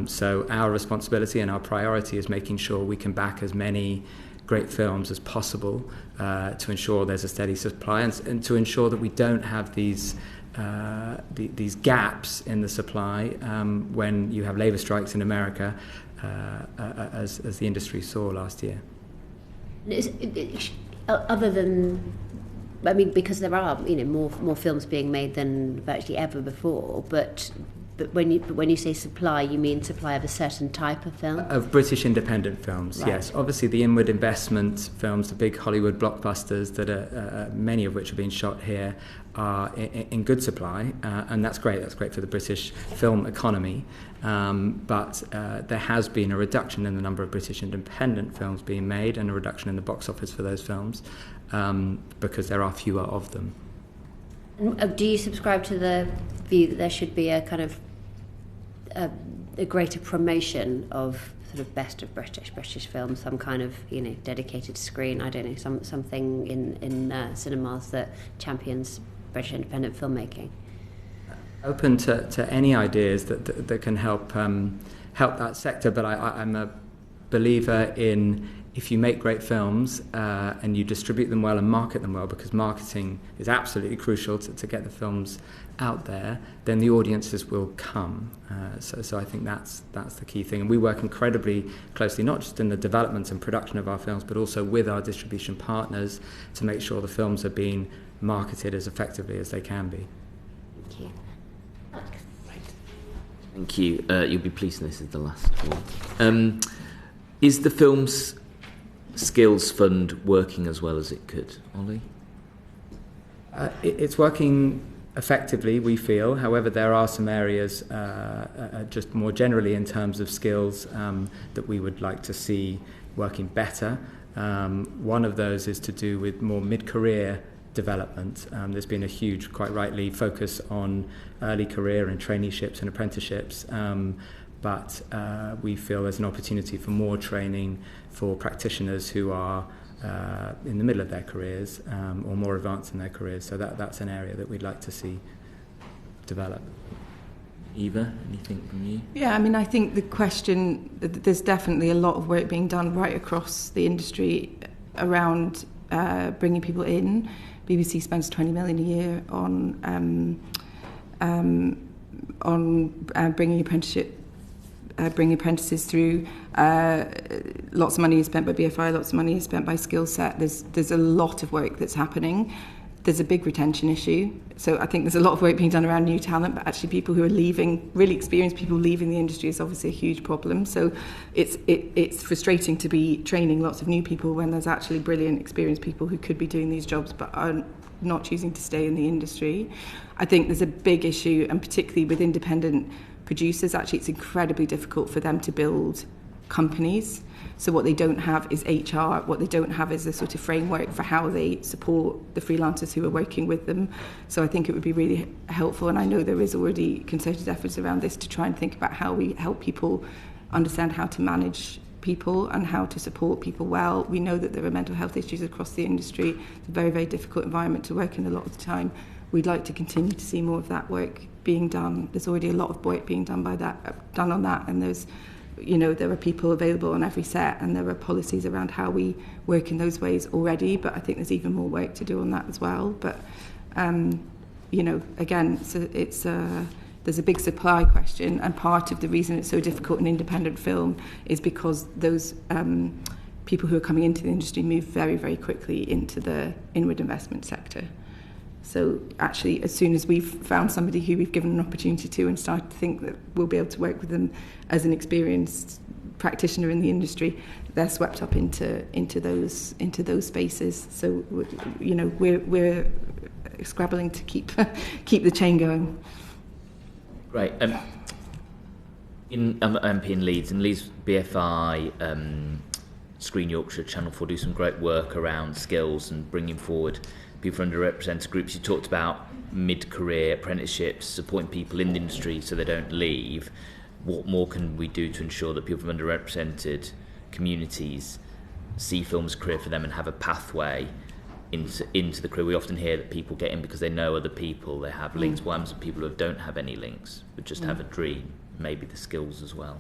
So our responsibility and our priority is making sure we can back as many great films as possible to ensure there's a steady supply and to ensure that we don't have these gaps in the supply when you have labour strikes in America, as the industry saw last year. Other than, I mean, because there are, you know, more films being made than virtually ever before, but when you say supply, you mean supply of a certain type of film? Of British independent films, right. Yes. Obviously, the inward investment films, the big Hollywood blockbusters that are many of which are being shot here, are in good supply, and that's great. That's great for the British film economy. But there has been a reduction in the number of British independent films being made, and a reduction in the box office for those films because there are fewer of them. Do you subscribe to the view that there should be a kind of a greater promotion of sort of best of British film, some kind of, you know, dedicated screen, I don't know, something in cinemas that champions British independent filmmaking? Open to any ideas that can help that sector, but I'm a believer in, if you make great films and you distribute them well and market them well, because marketing is absolutely crucial to get the films out there, then the audiences will come. So I think that's the key thing. And we work incredibly closely, not just in the development and production of our films, but also with our distribution partners to make sure the films are being marketed as effectively as they can be. Thank you. Thank you. You'll be pleased this is the last one. Is the film's Skills Fund working as well as it could, Ollie? It's working effectively, we feel. However, there are some areas just more generally in terms of skills that we would like to see working better. One of those is to do with more mid-career development. There's been a huge, quite rightly, focus on early career and traineeships and apprenticeships, but we feel there's an opportunity for more training for practitioners who are in the middle of their careers or more advanced in their careers. So that's an area that we'd like to see develop. Eva, anything from you? Yeah, I mean, I think the question, there's definitely a lot of work being done right across the industry around bringing people in. BBC spends 20 million a year on bringing apprentices through. Lots of money is spent by BFI, lots of money is spent by Skill Set. There's a lot of work that's happening. There's a big retention issue. So I think there's a lot of work being done around new talent, but actually people who are leaving, really experienced people leaving the industry is obviously a huge problem. So it's frustrating to be training lots of new people when there's actually brilliant, experienced people who could be doing these jobs but are not choosing to stay in the industry. I think there's a big issue, and particularly with independent producers, actually it's incredibly difficult for them to build companies. So what they don't have is HR, what they don't have is a sort of framework for how they support the freelancers who are working with them. So I think it would be really helpful, and I know there is already concerted efforts around this to try and think about how we help people understand how to manage people and how to support people well. We know that there are mental health issues across the industry. It's a very, very difficult environment to work in a lot of the time. We'd like to continue to see more of that work being done. There's already a lot of work being done on that, and there's, you know, there are people available on every set, and there are policies around how we work in those ways already, but I think there's even more work to do on that as well. But you know, again, there's a big supply question, and part of the reason it's so difficult in independent film is because those people who are coming into the industry move very, very quickly into the inward investment sector. So actually, as soon as we've found somebody who we've given an opportunity to and started to think that we'll be able to work with them as an experienced practitioner in the industry, they're swept up into those spaces. So we're scrabbling to keep the chain going. Great. In MP in Leeds BFI, Screen Yorkshire, Channel 4 do some great work around skills and bringing forward people from underrepresented groups. You talked about mid-career apprenticeships, supporting people in the industry so they don't leave. What more can we do to ensure that people from underrepresented communities see film as a career for them and have a pathway into the career? We often hear that people get in because they know other people, they have links. What happens to people who don't have any links but just have a dream, maybe the skills as well?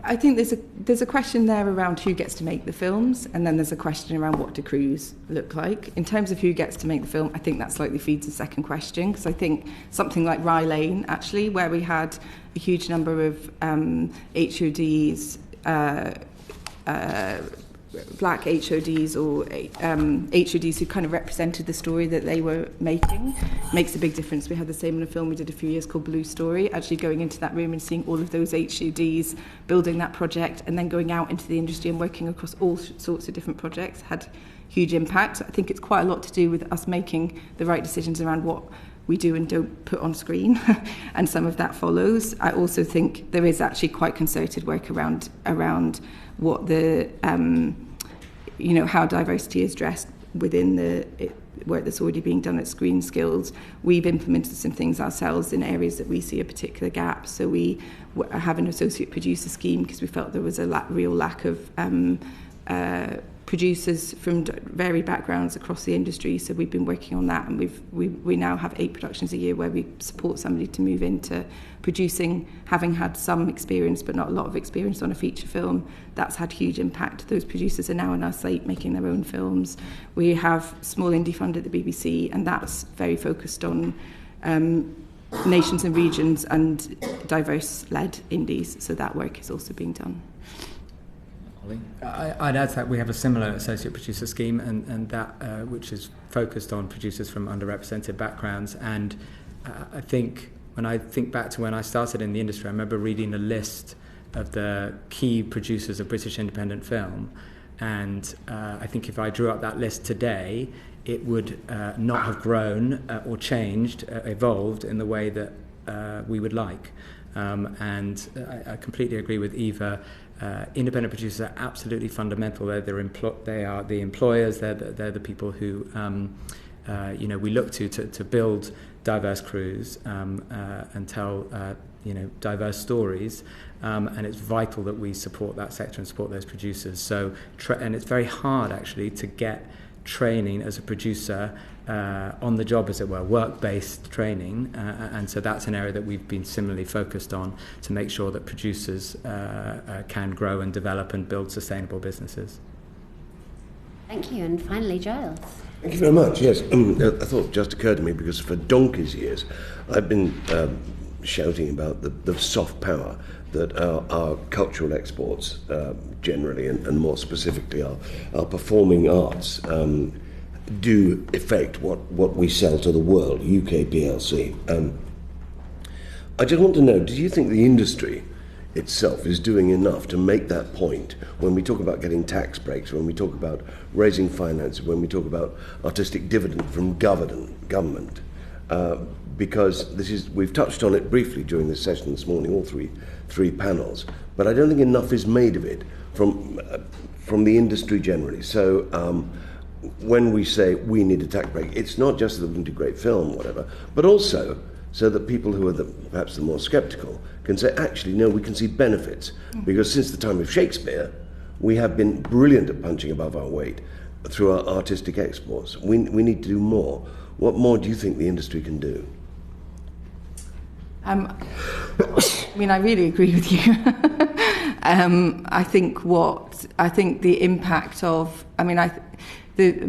I think there's a question there around who gets to make the films, and then there's a question around what do crews look like. In terms of who gets to make the film, I think that slightly feeds the second question, because I think something like Rye Lane, actually, where we had a huge number of HODs, black HODs or HODs who kind of represented the story that they were making, makes a big difference. We had the same in a film we did a few years called Blue Story, actually going into that room and seeing all of those HODs building that project, and then going out into the industry and working across all sorts of different projects had huge impact. I think it's quite a lot to do with us making the right decisions around what we do and don't put on screen, and some of that follows. I also think there is actually quite concerted work around what the how diversity is dressed within the work that's already being done at Screen Skills. We've implemented some things ourselves in areas that we see a particular gap. So we have an associate producer scheme because we felt there was a real lack of producers from varied backgrounds across the industry. So we've been working on that, and we now have 8 productions a year where we support somebody to move into producing, having had some experience but not a lot of experience on a feature film. That's had huge impact. Those producers are now in our slate making their own films. We have Small Indie Fund at the BBC, and that's very focused on nations and regions and diverse-led indies. So that work is also being done. Ollie? I'd add that we have a similar associate producer scheme, and that which is focused on producers from underrepresented backgrounds. And I think when I think back to when I started in the industry, I remember reading a list of the key producers of British independent film, and I think if I drew up that list today, it would not have grown or changed, evolved in the way that we would like. And I completely agree with Eva. Independent producers are absolutely fundamental. They are the employers. They're the people who we look to build diverse crews and tell diverse stories. And it's vital that we support that sector and support those producers. So and it's very hard actually to get training as a producer on the job, as it were, work-based training, and so that's an area that we've been similarly focused on to make sure that producers can grow and develop and build sustainable businesses. Thank you, and finally Giles. Thank you very much. Yes, I thought it just occurred to me, because for donkey's years I've been shouting about the soft power that our cultural exports generally, and more specifically our performing arts, do affect what we sell to the world, UK PLC. I just want to know, do you think the industry itself is doing enough to make that point when we talk about getting tax breaks, when we talk about raising finance, when we talk about artistic dividend from government? Because we've touched on it briefly during this session this morning, all three panels, but I don't think enough is made of it from the industry generally. So when we say we need a tax break, it's not just that we can do great film or whatever, but also so that people who are perhaps the more sceptical can say, actually, no, we can see benefits. Because since the time of Shakespeare, we have been brilliant at punching above our weight through our artistic exports. We need to do more. What more do you think the industry can do? I really agree with you. I think the impact of,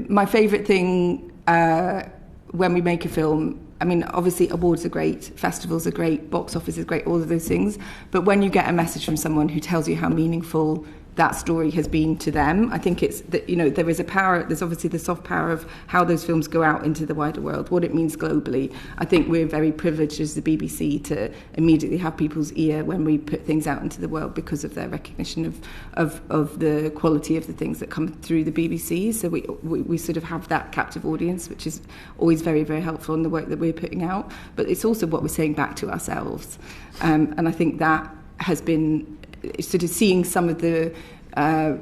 my favourite thing when we make a film, obviously awards are great, festivals are great, box office is great, all of those things. But when you get a message from someone who tells you how meaningful that story has been to them. I think it's that, you know, there is a power, there's obviously the soft power of how those films go out into the wider world, what it means globally. I think we're very privileged as the BBC to immediately have people's ear when we put things out into the world because of their recognition of the quality of the things that come through the BBC. So we sort of have that captive audience, which is always very, very helpful in the work that we're putting out. But it's also what we're saying back to ourselves. And I think that has been sort of seeing some of the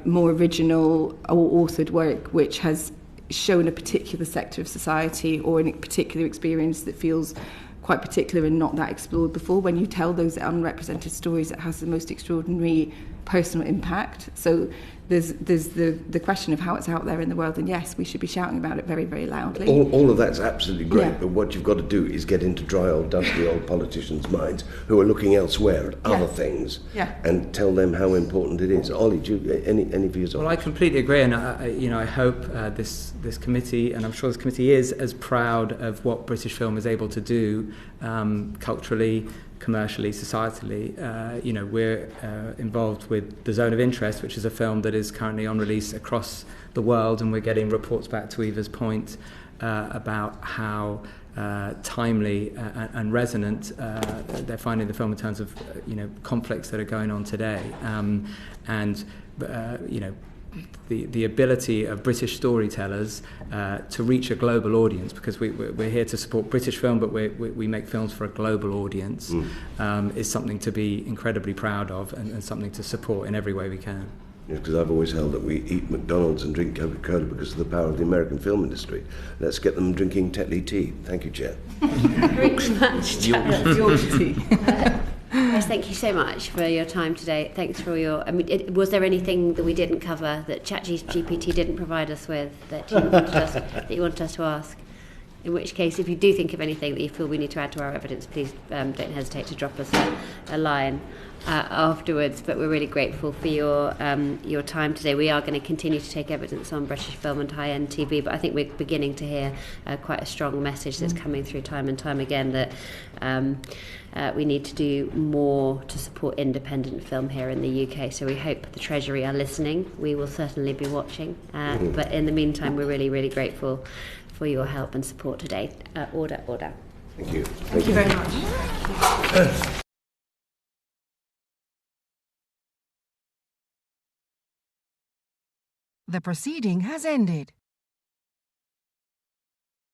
more original or authored work which has shown a particular sector of society or a particular experience that feels quite particular and not that explored before. When you tell those unrepresented stories, it has the most extraordinary personal impact. So there's the question of how it's out there in the world, and yes, we should be shouting about it very, very loudly. All of that's absolutely great, Yeah. but what you've got to do is get into dry old, dusty old politicians' minds who are looking elsewhere at other things and tell them how important it is. Ollie, do you, any views on Well, I completely agree, and I hope this committee, and I'm sure this committee is as proud of what British film is able to do culturally, commercially, societally. We're involved with The Zone of Interest, which is a film that is currently on release across the world, and we're getting reports back to Eva's point about how timely and resonant they're finding the film in terms of conflicts that are going on today, the ability of British storytellers to reach a global audience, because we're here to support British film, but we make films for a global audience, is something to be incredibly proud of and something to support in every way we can. Yes, because I've always held that we eat McDonald's and drink Coca-Cola because of the power of the American film industry. Let's get them drinking Tetley tea. Thank you, Chair. Very much. Yorkshire tea. Yes, thank you so much for your time today. Thanks for your... was there anything that we didn't cover that ChatGPT didn't provide us with that you wanted us to ask? In which case, if you do think of anything that you feel we need to add to our evidence, please don't hesitate to drop us a line afterwards. But we're really grateful for your time today. We are going to continue to take evidence on British film and high-end TV, but I think we're beginning to hear quite a strong message that's coming through time and time again that we need to do more to support independent film here in the UK. So we hope the Treasury are listening. We will certainly be watching. But in the meantime, we're really, really grateful for your help and support today. Order. Thank you. Thank you very much. The proceeding has ended.